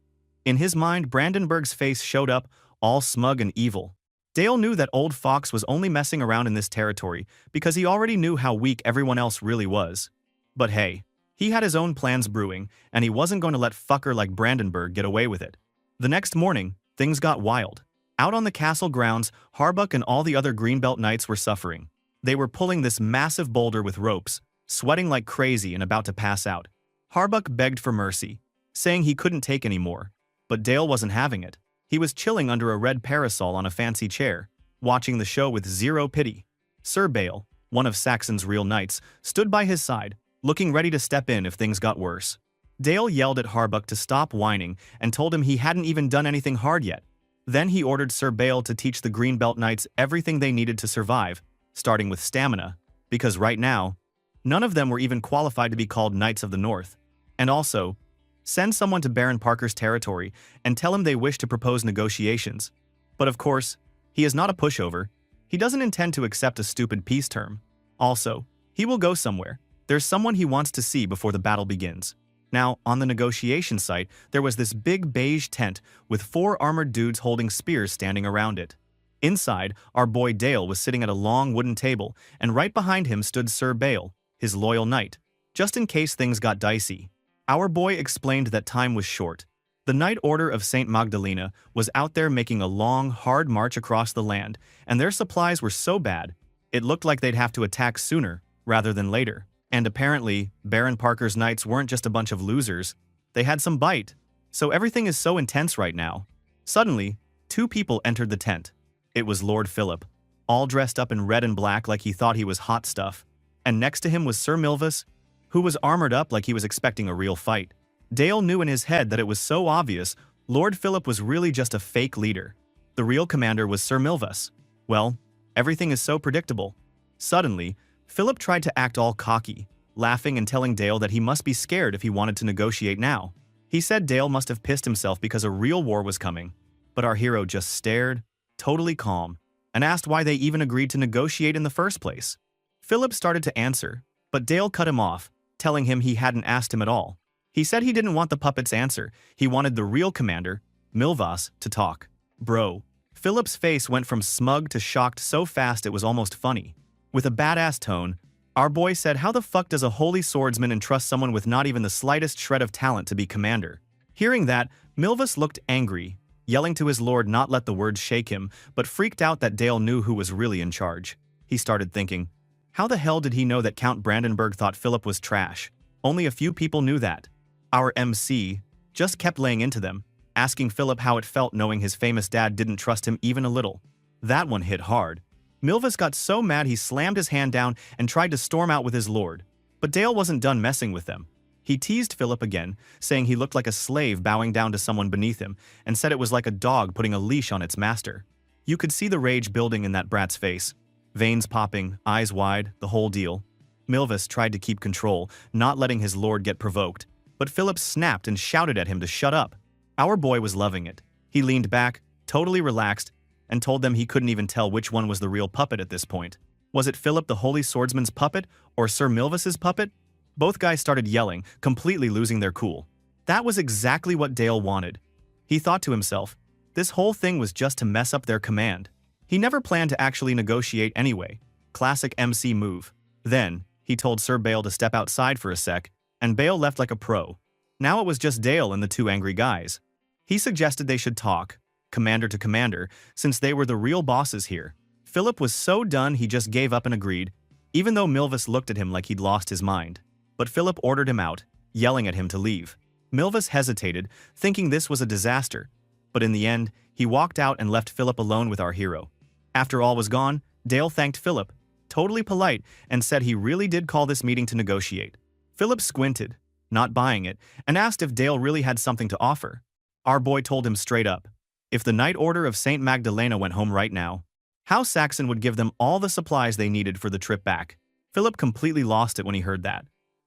In his mind, Brandenburg's face showed up, all smug and evil. Dale knew that old Fox was only messing around in this territory because he already knew how weak everyone else really was. But hey, he had his own plans brewing, and he wasn't going to let fucker like Brandenburg get away with it. The next morning, things got wild. Out on the castle grounds, Harbuck and all the other Greenbelt Knights were suffering. They were pulling this massive boulder with ropes, sweating like crazy and about to pass out. Harbuck begged for mercy, saying he couldn't take any more. But Dale wasn't having it. He was chilling under a red parasol on a fancy chair, watching the show with zero pity. Sir Bale, one of Saxon's real knights, stood by his side, looking ready to step in if things got worse. Dale yelled at Harbuck to stop whining and told him he hadn't even done anything hard yet. Then he ordered Sir Bale to teach the Greenbelt Knights everything they needed to survive, starting with stamina, because right now, none of them were even qualified to be called Knights of the North. And also, send someone to Baron Parker's territory and tell him they wish to propose negotiations. But of course, he is not a pushover. He doesn't intend to accept a stupid peace term. Also, he will go somewhere. There's someone he wants to see before the battle begins. Now, on the negotiation site, there was this big beige tent with 4 armored dudes holding spears standing around it. Inside, our boy Dale was sitting at a long wooden table, and right behind him stood Sir Bale, his loyal knight, just in case things got dicey. Our boy explained that time was short. The Knight Order of St. Magdalena was out there making a long, hard march across the land, and their supplies were so bad, it looked like they'd have to attack sooner rather than later. And apparently, Baron Parker's knights weren't just a bunch of losers. They had some bite. So everything is so intense right now. Suddenly, 2 people entered the tent. It was Lord Philip, all dressed up in red and black like he thought he was hot stuff. And next to him was Sir Milvus, who was armored up like he was expecting a real fight. Dale knew in his head that it was so obvious Lord Philip was really just a fake leader. The real commander was Sir Milvus. Well, everything is so predictable. Suddenly, Philip tried to act all cocky, laughing and telling Dale that he must be scared if he wanted to negotiate now. He said Dale must have pissed himself because a real war was coming. But our hero just stared, totally calm, and asked why they even agreed to negotiate in the first place. Philip started to answer, but Dale cut him off, telling him he hadn't asked him at all. He said he didn't want the puppet's answer. He wanted the real commander, Milvus, to talk. Bro. Philip's face went from smug to shocked so fast it was almost funny. With a badass tone, our boy said, how the fuck does a holy swordsman entrust someone with not even the slightest shred of talent to be commander? Hearing that, Milvus looked angry, yelling to his lord not let the words shake him, but freaked out that Dale knew who was really in charge. He started thinking, how the hell did he know that Count Brandenburg thought Philip was trash? Only a few people knew that. Our MC just kept laying into them, asking Philip how it felt knowing his famous dad didn't trust him even a little. That one hit hard. Milvus got so mad he slammed his hand down and tried to storm out with his lord. But Dale wasn't done messing with them. He teased Philip again, saying he looked like a slave bowing down to someone beneath him, and said it was like a dog putting a leash on its master. You could see the rage building in that brat's face. Veins popping, eyes wide, the whole deal. Milvus tried to keep control, not letting his lord get provoked, but Philip snapped and shouted at him to shut up. Our boy was loving it. He leaned back, totally relaxed, and told them he couldn't even tell which one was the real puppet at this point. Was it Philip the Holy Swordsman's puppet or Sir Milvus's puppet? Both guys started yelling, completely losing their cool. That was exactly what Dale wanted. He thought to himself, this whole thing was just to mess up their command. He never planned to actually negotiate anyway. Classic MC move. Then, he told Sir Bale to step outside for a sec, and Bale left like a pro. Now it was just Dale and the 2 angry guys. He suggested they should talk, commander to commander, since they were the real bosses here. Philip was so done he just gave up and agreed, even though Milvus looked at him like he'd lost his mind. But Philip ordered him out, yelling at him to leave. Milvus hesitated, thinking this was a disaster. But in the end, he walked out and left Philip alone with our hero. After all was gone, Dale thanked Philip, totally polite, and said he really did call this meeting to negotiate. Philip squinted, not buying it, and asked if Dale really had something to offer. Our boy told him straight up, if the Knight Order of St. Magdalena went home right now, House Saxon would give them all the supplies they needed for the trip back. Philip completely lost it when he heard that.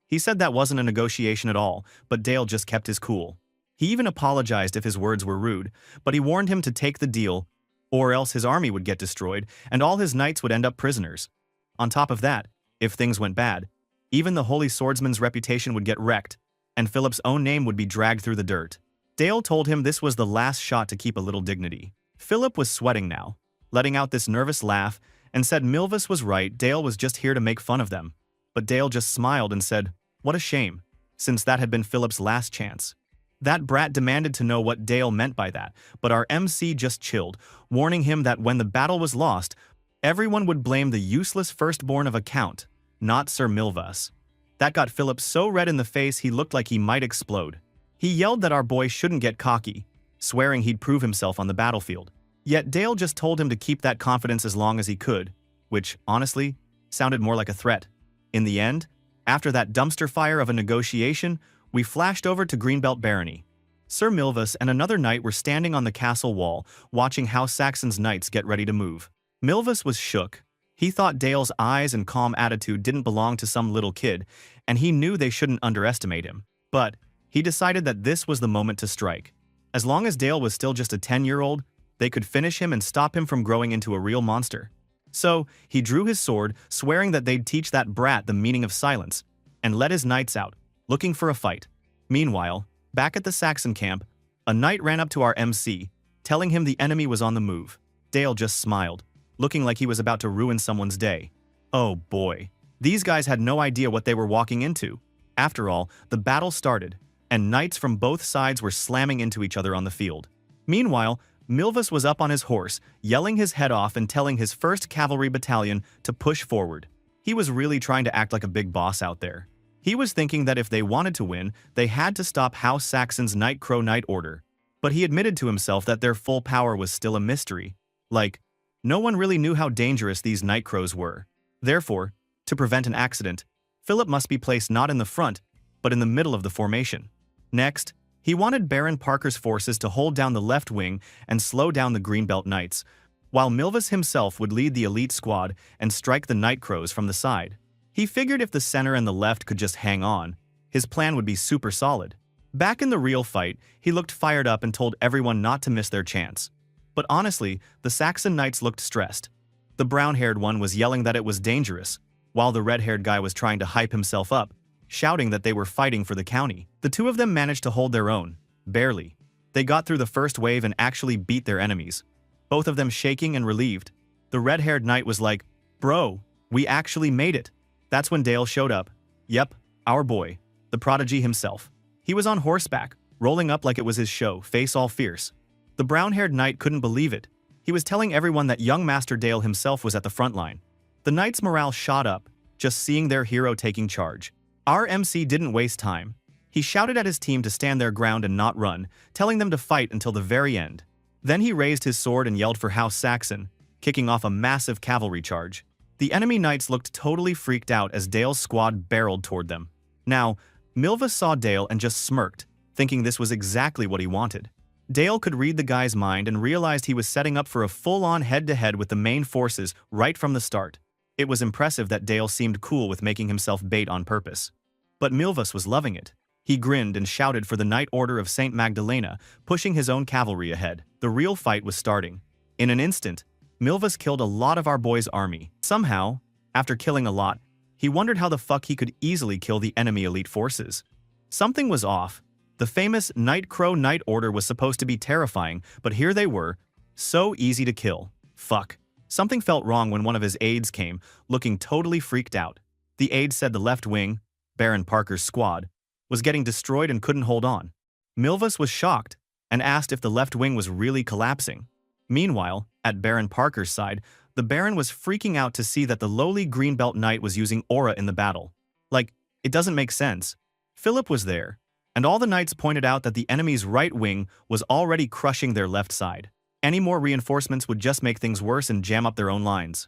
He said that wasn't a negotiation at all, but Dale just kept his cool. He even apologized if his words were rude, but he warned him to take the deal, or else his army would get destroyed and all his knights would end up prisoners. On top of that, if things went bad, even the Holy Swordsman's reputation would get wrecked, and Philip's own name would be dragged through the dirt. Dale told him this was the last shot to keep a little dignity. Philip was sweating now, letting out this nervous laugh, and said Milvus was right, Dale was just here to make fun of them. But Dale just smiled and said, what a shame, since that had been Philip's last chance. That brat demanded to know what Dale meant by that, but our MC just chilled, warning him that when the battle was lost, everyone would blame the useless firstborn of a count, not Sir Milvus. That got Philip so red in the face he looked like he might explode. He yelled that our boy shouldn't get cocky, swearing he'd prove himself on the battlefield. Yet Dale just told him to keep that confidence as long as he could, which, honestly, sounded more like a threat. In the end, after that dumpster fire of a negotiation, we flashed over to Greenbelt Barony. Sir Milvus and another knight were standing on the castle wall, watching how Saxon's knights get ready to move. Milvus was shook. He thought Dale's eyes and calm attitude didn't belong to some little kid, and he knew they shouldn't underestimate him. But he decided that this was the moment to strike. As long as Dale was still just a 10-year-old, they could finish him and stop him from growing into a real monster. So he drew his sword, swearing that they'd teach that brat the meaning of silence, and led his knights out, looking for a fight. Meanwhile, back at the Saxon camp, a knight ran up to our MC, telling him the enemy was on the move. Dale just smiled, looking like he was about to ruin someone's day. Oh boy, these guys had no idea what they were walking into. After all, the battle started, and knights from both sides were slamming into each other on the field. Meanwhile, Milvus was up on his horse, yelling his head off and telling his 1st Cavalry Battalion to push forward. He was really trying to act like a big boss out there. He was thinking that if they wanted to win, they had to stop House Saxon's Night Crow Knight Order. But he admitted to himself that their full power was still a mystery. Like, no one really knew how dangerous these Night Crows were. Therefore, to prevent an accident, Philip must be placed not in the front, but in the middle of the formation. Next, he wanted Baron Parker's forces to hold down the left wing and slow down the Greenbelt Knights, while Milvus himself would lead the elite squad and strike the Night Crows from the side. He figured if the center and the left could just hang on, his plan would be super solid. Back in the real fight, he looked fired up and told everyone not to miss their chance. But honestly, the Saxon knights looked stressed. The brown-haired one was yelling that it was dangerous, while the red-haired guy was trying to hype himself up, shouting that they were fighting for the county. The two of them managed to hold their own, barely. They got through the first wave and actually beat their enemies, both of them shaking and relieved. The red-haired knight was like, "Bro, we actually made it." That's when Dale showed up. Yep, our boy, the prodigy himself. He was on horseback, rolling up like it was his show, face all fierce. The brown-haired knight couldn't believe it. He was telling everyone that young Master Dale himself was at the front line. The knights' morale shot up, just seeing their hero taking charge. Our MC didn't waste time. He shouted at his team to stand their ground and not run, telling them to fight until the very end. Then he raised his sword and yelled for House Saxon, kicking off a massive cavalry charge. The enemy knights looked totally freaked out as Dale's squad barreled toward them. Now, Milvus saw Dale and just smirked, thinking this was exactly what he wanted. Dale could read the guy's mind and realized he was setting up for a full-on head-to-head with the main forces right from the start. It was impressive that Dale seemed cool with making himself bait on purpose. But Milvus was loving it. He grinned and shouted for the Knight Order of St. Magdalena, pushing his own cavalry ahead. The real fight was starting. In an instant, Milvus killed a lot of our boy's army. Somehow, after killing a lot, he wondered how the fuck he could easily kill the enemy elite forces. Something was off. The famous Night Crow Knight Order was supposed to be terrifying, but here they were, so easy to kill. Fuck. Something felt wrong when one of his aides came, looking totally freaked out. The aide said the left wing, Baron Parker's squad, was getting destroyed and couldn't hold on. Milvus was shocked and asked if the left wing was really collapsing. Meanwhile, at Baron Parker's side, the Baron was freaking out to see that the lowly Greenbelt Knight was using aura in the battle. Like, it doesn't make sense. Philip was there, and all the knights pointed out that the enemy's right wing was already crushing their left side. Any more reinforcements would just make things worse and jam up their own lines.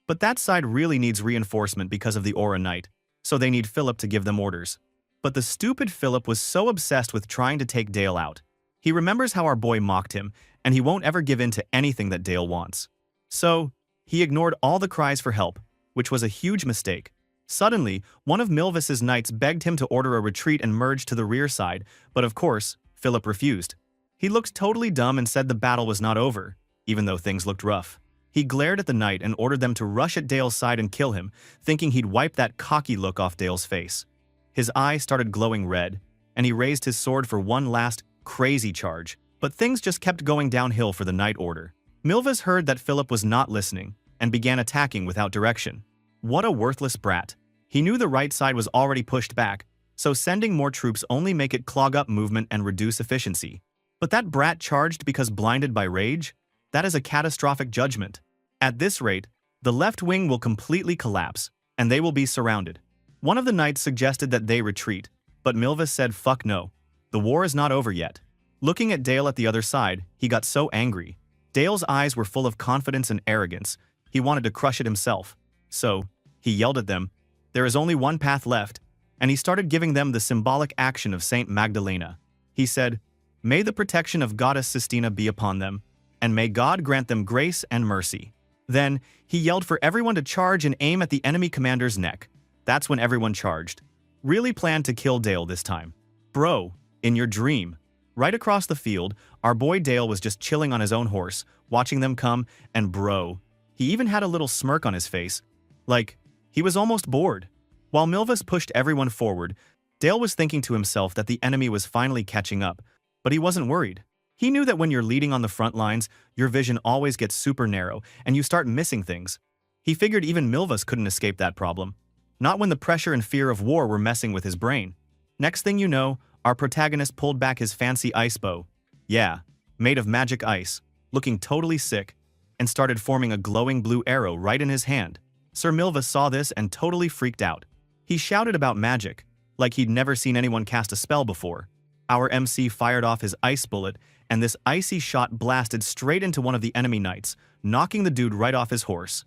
But that side really needs reinforcement because of the Aura Knight, so they need Philip to give them orders. But the stupid Philip was so obsessed with trying to take Dale out. He remembers how our boy mocked him, and he won't ever give in to anything that Dale wants. So, he ignored all the cries for help, which was a huge mistake. Suddenly, one of Milvis's knights begged him to order a retreat and merge to the rear side, but of course, Philip refused. He looked totally dumb and said the battle was not over, even though things looked rough. He glared at the knight and ordered them to rush at Dale's side and kill him, thinking he'd wipe that cocky look off Dale's face. His eye started glowing red, and he raised his sword for one last crazy charge, but things just kept going downhill for the knight order. Milvis heard that Philip was not listening and began attacking without direction. What a worthless brat. He knew the right side was already pushed back, so sending more troops only make it clog up movement and reduce efficiency. But that brat charged because blinded by rage? That is a catastrophic judgment. At this rate, the left wing will completely collapse, and they will be surrounded. One of the knights suggested that they retreat, but Milvis said fuck no. The war is not over yet. Looking at Dale at the other side, he got so angry. Dale's eyes were full of confidence and arrogance. He wanted to crush it himself. So, he yelled at them, "There is only one path left," and he started giving them the symbolic action of Saint Magdalena. He said, "May the protection of Goddess Sistina be upon them, and may God grant them grace and mercy." Then, he yelled for everyone to charge and aim at the enemy commander's neck. That's when everyone charged. Really planned to kill Dale this time. Bro, in your dream. Right across the field, our boy Dale was just chilling on his own horse, watching them come, and bro, he even had a little smirk on his face. Like, he was almost bored. While Milvis pushed everyone forward, Dale was thinking to himself that the enemy was finally catching up, but he wasn't worried. He knew that when you're leading on the front lines, your vision always gets super narrow, and you start missing things. He figured even Milvis couldn't escape that problem. Not when the pressure and fear of war were messing with his brain. Next thing you know, our protagonist pulled back his fancy ice bow. Yeah, made of magic ice, looking totally sick, and started forming a glowing blue arrow right in his hand. Sir Milvis saw this and totally freaked out. He shouted about magic, like he'd never seen anyone cast a spell before. Our MC fired off his ice bullet, and this icy shot blasted straight into one of the enemy knights, knocking the dude right off his horse.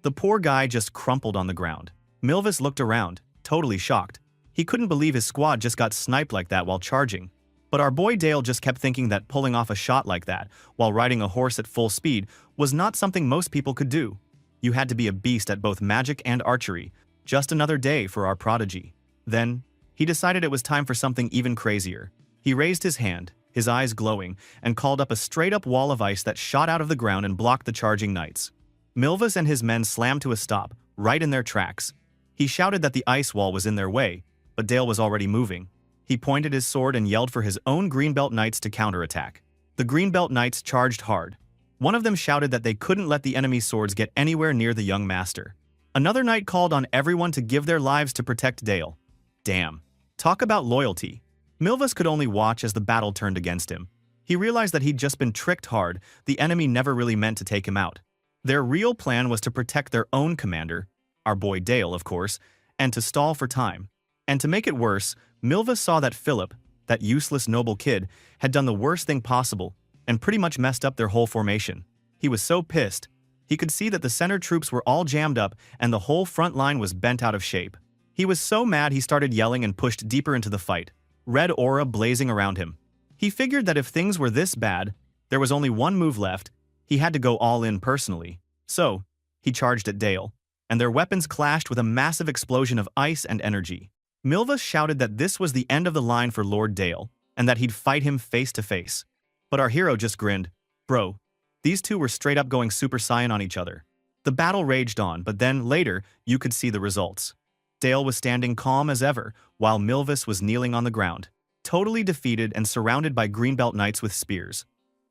The poor guy just crumpled on the ground. Milvis looked around, totally shocked. He couldn't believe his squad just got sniped like that while charging. But our boy Dale just kept thinking that pulling off a shot like that, while riding a horse at full speed, was not something most people could do. You had to be a beast at both magic and archery. Just another day for our prodigy. Then, he decided it was time for something even crazier. He raised his hand, his eyes glowing, and called up a straight-up wall of ice that shot out of the ground and blocked the charging knights. Milvis and his men slammed to a stop, right in their tracks. He shouted that the ice wall was in their way, but Dale was already moving. He pointed his sword and yelled for his own Greenbelt Knights to counterattack. The Greenbelt Knights charged hard. One of them shouted that they couldn't let the enemy's swords get anywhere near the young master. Another knight called on everyone to give their lives to protect Dale. Damn. Talk about loyalty. Milvis could only watch as the battle turned against him. He realized that he'd just been tricked hard. The enemy never really meant to take him out. Their real plan was to protect their own commander, our boy Dale, of course, and to stall for time. And to make it worse, Milvis saw that Philip, that useless noble kid, had done the worst thing possible and pretty much messed up their whole formation. He was so pissed. He could see that the center troops were all jammed up and the whole front line was bent out of shape. He was so mad he started yelling and pushed deeper into the fight, red aura blazing around him. He figured that if things were this bad, there was only one move left. He had to go all in personally. So, he charged at Dale, and their weapons clashed with a massive explosion of ice and energy. Milvis shouted that this was the end of the line for Lord Dale, and that he'd fight him face to face. But our hero just grinned. Bro, these two were straight up going Super Saiyan on each other. The battle raged on, but then, later, you could see the results. Dale was standing calm as ever, while Milvis was kneeling on the ground, totally defeated and surrounded by Greenbelt Knights with spears.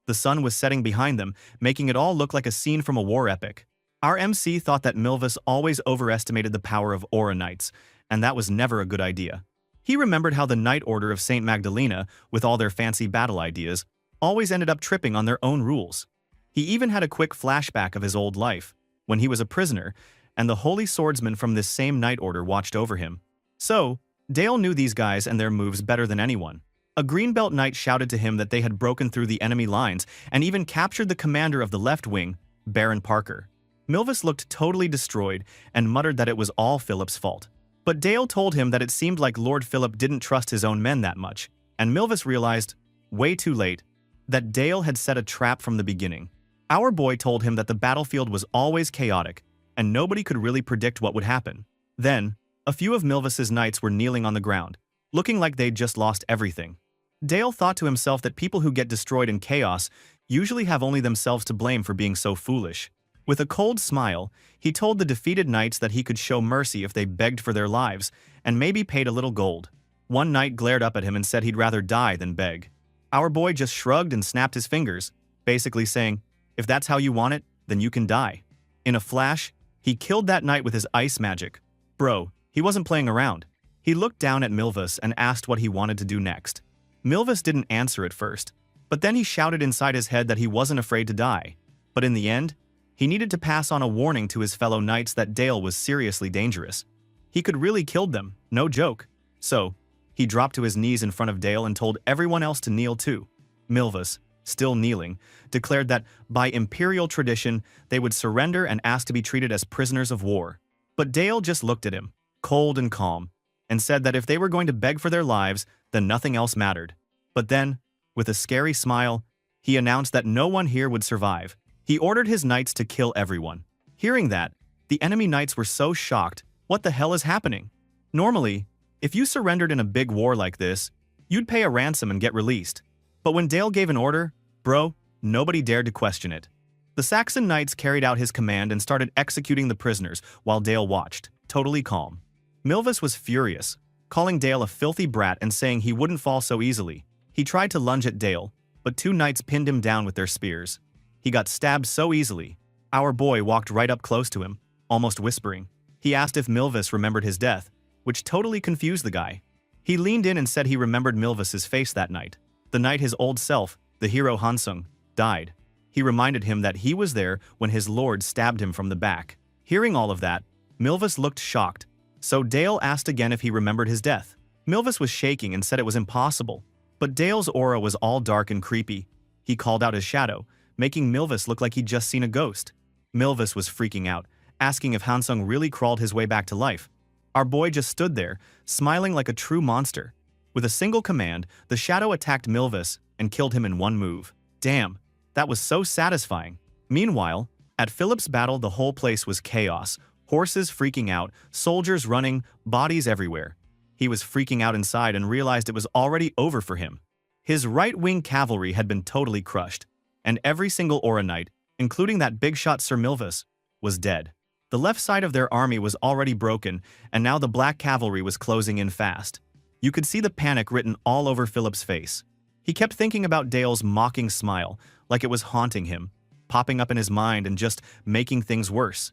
The sun was setting behind them, making it all look like a scene from a war epic. Our MC thought that Milvis always overestimated the power of Aura Knights, and that was never a good idea. He remembered how the Knight Order of Saint Magdalena, with all their fancy battle ideas, always ended up tripping on their own rules. He even had a quick flashback of his old life, when he was a prisoner, and the holy swordsman from this same Knight Order watched over him. So, Dale knew these guys and their moves better than anyone. A Greenbelt Knight shouted to him that they had broken through the enemy lines and even captured the commander of the left wing, Baron Parker. Milvis looked totally destroyed and muttered that it was all Philip's fault. But Dale told him that it seemed like Lord Philip didn't trust his own men that much, and Milvis realized, way too late, that Dale had set a trap from the beginning. Our boy told him that the battlefield was always chaotic, and nobody could really predict what would happen. Then, a few of Milvis's knights were kneeling on the ground, looking like they'd just lost everything. Dale thought to himself that people who get destroyed in chaos usually have only themselves to blame for being so foolish. With a cold smile, he told the defeated knights that he could show mercy if they begged for their lives and maybe paid a little gold. One knight glared up at him and said he'd rather die than beg. Our boy just shrugged and snapped his fingers, basically saying, if that's how you want it, then you can die. In a flash, he killed that knight with his ice magic. Bro, he wasn't playing around. He looked down at Milvis and asked what he wanted to do next. Milvis didn't answer at first, but then he shouted inside his head that he wasn't afraid to die. But in the end, he needed to pass on a warning to his fellow knights that Dale was seriously dangerous. He could really kill them, no joke. So, he dropped to his knees in front of Dale and told everyone else to kneel too. Milvis, still kneeling, declared that, by imperial tradition, they would surrender and ask to be treated as prisoners of war. But Dale just looked at him, cold and calm, and said that if they were going to beg for their lives, then nothing else mattered. But then, with a scary smile, he announced that no one here would survive. He ordered his knights to kill everyone. Hearing that, the enemy knights were so shocked. What the hell is happening? Normally, if you surrendered in a big war like this, you'd pay a ransom and get released. But when Dale gave an order, bro, nobody dared to question it. The Saxon knights carried out his command and started executing the prisoners while Dale watched, totally calm. Milvis was furious, calling Dale a filthy brat and saying he wouldn't fall so easily. He tried to lunge at Dale, but two knights pinned him down with their spears. He got stabbed so easily. Our boy walked right up close to him, almost whispering. He asked if Milvis remembered his death, which totally confused the guy. He leaned in and said he remembered Milvis's face that night. The night his old self, the hero Hansung, died. He reminded him that he was there when his lord stabbed him from the back. Hearing all of that, Milvis looked shocked, so Dale asked again if he remembered his death. Milvis was shaking and said it was impossible, but Dale's aura was all dark and creepy. He called out his shadow, making Milvis look like he'd just seen a ghost. Milvis was freaking out, asking if Hansung really crawled his way back to life. Our boy just stood there, smiling like a true monster. With a single command, the shadow attacked Milvis and killed him in one move. Damn, that was so satisfying. Meanwhile, at Philip's battle, the whole place was chaos. Horses freaking out, soldiers running, bodies everywhere. He was freaking out inside and realized it was already over for him. His right-wing cavalry had been totally crushed, and every single Aura Knight, including that big shot Sir Milvis, was dead. The left side of their army was already broken, and now the black cavalry was closing in fast. You could see the panic written all over Philip's face. He kept thinking about Dale's mocking smile, like it was haunting him, popping up in his mind and just making things worse.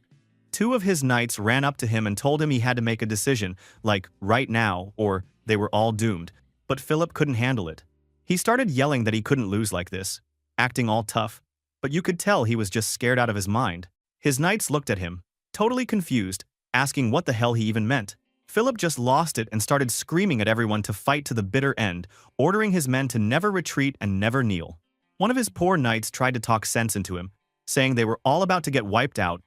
Two of his knights ran up to him and told him he had to make a decision, like right now, or they were all doomed, but Philip couldn't handle it. He started yelling that he couldn't lose like this, acting all tough, but you could tell he was just scared out of his mind. His knights looked at him, totally confused, asking what the hell he even meant. Philip just lost it and started screaming at everyone to fight to the bitter end, ordering his men to never retreat and never kneel. One of his poor knights tried to talk sense into him, saying they were all about to get wiped out,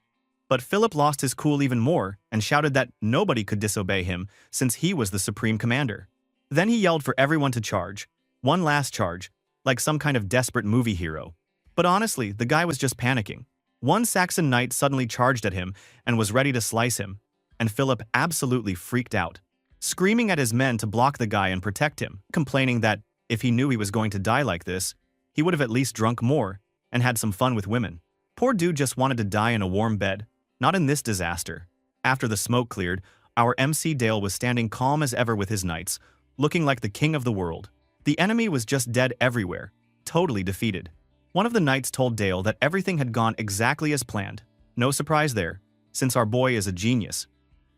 but Philip lost his cool even more and shouted that nobody could disobey him since he was the supreme commander. Then he yelled for everyone to charge, one last charge, like some kind of desperate movie hero. But honestly, the guy was just panicking. One Saxon knight suddenly charged at him and was ready to slice him, and Philip absolutely freaked out, screaming at his men to block the guy and protect him, complaining that if he knew he was going to die like this, he would have at least drunk more and had some fun with women. Poor dude just wanted to die in a warm bed, not in this disaster. After the smoke cleared, our MC Dale was standing calm as ever with his knights, looking like the king of the world. The enemy was just dead everywhere, totally defeated. One of the knights told Dale that everything had gone exactly as planned. No surprise there, since our boy is a genius.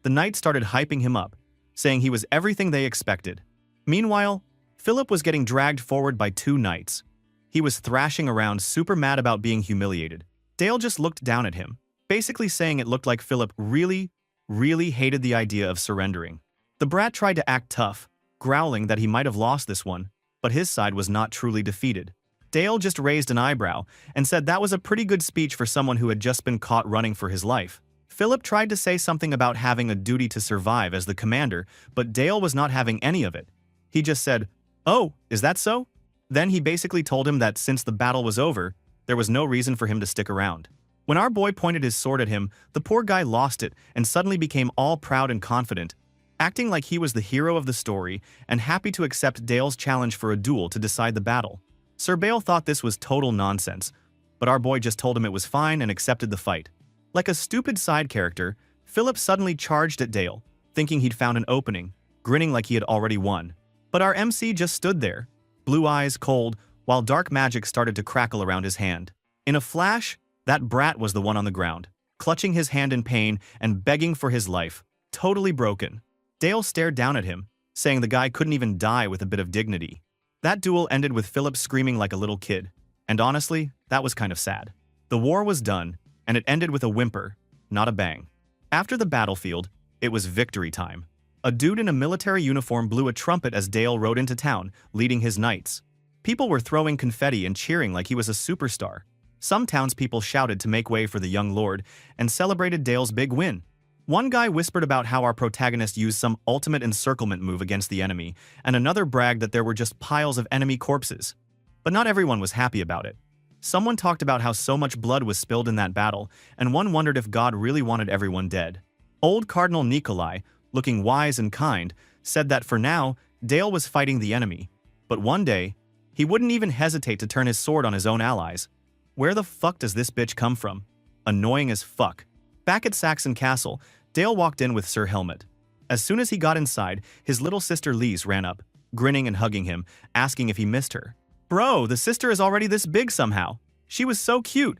The knight started hyping him up, saying he was everything they expected. Meanwhile, Philip was getting dragged forward by two knights. He was thrashing around, super mad about being humiliated. Dale just looked down at him, basically saying it looked like Philip really hated the idea of surrendering. The brat tried to act tough, growling that he might have lost this one, but his side was not truly defeated. Dale just raised an eyebrow and said that was a pretty good speech for someone who had just been caught running for his life. Philip tried to say something about having a duty to survive as the commander, but Dale was not having any of it. He just said, "Oh, is that so?" Then he basically told him that since the battle was over, there was no reason for him to stick around. When our boy pointed his sword at him, the poor guy lost it and suddenly became all proud and confident, acting like he was the hero of the story and happy to accept Dale's challenge for a duel to decide the battle. Sir Bale thought this was total nonsense, but our boy just told him it was fine and accepted the fight. Like a stupid side character, Philip suddenly charged at Dale, thinking he'd found an opening, grinning like he had already won. But our MC just stood there, blue eyes cold, while dark magic started to crackle around his hand. In a flash, that brat was the one on the ground, clutching his hand in pain and begging for his life, totally broken. Dale stared down at him, saying the guy couldn't even die with a bit of dignity. That duel ended with Philip screaming like a little kid, and honestly, that was kind of sad. The war was done, and it ended with a whimper, not a bang. After the battlefield, it was victory time. A dude in a military uniform blew a trumpet as Dale rode into town, leading his knights. People were throwing confetti and cheering like he was a superstar. Some townspeople shouted to make way for the young lord and celebrated Dale's big win. One guy whispered about how our protagonist used some ultimate encirclement move against the enemy, and another bragged that there were just piles of enemy corpses. But not everyone was happy about it. Someone talked about how so much blood was spilled in that battle, and one wondered if God really wanted everyone dead. Old Cardinal Nikolai, looking wise and kind, said that for now, Dale was fighting the enemy. But one day, he wouldn't even hesitate to turn his sword on his own allies. Where the fuck does this bitch come from? Annoying as fuck. Back at Saxon Castle, Dale walked in with Sir Helmet. As soon as he got inside, his little sister Lise ran up, grinning and hugging him, asking if he missed her. Bro, the sister is already this big somehow. She was so cute.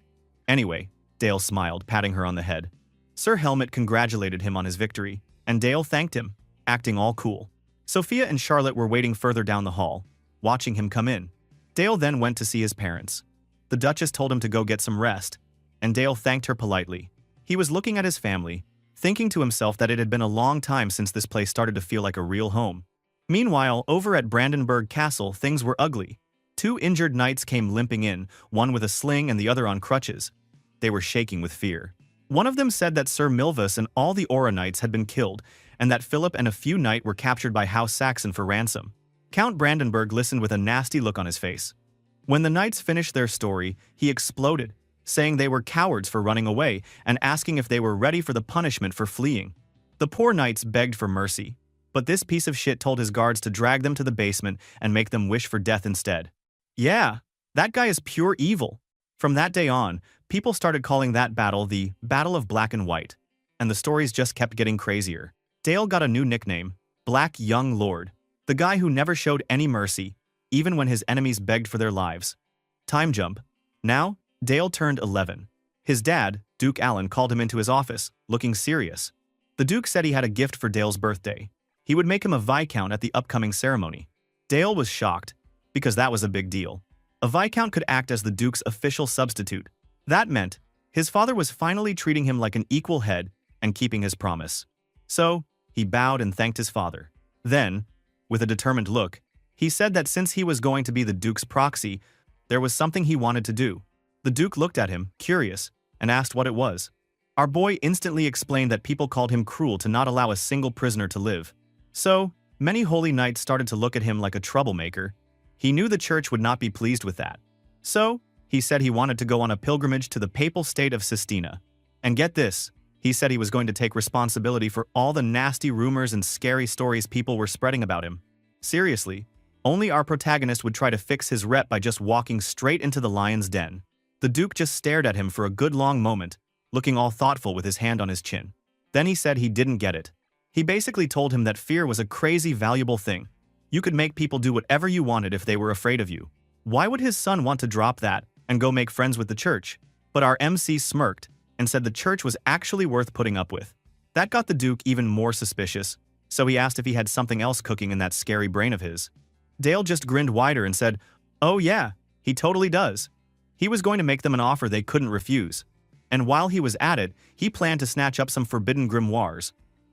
Anyway, Dale smiled, patting her on the head. Sir Helmet congratulated him on his victory, and Dale thanked him, acting all cool. Sophia and Charlotte were waiting further down the hall, watching him come in. Dale then went to see his parents. The Duchess told him to go get some rest, and Dale thanked her politely. He was looking at his family, thinking to himself that it had been a long time since this place started to feel like a real home. Meanwhile, over at Brandenburg Castle, things were ugly. Two injured knights came limping in, one with a sling and the other on crutches. They were shaking with fear. One of them said that Sir Milvus and all the Aura Knights had been killed, and that Philip and a few knights were captured by House Saxon for ransom. Count Brandenburg listened with a nasty look on his face. When the knights finished their story, he exploded, saying they were cowards for running away and asking if they were ready for the punishment for fleeing. The poor knights begged for mercy, but this piece of shit told his guards to drag them to the basement and make them wish for death instead. Yeah, that guy is pure evil. From that day on, people started calling that battle the Battle of Black and White, and the stories just kept getting crazier. Dale got a new nickname, Black Young Lord, the guy who never showed any mercy, even when his enemies begged for their lives. Time jump. Now, Dale turned 11. His dad, Duke Allen, called him into his office, looking serious. The Duke said he had a gift for Dale's birthday. He would make him a Viscount at the upcoming ceremony. Dale was shocked, because that was a big deal. A Viscount could act as the Duke's official substitute. That meant his father was finally treating him like an equal head and keeping his promise. So, he bowed and thanked his father. Then, with a determined look, he said that since he was going to be the Duke's proxy, there was something he wanted to do. The Duke looked at him, curious, and asked what it was. Our boy instantly explained that people called him cruel to not allow a single prisoner to live. So, many holy knights started to look at him like a troublemaker. He knew the church would not be pleased with that. So, he said he wanted to go on a pilgrimage to the papal state of Sistina. And get this, he said he was going to take responsibility for all the nasty rumors and scary stories people were spreading about him. Seriously, only our protagonist would try to fix his rep by just walking straight into the lion's den. The Duke just stared at him for a good long moment, looking all thoughtful with his hand on his chin. Then he said he didn't get it. He basically told him that fear was a crazy valuable thing. You could make people do whatever you wanted if they were afraid of you. Why would his son want to drop that and go make friends with the church? But our MC smirked and said the church was actually worth putting up with. That got the Duke even more suspicious, so he asked if he had something else cooking in that scary brain of his. Dale just grinned wider and said, "Oh yeah, he totally does." He was going to make them an offer they couldn't refuse. And while he was at it, he planned to snatch up some forbidden grimoires.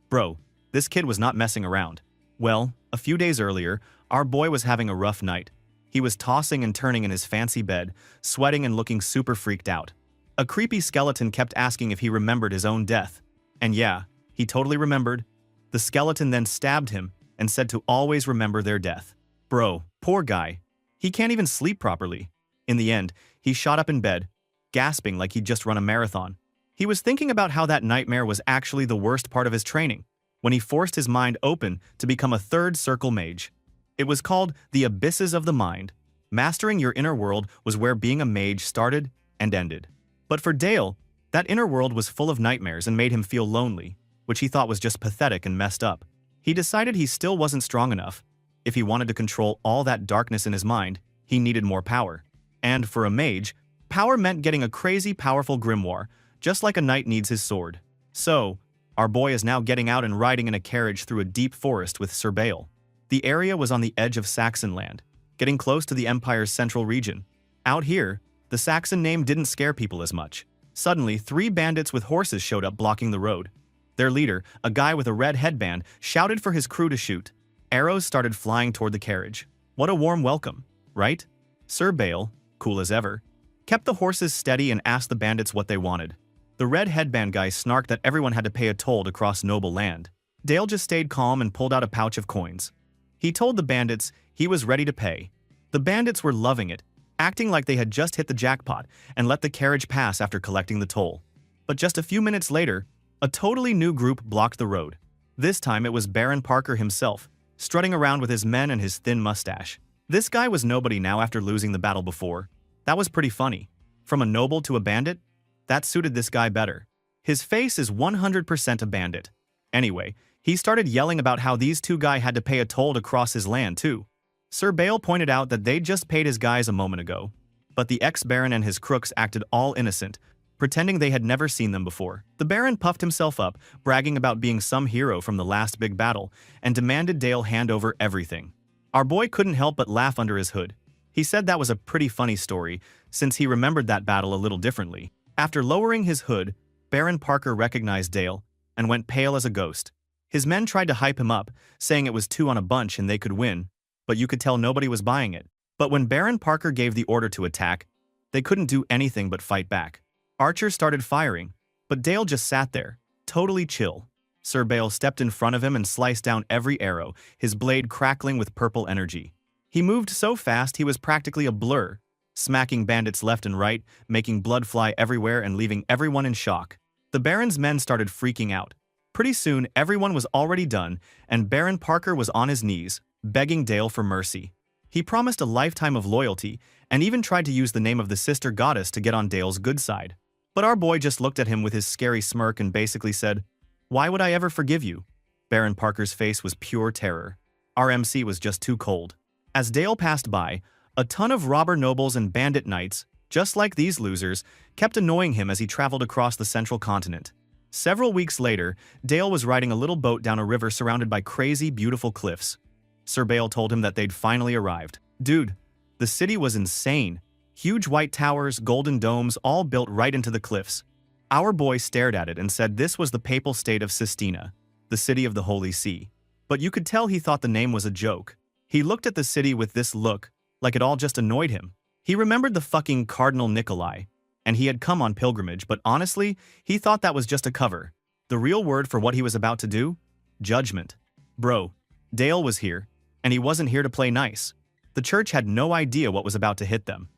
Bro, this kid was not messing around. Well, a few days earlier, our boy was having a rough night. He was tossing and turning in his fancy bed, sweating and looking super freaked out. A creepy skeleton kept asking if he remembered his own death. And yeah, he totally remembered. The skeleton then stabbed him and said to always remember their death. Bro, poor guy. He can't even sleep properly. In the end, he shot up in bed, gasping like he'd just run a marathon. He was thinking about how that nightmare was actually the worst part of his training, when he forced his mind open to become a third circle mage. It was called the Abysses of the Mind. Mastering your inner world was where being a mage started and ended. But for Dale, that inner world was full of nightmares and made him feel lonely, which he thought was just pathetic and messed up. He decided he still wasn't strong enough. If he wanted to control all that darkness in his mind, he needed more power. And for a mage, power meant getting a crazy powerful grimoire, just like a knight needs his sword. So, our boy is now getting out and riding in a carriage through a deep forest with Sir Bale. The area was on the edge of Saxon land, getting close to the Empire's central region. Out here, the Saxon name didn't scare people as much. Suddenly, 3 bandits with horses showed up blocking the road. Their leader, a guy with a red headband, shouted for his crew to shoot. Arrows started flying toward the carriage. What a warm welcome, right? Sir Bale, cool as ever, kept the horses steady and asked the bandits what they wanted. The red headband guy snarked that everyone had to pay a toll to cross noble land. Dale just stayed calm and pulled out a pouch of coins. He told the bandits he was ready to pay. The bandits were loving it, acting like they had just hit the jackpot and let the carriage pass after collecting the toll. But just a few minutes later, a totally new group blocked the road. This time it was Baron Parker himself, strutting around with his men and his thin mustache. This guy was nobody now after losing the battle before. That was pretty funny. From a noble to a bandit? That suited this guy better. His face is 100% a bandit. Anyway, he started yelling about how these 2 guys had to pay a toll to cross his land too. Sir Bale pointed out that they'd just paid his guys a moment ago, but the ex-baron and his crooks acted all innocent, pretending they had never seen them before. The baron puffed himself up, bragging about being some hero from the last big battle, and demanded Dale hand over everything. Our boy couldn't help but laugh under his hood. He said that was a pretty funny story, since he remembered that battle a little differently. After lowering his hood, Baron Parker recognized Dale and went pale as a ghost. His men tried to hype him up, saying it was 2 on a bunch and they could win, but you could tell nobody was buying it. But when Baron Parker gave the order to attack, they couldn't do anything but fight back. Archers started firing, but Dale just sat there, totally chill. Sir Bale stepped in front of him and sliced down every arrow, his blade crackling with purple energy. He moved so fast he was practically a blur, smacking bandits left and right, making blood fly everywhere and leaving everyone in shock. The Baron's men started freaking out. Pretty soon, everyone was already done, and Baron Parker was on his knees, begging Dale for mercy. He promised a lifetime of loyalty, and even tried to use the name of the sister goddess to get on Dale's good side. But our boy just looked at him with his scary smirk and basically said, "Why would I ever forgive you?" Baron Parker's face was pure terror. Our MC was just too cold. As Dale passed by, a ton of robber nobles and bandit knights, just like these losers, kept annoying him as he traveled across the central continent. Several weeks later, Dale was riding a little boat down a river surrounded by crazy, beautiful cliffs. Sir Bale told him that they'd finally arrived. Dude, the city was insane. Huge white towers, golden domes, all built right into the cliffs. Our boy stared at it and said this was the papal state of Sistina, the city of the Holy See. But you could tell he thought the name was a joke. He looked at the city with this look, like it all just annoyed him. He remembered the fucking Cardinal Nikolai, and he had come on pilgrimage, but honestly, he thought that was just a cover. The real word for what he was about to do? Judgment. Bro, Dale was here, and he wasn't here to play nice. The church had no idea what was about to hit them.